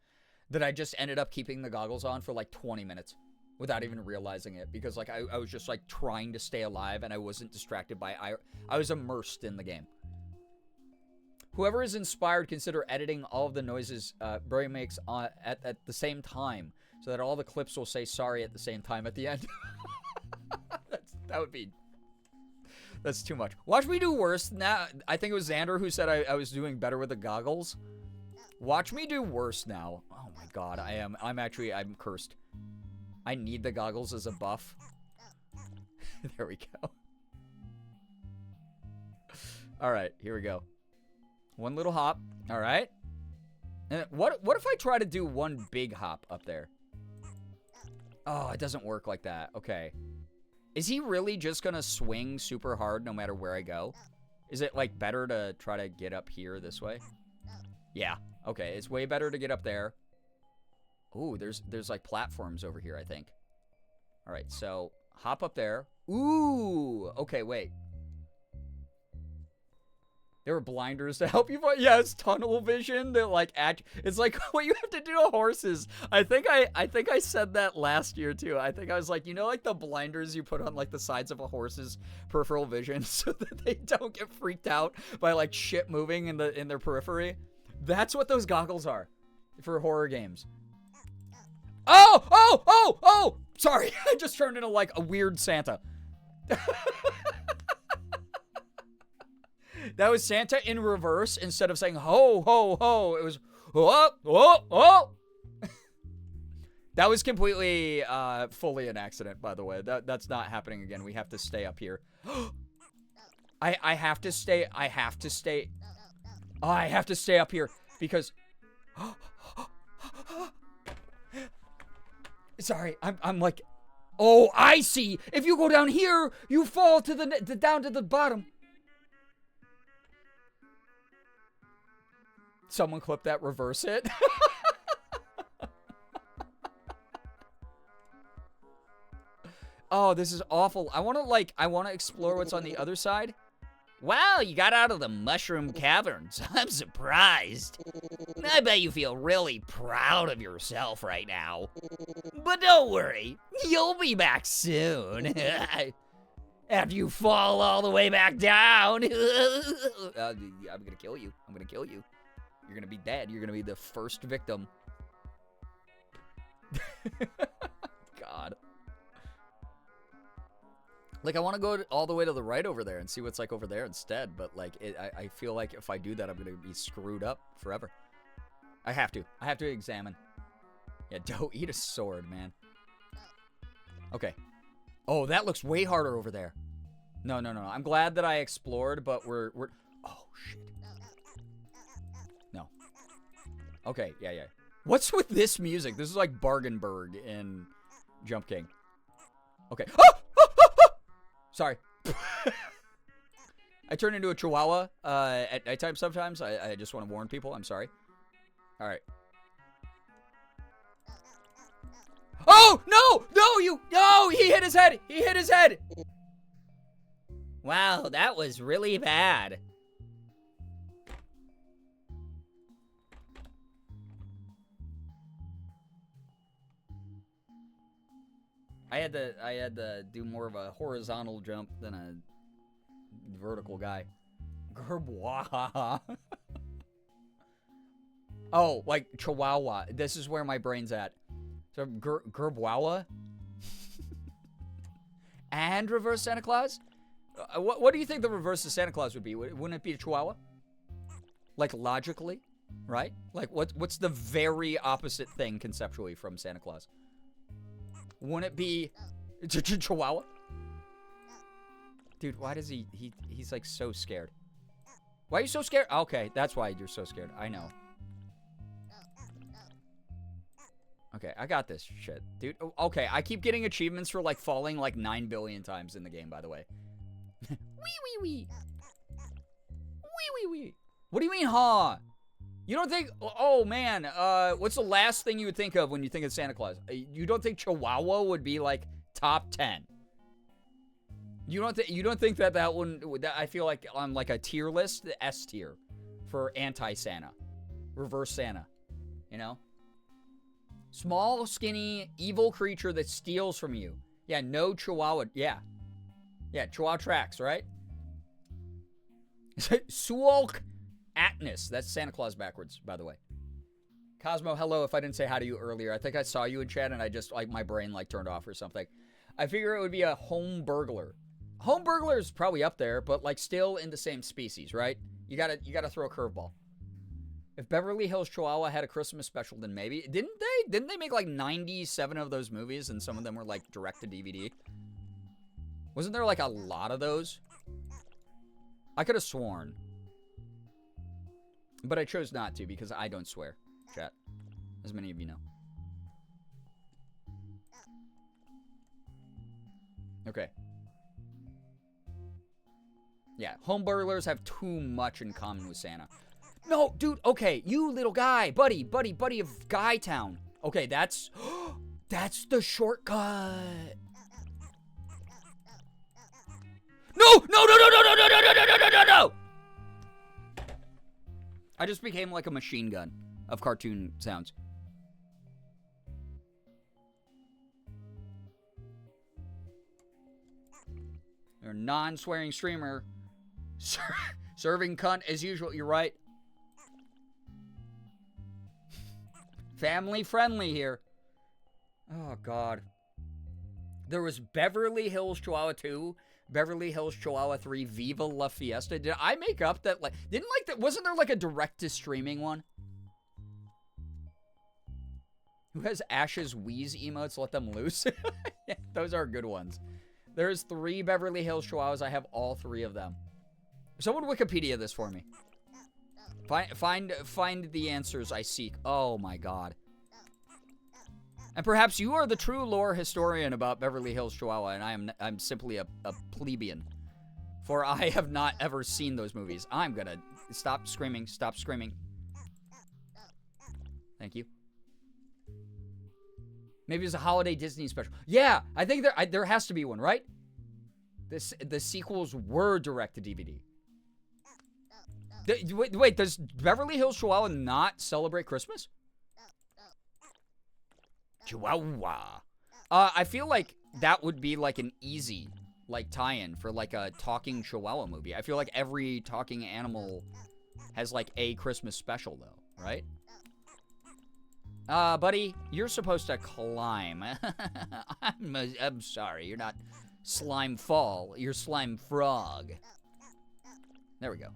that I just ended up keeping the goggles on for like 20 minutes without even realizing it. Because like I was just like trying to stay alive and I wasn't distracted by I was immersed in the game. Whoever is inspired, consider editing all of the noises Bray makes at the same time so that all the clips will say sorry at the same time at the end. That would be... That's too much. Watch me do worse. Now, I think it was Xander who said I was doing better with the goggles. Watch me do worse now. Oh my God, I'm cursed. I need the goggles as a buff. There we go. All right, here we go. One little hop. All right. And what if I try to do one big hop up there? Oh, it doesn't work like that. Okay. Is he really just gonna swing super hard no matter where I go? Is it like better to try to get up here this way? Yeah. Okay, it's way better to get up there. Ooh, there's like platforms over here, I think. All right, so hop up there. Ooh. Okay, wait. There were blinders to help you fight. Yeah, it's tunnel vision that like it's like what you have to do to horses. I think I said that last year too. I think I was like, you know, like the blinders you put on like the sides of a horse's peripheral vision so that they don't get freaked out by like shit moving in their periphery. That's what those goggles are for horror games. Oh! Sorry, I just turned into like a weird Santa. That was Santa in reverse. Instead of saying ho, ho, ho, it was oh, oh, oh. That was completely fully an accident, by the way. That's not happening again. We have to stay up here. I have to stay. I have to stay up here because sorry, I'm like, oh, I see. If you go down here, you fall to down to the bottom. Someone clip that, reverse it. Oh, this is awful. I want to explore what's on the other side. Wow, you got out of the mushroom caverns. I'm surprised. I bet you feel really proud of yourself right now. But don't worry, you'll be back soon. After you fall all the way back down. I'm gonna kill you. I'm gonna kill you. You're gonna be dead. You're gonna be the first victim. God. Like, I want to go all the way to the right over there and see what's like over there instead. But like, I feel like if I do that, I'm gonna be screwed up forever. I have to examine. Yeah, don't eat a sword, man. Okay. Oh, that looks way harder over there. No. I'm glad that I explored, but we're... Oh, shit. No. Okay, yeah. What's with this music? This is like Bargenberg in Jump King. Okay. Sorry. I turn into a chihuahua at nighttime sometimes. I just want to warn people. I'm sorry. All right. Oh, no! No, he hit his head! He hit his head! Wow, that was really bad. I had to do more of a horizontal jump than a vertical guy. Gerbois. Oh, like Chihuahua. This is where my brain's at. So Gerbois and reverse Santa Claus. What do you think the reverse of Santa Claus would be? Wouldn't it be a Chihuahua? Like logically, right? Like what's the very opposite thing conceptually from Santa Claus? Wouldn't it be Chihuahua? Dude, why does he's like so scared? Why are you so scared? Okay, that's why you're so scared. I know. Okay, I got this shit. Dude, okay, I keep getting achievements for like falling like 9 billion times in the game, by the way. Wee. What do you mean, huh? You don't think, oh man, what's the last thing you would think of when you think of Santa Claus? You don't think Chihuahua would be like top 10? You don't think that wouldn't, that I feel like on like a tier list, the S tier for anti-Santa, reverse Santa, you know? Small, skinny, evil creature that steals from you. Yeah, no Chihuahua. Yeah, Chihuahua tracks, right? Suolk Atnus. That's Santa Claus backwards, by the way. Cosmo, hello. If I didn't say hi to you earlier, I think I saw you in chat and I just, like, my brain, like, turned off or something. I figure it would be a home burglar. Home burglar is probably up there, but, like, still in the same species, right? You gotta throw a curveball. If Beverly Hills Chihuahua had a Christmas special, then maybe. Didn't they make like 97 of those movies and some of them were like direct to DVD? Wasn't there like a lot of those? I could have sworn. But I chose not to because I don't swear, chat. As many of you know. Okay. Yeah, home burglars have too much in common with Santa. No, dude, okay, you little guy, buddy of Guy Town. Okay, that's the shortcut. No. I just became like a machine gun of cartoon sounds. You're a non-swearing streamer. Serving cunt as usual, you're right. Family friendly here. Oh, God. There was Beverly Hills Chihuahua 2, Beverly Hills Chihuahua 3, Viva La Fiesta. Did I make up that, like, wasn't there like a direct-to-streaming one? Who has Ash's Wheeze emotes? Let them loose. Yeah, those are good ones. There's 3 Beverly Hills Chihuahuas. I have all 3 of them. Someone Wikipedia this for me. Find the answers I seek. Oh my God. And perhaps you are the true lore historian about Beverly Hills Chihuahua, and I'm simply a plebeian. For I have not ever seen those movies. I'm gonna stop screaming. Stop screaming. Thank you. Maybe it's a holiday Disney special. Yeah, I think there has to be one, right? The sequels were direct to DVD. Wait, does Beverly Hills Chihuahua not celebrate Christmas? Chihuahua. I feel like that would be like an easy like tie-in for like a talking Chihuahua movie. I feel like every talking animal has like a Christmas special though, right? Buddy, you're supposed to climb. I'm sorry, you're not slime fall, you're slime frog. There we go.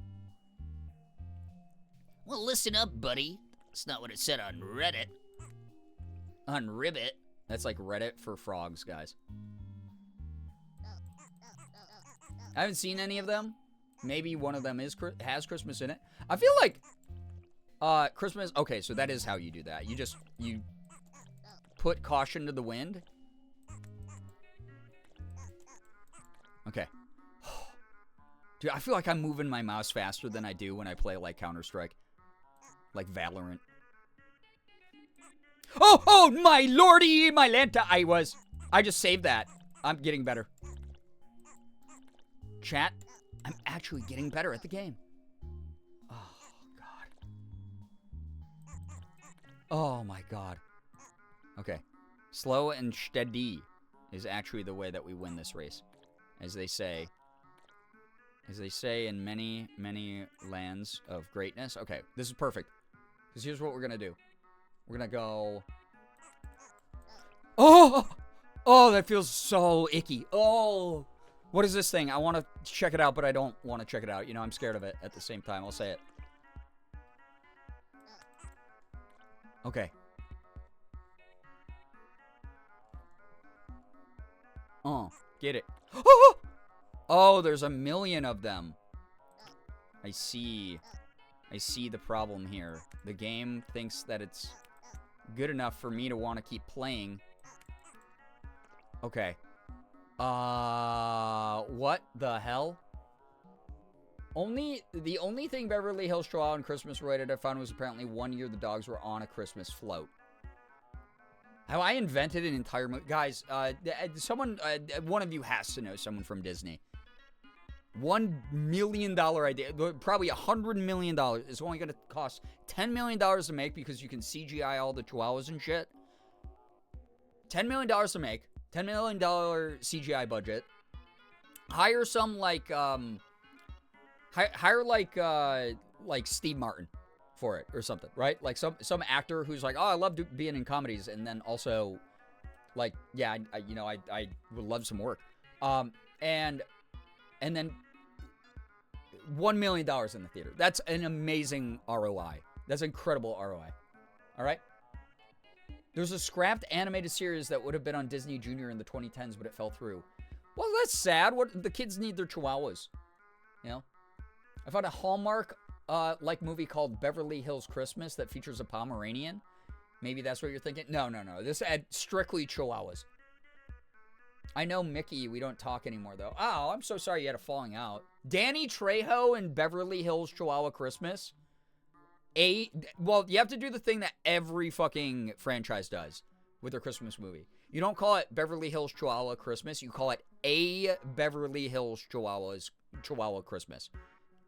Well, listen up, buddy. That's not what it said on Reddit. On Ribbit. That's like Reddit for frogs, guys. I haven't seen any of them. Maybe one of them has Christmas in it. I feel like Christmas. Okay, so that is how you do that. You put caution to the wind. Okay. Dude, I feel like I'm moving my mouse faster than I do when I play like Counter-Strike, like Valorant. Oh, my lordy, my lanta! I just saved that. I'm getting better. Chat, I'm actually getting better at the game. Oh, God. Oh, my God. Okay. Slow and steady is actually the way that we win this race. As they say in many, many lands of greatness. Okay, this is perfect. Because here's what we're going to do. We're going to go... Oh, that feels so icky. Oh, what is this thing? I want to check it out, but I don't want to check it out. You know, I'm scared of it at the same time. I'll say it. Okay. Oh, get it. Oh, there's a million of them. I see the problem here. The game thinks that it's good enough for me to want to keep playing. Okay. What the hell? The only thing Beverly Hills Chihuahua and Christmas related I found was apparently one year the dogs were on a Christmas float. Have I invented an entire movie? Guys, someone, one of you has to know someone from Disney. $1 million idea, probably $100 million. It's only going to cost $10 million to make because you can CGI all the chihuahuas and shit. $10 million to make. $10 million CGI budget. Hire some like hire like Steve Martin for it or something, right? Like some actor who's like, oh, I love being in comedies, and then also like, yeah, I would love some work. And then $1 million in the theater. That's an amazing ROI. That's incredible ROI. All right. There's a scrapped animated series that would have been on Disney Junior in the 2010s, but it fell through. Well, that's sad. What the kids need their chihuahuas, you know. I found a Hallmark like movie called Beverly Hills Christmas that features a Pomeranian. Maybe that's what you're thinking. No. This had strictly chihuahuas. I know Mickey. We don't talk anymore though. Oh, I'm so sorry you had a falling out. Danny Trejo and Beverly Hills Chihuahua Christmas. Well, you have to do the thing that every fucking franchise does with their Christmas movie. You don't call it Beverly Hills Chihuahua Christmas. You call it a Beverly Hills Chihuahua Christmas.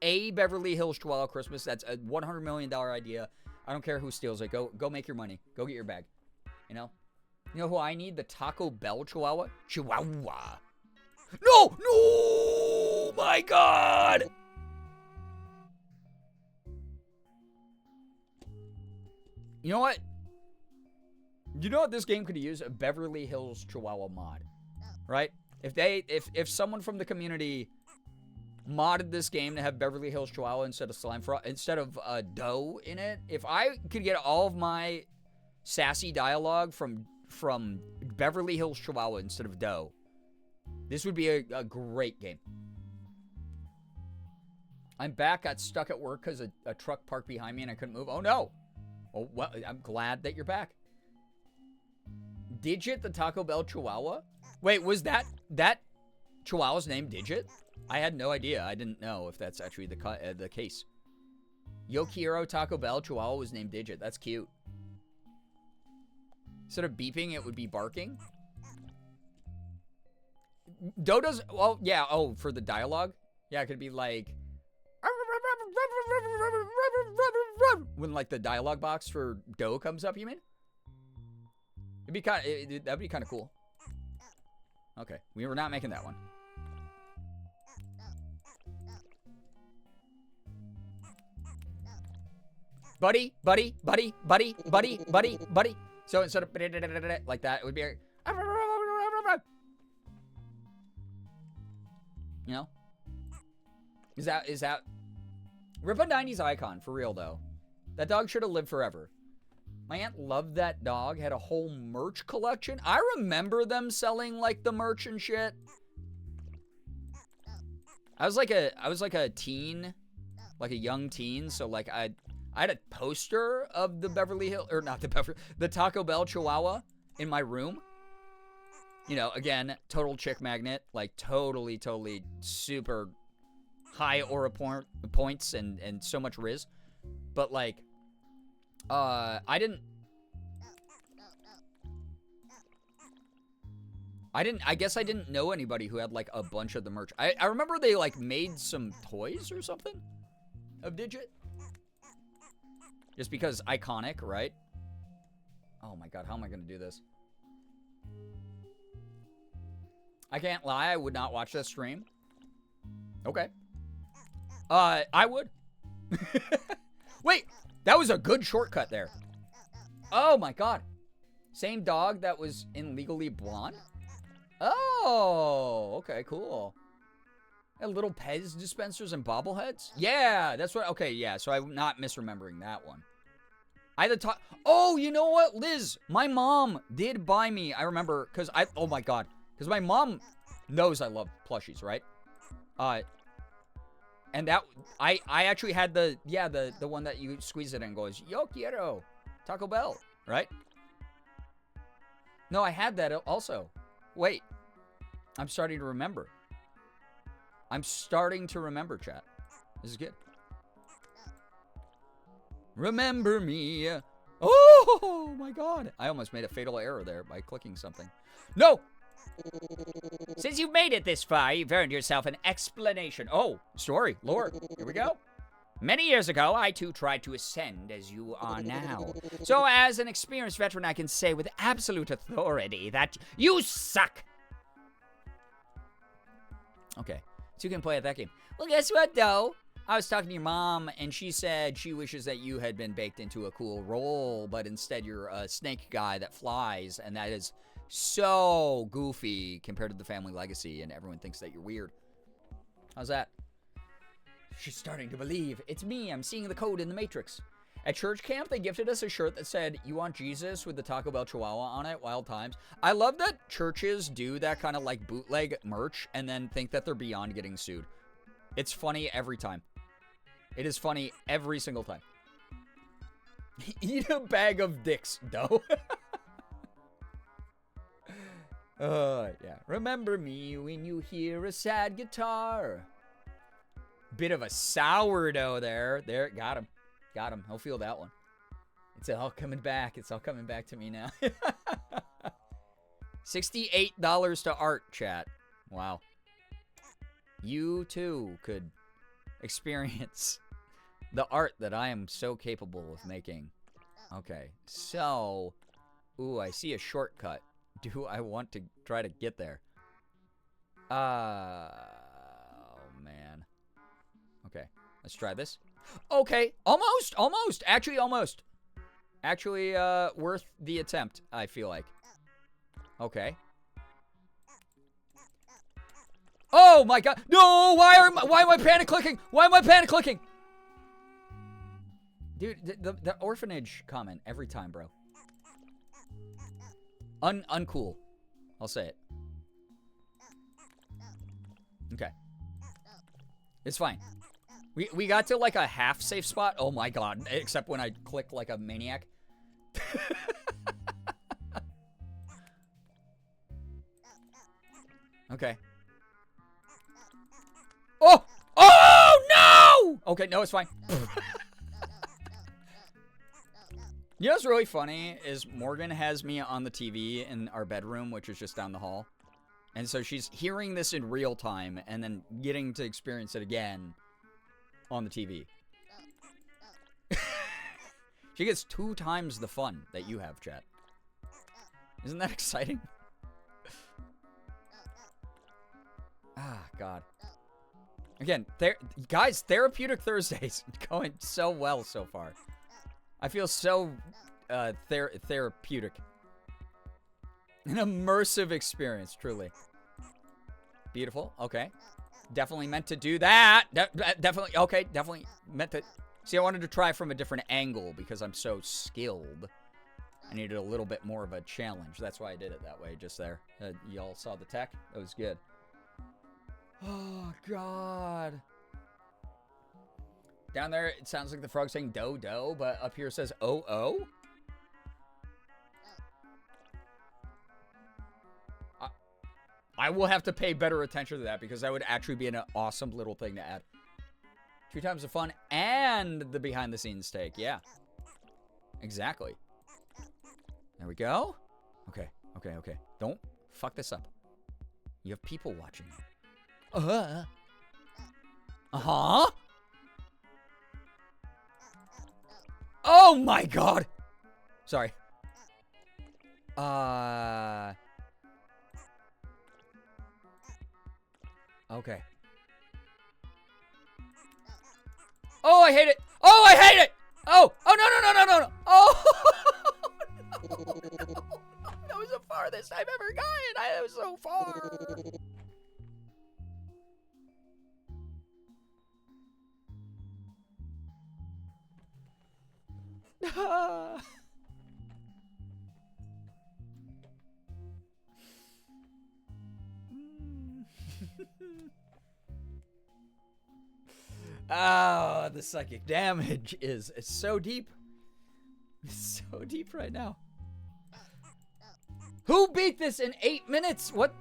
A Beverly Hills Chihuahua Christmas. That's a $100 million idea. I don't care who steals it. Go make your money. Go get your bag. You know who I need? The Taco Bell Chihuahua. Chihuahua. No, my God. You know what? You know what this game could use? A Beverly Hills Chihuahua mod. Right? If someone from the community modded this game to have Beverly Hills Chihuahua instead of slimefrog, instead of dough in it, if I could get all of my sassy dialogue from Beverly Hills Chihuahua instead of dough, this would be a great game. I'm back. Got stuck at work because a truck parked behind me and I couldn't move. Oh no. Oh, well, I'm glad that you're back. Digit the Taco Bell Chihuahua? Wait, was that Chihuahua's name Digit? I had no idea. I didn't know if that's actually the case. Yokiro Taco Bell Chihuahua was named Digit. That's cute. Instead of beeping, it would be barking. Dodo's, well, yeah, oh, for the dialogue? Yeah, it could be like... When like the dialogue box for Doe comes up, you mean? It'd be that'd be kind of cool. Okay, we were not making that one. Buddy. So instead of like that, it would be you know? Is that Rip on 90's icon, for real, though. That dog should have lived forever. My aunt loved that dog, had a whole merch collection. I remember them selling, like, the merch and shit. I was like a teen, like a young teen. So like I had a poster of the Beverly Hills, or not the Taco Bell Chihuahua in my room. You know, again, total chick magnet, like totally super high aura points and so much Riz. But like, I guess I didn't know anybody who had like a bunch of the merch. I remember they like made some toys or something of Digit. Just because iconic, right? Oh my god, how am I gonna do this? I can't lie, I would not watch this stream. Okay. I would. Wait, that was a good shortcut there. Oh my god. Same dog that was in Legally Blonde? Oh, okay, cool. Little Pez dispensers and bobbleheads? Yeah, that's what, okay, yeah, so I'm not misremembering that one. I had to oh, you know what, Liz? My mom did buy me, I remember, oh my god. Because my mom knows I love plushies, right? And that, I actually had the one that you squeeze it in and goes, yo quiero, Taco Bell, right? No, I had that also. Wait, I'm starting to remember. I'm starting to remember, chat. This is good. Remember me. Oh my god. I almost made a fatal error there by clicking something. No! Since you've made it this far, you've earned yourself an explanation. Oh, story, lore. Here we go. Many years ago, I too tried to ascend as you are now. So as an experienced veteran, I can say with absolute authority that you suck. Okay, so you can play at that game. Well, guess what, though? I was talking to your mom, and she said she wishes that you had been baked into a cool role, but instead you're a snake guy that flies, and that is so goofy compared to the family legacy, and everyone thinks that you're weird. How's that? She's starting to believe. It's me. I'm seeing the code in the Matrix. At church camp, they gifted us a shirt that said, "You want Jesus?" with the Taco Bell Chihuahua on it. Wild times. I love that churches do that kind of like bootleg merch and then think that they're beyond getting sued. It's funny every time. It is funny every single time. Eat a bag of dicks, though. Yeah. Remember me when you hear a sad guitar. Bit of a sourdough there. There, got him. Got him. He'll feel that one. It's all coming back. It's all coming back to me now. $68 to art, chat. Wow. You, too, could experience the art that I am so capable of making. Okay, so... Ooh, I see a shortcut. Do I want to try to get there? Oh, man. Okay, let's try this. Okay, almost. Actually, almost. Actually, worth the attempt, I feel like. Okay. Oh my god. No, why am I panic clicking? Why am I panic clicking? Dude, the orphanage comment every time, bro. Uncool. I'll say it. Okay. It's fine. We got to like a half safe spot. Oh my god. Except when I click like a maniac. Okay. Oh! Oh no! Okay, no, it's fine. You know what's really funny is Morgan has me on the TV in our bedroom, which is just down the hall. And so she's hearing this in real time and then getting to experience it again on the TV. She gets 2 times the fun that you have, chat. Isn't that exciting? Ah, God. Again, guys, Therapeutic Thursdays going so well so far. I feel so therapeutic. An immersive experience, truly. Beautiful. Okay. Definitely meant to do that. Definitely. Okay. Definitely meant to. See, I wanted to try from a different angle because I'm so skilled. I needed a little bit more of a challenge. That's why I did it that way, just there. Y'all saw the tech? That was good. Oh, God. Down there, it sounds like the frog saying do, do, but up here it says oh, oh. I will have to pay better attention to that because that would actually be an awesome little thing to add. 2 times the fun and the behind the scenes take. Yeah. Exactly. There we go. Okay. Okay. Okay. Don't fuck this up. You have people watching. Uh-huh. Oh my God. Sorry. Okay. Oh, I hate it. Oh, I hate it. Oh, no, no, no, no, no, no. Oh, no. That was the farthest I've ever gotten. I was so far. Oh, the psychic damage is so deep. It's so deep right now. Who beat this in 8 minutes? What?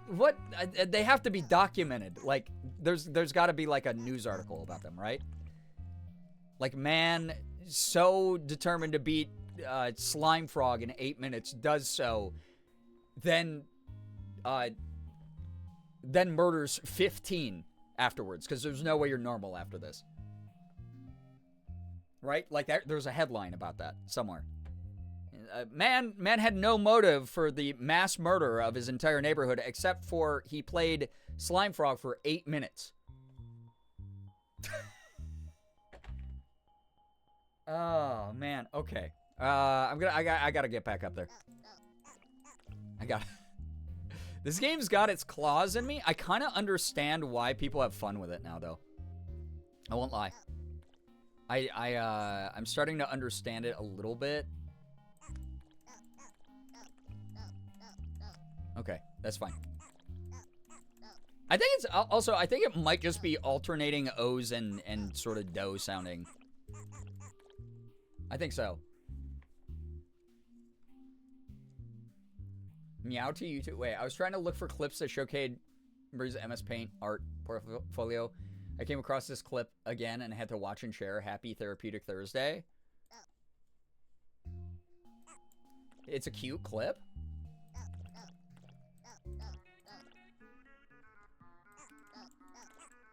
They have to be documented. Like, there's got to be like a news article about them, right? Like, man so determined to beat Slimefrog in 8 minutes does so, then murders 15 afterwards, because there's no way you're normal after this. Right? Like, there's a headline about that somewhere. Man had no motive for the mass murder of his entire neighborhood except for he played Slimefrog for 8 minutes. Oh, man. Okay. I gotta get back up there. This game's got its claws in me. I kind of understand why people have fun with it now, though. I won't lie. I'm starting to understand it a little bit. Okay, that's fine. I think it's also, I think it might just be alternating O's and sort of do sounding. I think so. Meow to YouTube. Wait, I was trying to look for clips that showcased Marie's MS Paint art portfolio. I came across this clip again and had to watch and share. Happy Therapeutic Thursday. It's a cute clip.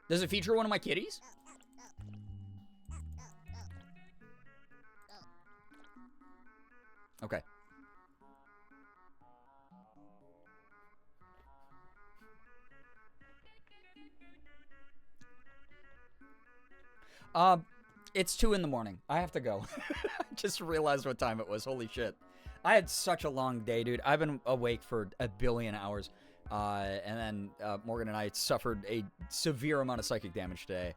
Does it feature one of my kitties? Okay. It's 2 in the morning. I have to go. I just realized what time it was. Holy shit. I had such a long day, dude. I've been awake for a billion hours. And then Morgan and I suffered a severe amount of psychic damage today.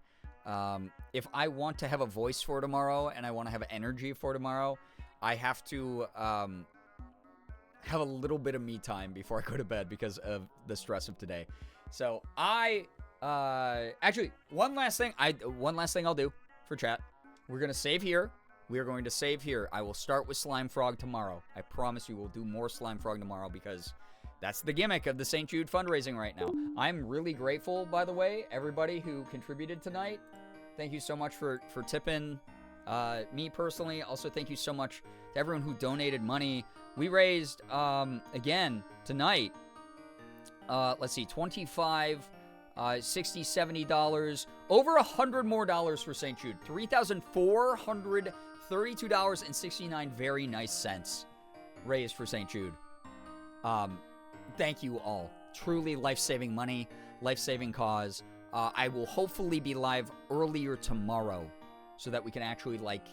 If I want to have a voice for tomorrow and I want to have energy for tomorrow, I have to have a little bit of me time before I go to bed because of the stress of today. So actually, one last thing I'll do for chat. We're gonna save here. We are going to save here. I will start with Slimefrog tomorrow. I promise you we'll do more Slimefrog tomorrow because that's the gimmick of the St. Jude fundraising right now. I'm really grateful, by the way, everybody who contributed tonight. Thank you so much for tipping me personally. Also, thank you so much to everyone who donated money. We raised, again, tonight, let's see, $25, $60, $70, over $100 more for St. Jude. $3,432.69 very nice cents raised for St. Jude. Thank you all. Truly life-saving money, life-saving cause. I will hopefully be live earlier tomorrow so that we can actually, like,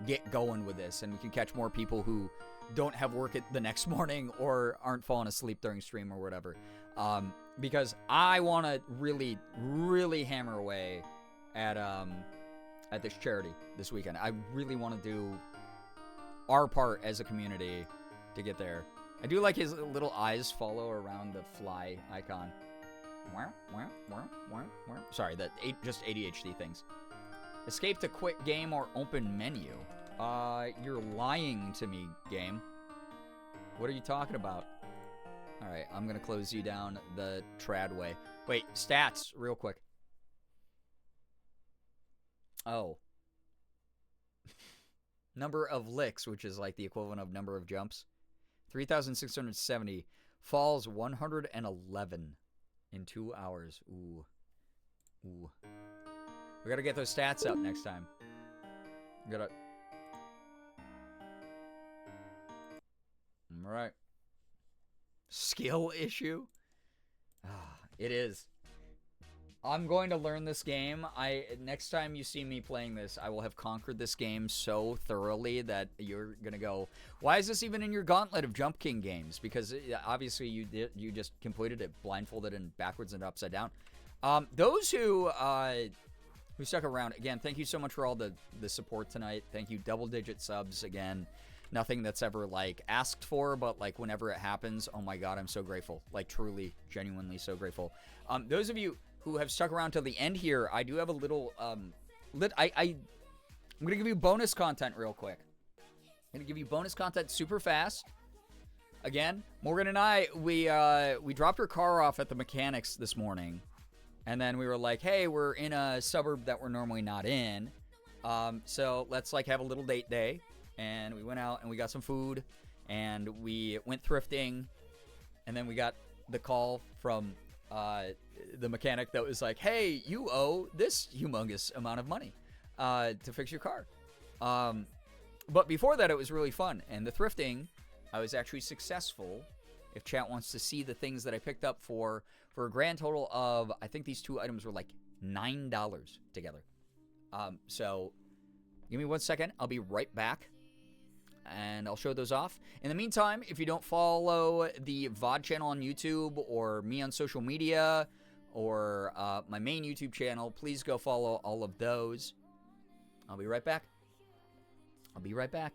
get going with this and we can catch more people who don't have work the next morning or aren't falling asleep during stream or whatever. Because I want to really, really hammer away at this charity this weekend. I really want to do our part as a community to get there. I do like his little eyes follow around the fly icon. Sorry, that just ADHD things. Escape to quit game or open menu. You're lying to me, game. What are you talking about? All right, I'm gonna close you down the trad way. Wait, stats, real quick. Oh. Number of licks, which is like the equivalent of number of jumps. 3,670. Falls 111 in 2 hours. Ooh. Ooh. We gotta get those stats up next time. We gotta... Alright. Skill issue? It is. I'm going to learn this game. Next time you see me playing this, I will have conquered this game so thoroughly that you're gonna go, why is this even in your gauntlet of Jump King games? Because obviously you just completed it blindfolded and backwards and upside down. Those who stuck around, again, thank you so much for all the support tonight. Thank you, double-digit subs again. Nothing that's ever like asked for, but like whenever it happens, oh my god, I'm so grateful. Like truly, genuinely so grateful. Those of you who have stuck around till the end here, I do have a little I'm gonna give you bonus content real quick. I'm gonna give you bonus content super fast. Again, Morgan and I, we dropped her car off at the mechanics this morning, and then we were like, hey, we're in a suburb that we're normally not in, so let's like have a little date day. And we went out and we got some food, and we went thrifting, and then we got the call from the mechanic that was like, hey, you owe this humongous amount of money to fix your car. But before that, it was really fun. And the thrifting, I was actually successful. If chat wants to see the things that I picked up for a grand total of, I think these two items were like $9 together. So give me 1 second. I'll be right back, and I'll show those off. In the meantime, if you don't follow the VOD channel on YouTube or me on social media or my main YouTube channel, please go follow all of those. I'll be right back. I'll be right back.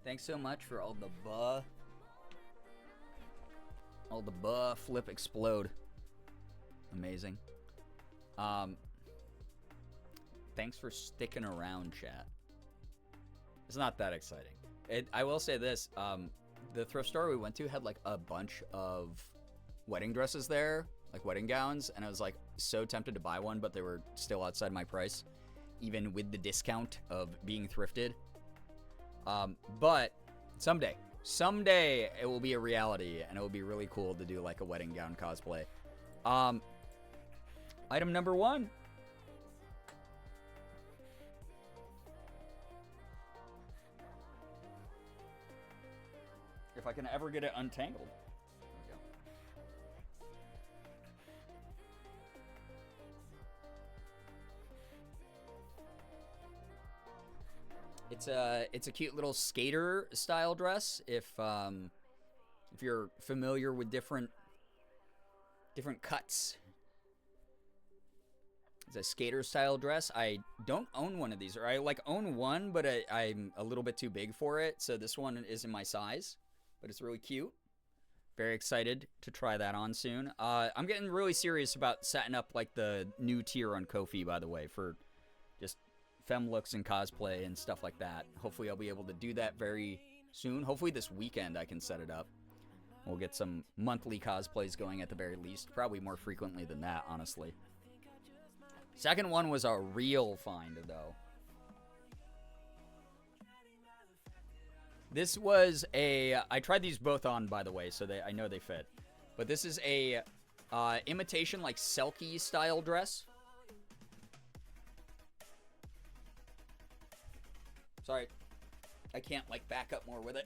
Thanks so much for all the flip explode. Amazing. Thanks for sticking around, chat. It's not that exciting. I will say this, the thrift store we went to had like a bunch of wedding dresses there, like wedding gowns, and I was like so tempted to buy one, but they were still outside my price, even with the discount of being thrifted. But someday it will be a reality, and it will be really cool to do like a wedding gown cosplay. Item number 1. If I can ever get it untangled. There we go. It's a cute little skater style dress. If you're familiar with different cuts It's a skater style dress. I don't own one of these, or I like own one, but I'm a little bit too big for it. So this one is in my size, but it's really cute. Very excited to try that on soon. I'm getting really serious about setting up like the new tier on Ko-fi, by the way, for just femme looks and cosplay and stuff like that. Hopefully I'll be able to do that very soon. Hopefully this weekend I can set it up. We'll get some monthly cosplays going at the very least. Probably more frequently than that, honestly. Second one was a real find, though. This was a... I tried these both on, by the way, so I know they fit. But this is a imitation, like, Selkie style dress. Sorry. I can't, like, back up more with it.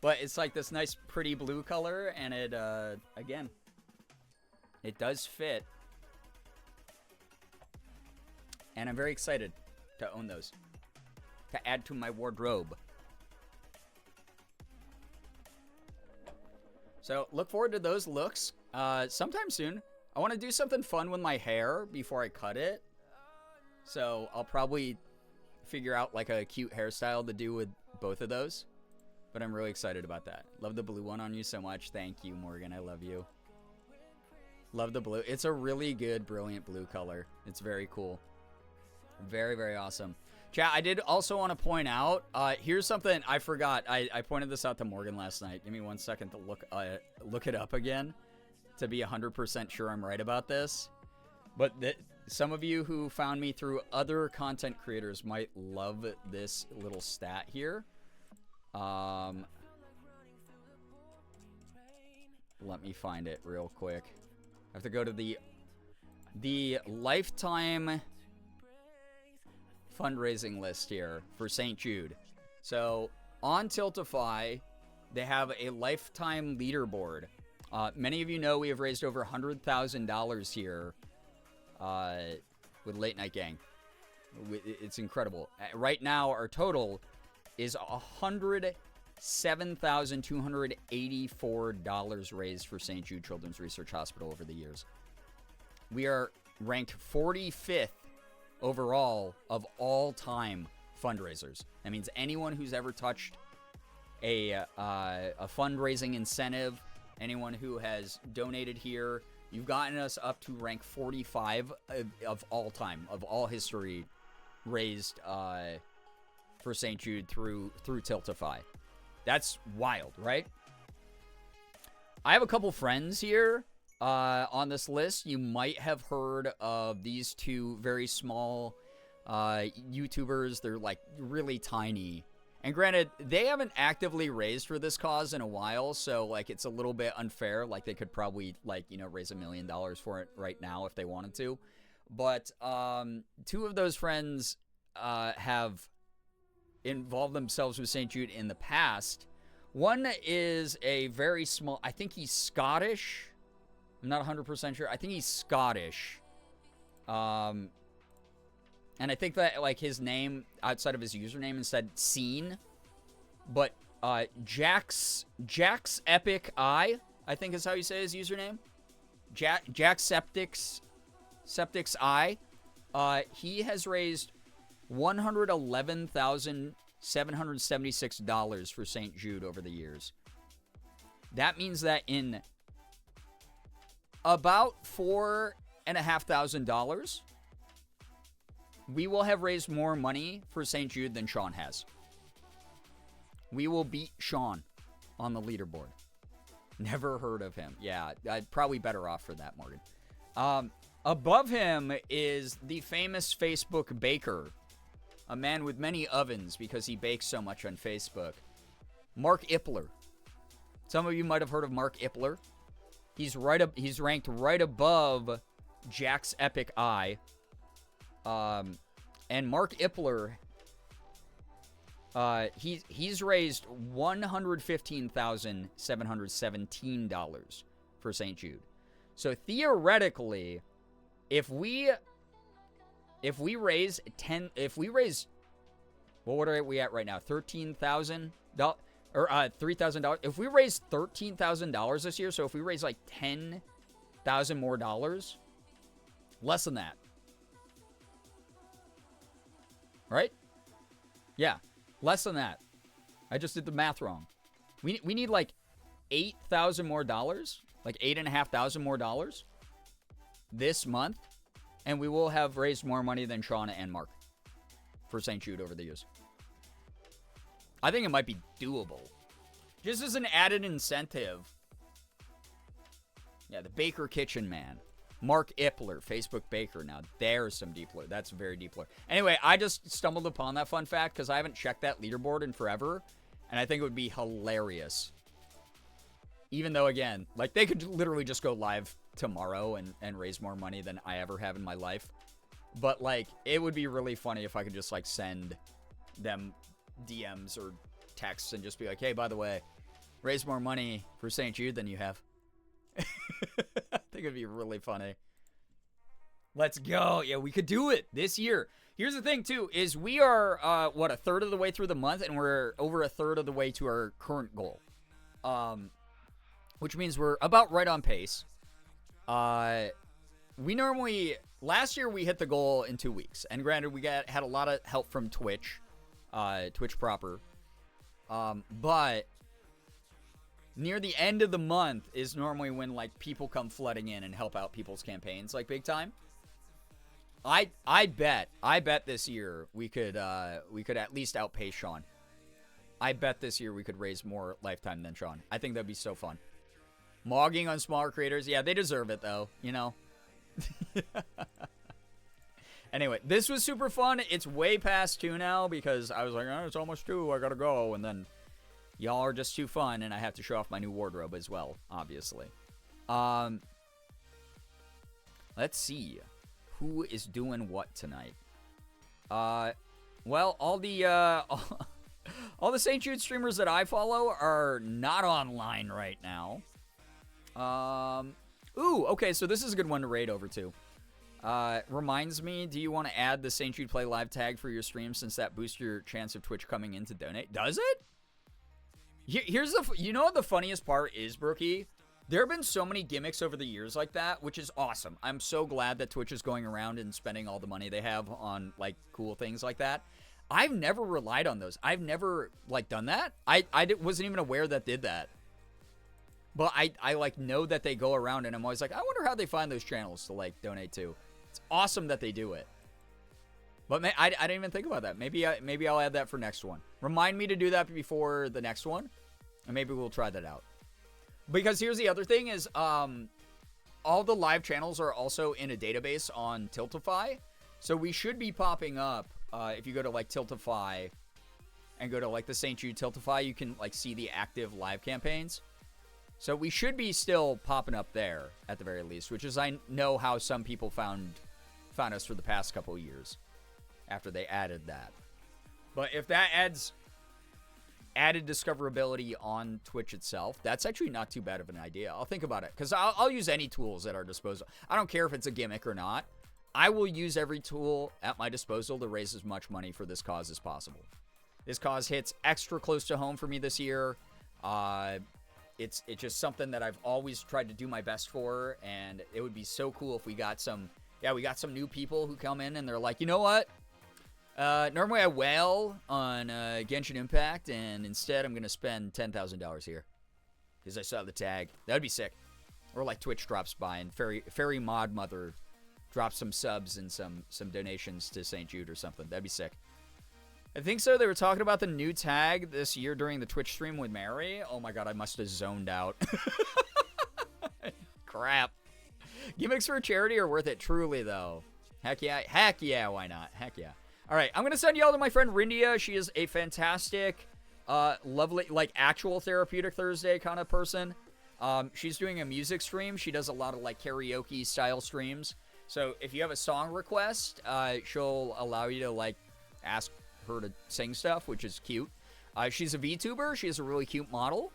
But it's like this nice, pretty blue color, and it, again, it does fit. And I'm very excited to own those, to add to my wardrobe. So look forward to those looks sometime soon. I want to do something fun with my hair before I cut it. So I'll probably figure out like a cute hairstyle to do with both of those. But I'm really excited about that. Love the blue one on you so much. Thank you, Morgan. I love you. Love the blue. It's a really good, brilliant blue color. It's very cool. Very, very awesome. Chat, I did also want to point out, here's something I forgot. I pointed this out to Morgan last night. Give me 1 second to look it up again to be 100% sure I'm right about this. But some of you who found me through other content creators might love this little stat here. Let me find it real quick. I have to go to the lifetime fundraising list here for St. Jude. So on Tiltify, they have a lifetime leaderboard. Many of you know we have raised over $100,000 here with Late Night Gang. It's incredible. Right now, our total is $107,284 raised for St. Jude Children's Research Hospital over the years. We are ranked 45th overall of all-time fundraisers. That means anyone who's ever touched a fundraising incentive, anyone who has donated here, you've gotten us up to rank 45 of all time, of all history raised for St. Jude through Tiltify. That's wild, right? I have a couple friends here on this list. You might have heard of these two very small YouTubers. They're like really tiny. And granted, they haven't actively raised for this cause in a while, so like it's a little bit unfair. Like they could probably like, you know, raise $1 million for it right now if they wanted to. But two of those friends have involved themselves with St. Jude in the past. One is a very small, I think he's Scottish. I'm not 100% sure. I think he's Scottish. And I think that like his name outside of his username instead Scene. But Jack's Epic Eye, I think is how you say his username. Jack Septic's Eye. He has raised $111,776 for St. Jude over the years. That means that in about $4,500, we will have raised more money for St. Jude than Sean has. We will beat Sean on the leaderboard. Never heard of him. Yeah, I'd probably better off for that, Morgan. Above him is the famous Facebook baker, a man with many ovens because he bakes so much on Facebook, Mark Ipler. Some of you might have heard of Mark Ipler. He's ranked right above Jack's Epic Eye. And Mark Ipler, he's raised $115,717 for St. Jude. So theoretically, if we raise what are we at right now? $13,000 or $3,000. If we raise $13,000 this year, so if we raise like $1,000 more dollars. Less than that. Right? Yeah. Less than that. I just did the math wrong. We need like $8,000 more dollars. Like $8,500 more dollars. This month. And we will have raised more money than Shauna and Mark. For St. Jude over the years. I think it might be doable. Just as an added incentive. Yeah, the Baker Kitchen Man. Mark Ippler, Facebook Baker. Now, there's some deep lore. That's very deep lore. Anyway, I just stumbled upon that fun fact because I haven't checked that leaderboard in forever. And I think it would be hilarious. Even though, again, like, they could literally just go live tomorrow and raise more money than I ever have in my life. But, like, it would be really funny if I could just, like, send them DMs or texts and just be like, hey, by the way, raise more money for St. Jude than you have. I think it'd be really funny. Let's go. Yeah, we could do it this year. Here's the thing, too, is we are, a third of the way through the month, and we're over a third of the way to our current goal. Which means we're about right on pace. Last year we hit the goal in 2 weeks. And granted, we had a lot of help from Twitch. Twitch proper. But near the end of the month is normally when, like, people come flooding in and help out people's campaigns, like, big time. I bet this year we could at least outpace Sean. I bet this year we could raise more lifetime than Sean. I think that'd be so fun. Mogging on smaller creators. Yeah, they deserve it, though, you know. Anyway, this was super fun. It's way past 2 now because I was like, oh, it's almost 2. I gotta go. And then y'all are just too fun, and I have to show off my new wardrobe as well, obviously. Let's see. Who is doing what tonight? Well, all the St. Jude streamers that I follow are not online right now. Ooh, okay, so this is a good one to raid over to. Reminds me, do you want to add the St. Jude Play live tag for your stream since that boosts your chance of Twitch coming in to donate? Does it? Here's you know what the funniest part is, Brookie? There have been so many gimmicks over the years like that, which is awesome. I'm so glad that Twitch is going around and spending all the money they have on, like, cool things like that. I've never relied on those. I've never, like, done that. I wasn't even aware that did that. But I like, know that they go around, and I'm always like, I wonder how they find those channels to, like, donate to. It's awesome that they do it. But I didn't even think about that. Maybe I'll add that for next one. Remind me to do that before the next one, and maybe we'll try that out. Because here's the other thing is, all the live channels are also in a database on Tiltify. So we should be popping up, if you go to, like, Tiltify and go to, like, the St. Jude Tiltify, you can, like, see the active live campaigns. So we should be still popping up there, at the very least, which is, I know how some people found us for the past couple of years after they added that. But if that adds added discoverability on Twitch itself, that's actually not too bad of an idea. I'll think about it, because I'll use any tools at our disposal. I don't care if it's a gimmick or not. I will use every tool at my disposal to raise as much money for this cause as possible. This cause hits extra close to home for me this year. It's just something that I've always tried to do my best for, and it would be so cool if we got some new people who come in and they're like, you know what? Normally I wail on Genshin Impact, and instead I'm going to spend $10,000 here because I saw the tag. That'd be sick. Or like Twitch drops by and Fairy Mod Mother drops some subs and some donations to St. Jude or something. That'd be sick. I think so. They were talking about the new tag this year during the Twitch stream with Mary. Oh my god, I must have zoned out. Crap. Gimmicks for charity are worth it, truly, though. Heck yeah, why not? Heck yeah. All right, I'm going to send y'all to my friend Rindia. She is a fantastic, lovely, like, actual Therapeutic Thursday kind of person. She's doing a music stream. She does a lot of, like, karaoke-style streams. So if you have a song request, she'll allow you to, like, ask her to sing stuff, which is cute. She's a VTuber. She has a really cute model.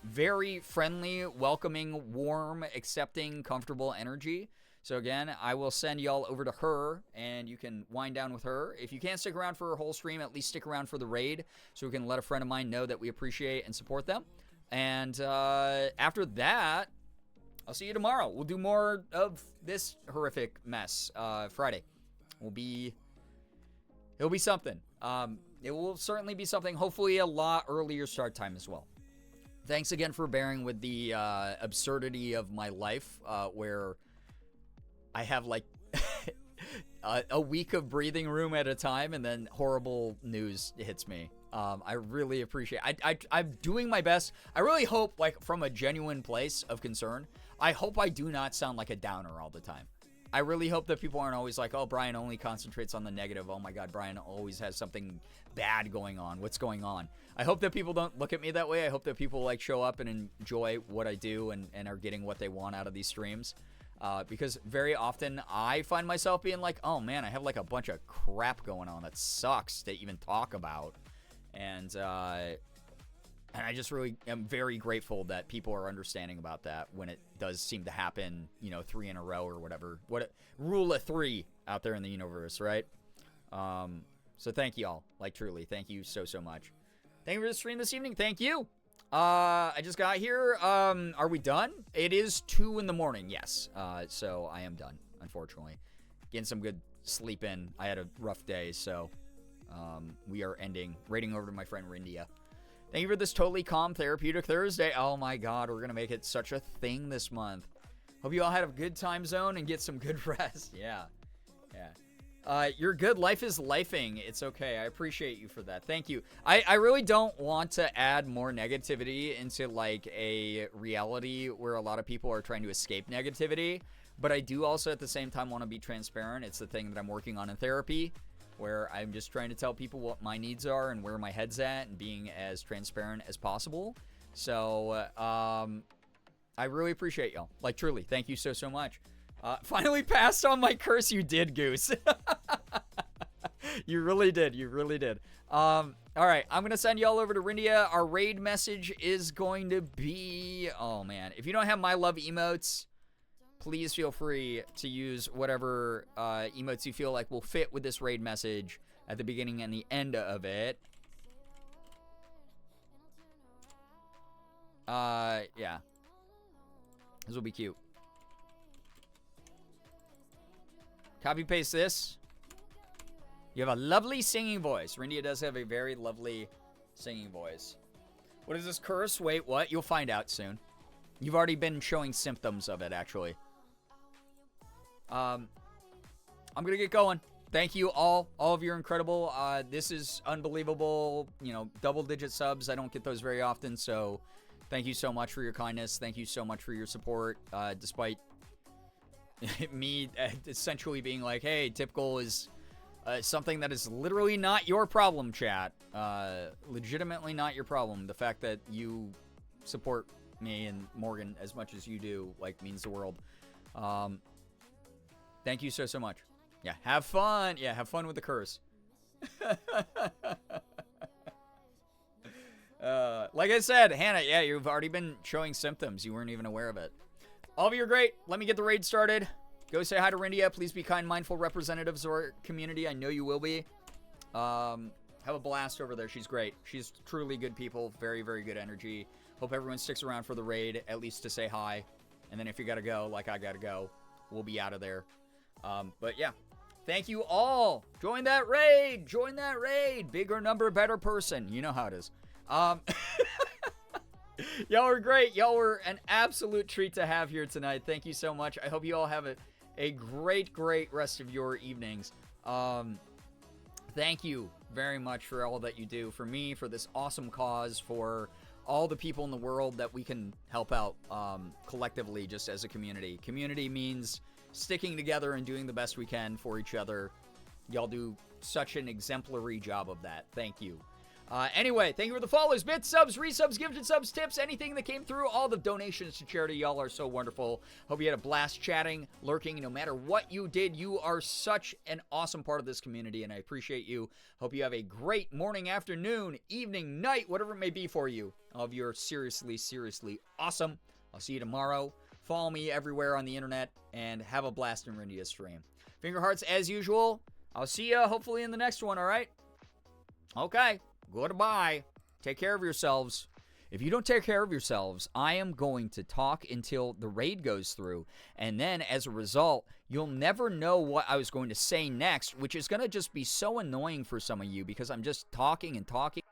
Very friendly, welcoming, warm, accepting, comfortable energy. So again, I will send y'all over to her, and you can wind down with her. If you can't stick around for her whole stream, at least stick around for the raid, so we can let a friend of mine know that we appreciate and support them. And after that, I'll see you tomorrow. We'll do more of this horrific mess. Friday. It'll be something. It will certainly be something. Hopefully a lot earlier start time as well. Thanks again for bearing with the absurdity of my life, where I have like a week of breathing room at a time, and then horrible news hits me. I really appreciate it. I'm doing my best. I really hope, like, from a genuine place of concern, I hope I do not sound like a downer all the time. I really hope that people aren't always like, oh, Brian only concentrates on the negative. Oh my God, Brian always has something bad going on. What's going on? I hope that people don't look at me that way. I hope that people like show up and enjoy what I do and are getting what they want out of these streams. Because very often I find myself being like, oh man, I have like a bunch of crap going on that sucks to even talk about. And I just really am very grateful that people are understanding about that when it does seem to happen, 3 in a row or whatever. Rule of 3 out there in the universe, right? So thank you all. Like, truly, thank you so much. Thank you for the stream this evening. Thank you. I just got here. Are we done? It is 2 in the morning, yes. So I am done, unfortunately. Getting some good sleep in. I had a rough day, so we are raiding over to my friend Rindia. Thank you for this totally calm therapeutic Thursday. Oh my God, we're going to make it such a thing this month. Hope you all had a good time zone and get some good rest. Yeah. You're good. Life is lifing. It's okay. I appreciate you for that. Thank you. I really don't want to add more negativity into like a reality where a lot of people are trying to escape negativity. But I do also at the same time want to be transparent. It's the thing that I'm working on in therapy, where I'm just trying to tell people what my needs are and where my head's at and being as transparent as possible. So, I really appreciate y'all. Like, truly, thank you so much. Finally passed on my curse. You did, Goose. You really did. All right, I'm going to send y'all over to Rindia. Our raid message is going to be, oh man, if you don't have my love emotes, please feel free to use whatever emotes you feel like will fit with this raid message at the beginning and the end of it. Yeah. This will be cute. Copy paste this. You have a lovely singing voice. Rindia does have a very lovely singing voice. What is this curse? Wait, what? You'll find out soon. You've already been showing symptoms of it, actually. I'm gonna get going. Thank you all of you are incredible. This is unbelievable, double-digit subs. I don't get those very often, so thank you so much for your kindness. Thank you so much for your support, despite me essentially being like, hey, typical is something that is literally not your problem, chat. Legitimately not your problem. The fact that you support me and Morgan as much as you do, like, means the world. Thank you so much. Yeah, have fun. Yeah, have fun with the curse. Like I said, Hannah, yeah, you've already been showing symptoms. You weren't even aware of it. All of you are great. Let me get the raid started. Go say hi to Rindia. Please be kind, mindful representatives of our community. I know you will be. Have a blast over there. She's great. She's truly good people. Very, very good energy. Hope everyone sticks around for the raid, at least to say hi. And then if you gotta go, like I gotta go, we'll be out of there. But yeah, thank you all. Join that raid. Join that raid. Bigger number, better person. You know how it is. Y'all are great. Y'all were an absolute treat to have here tonight. Thank you so much. I hope you all have a great rest of your evenings. Thank you very much for all that you do for me, for this awesome cause, for all the people in the world that we can help out collectively just as a community. Community means sticking together and doing the best we can for each other. Y'all do such an exemplary job of that. Thank you. Anyway, thank you for the follows, bits, subs, resubs, gifted subs, tips, anything that came through, all the donations to charity. Y'all are so wonderful. Hope you had a blast chatting, lurking. No matter what you did, you are such an awesome part of this community, and I appreciate you. Hope you have a great morning, afternoon, evening, night, whatever it may be for you. All of you are seriously awesome. I'll see you tomorrow. Follow me everywhere on the internet, and have a blast in Rindia's stream. Finger hearts as usual. I'll see you hopefully in the next one, all right? Okay. Goodbye. Take care of yourselves. If you don't take care of yourselves, I am going to talk until the raid goes through. And then, as a result, you'll never know what I was going to say next, which is going to just be so annoying for some of you because I'm just talking and talking.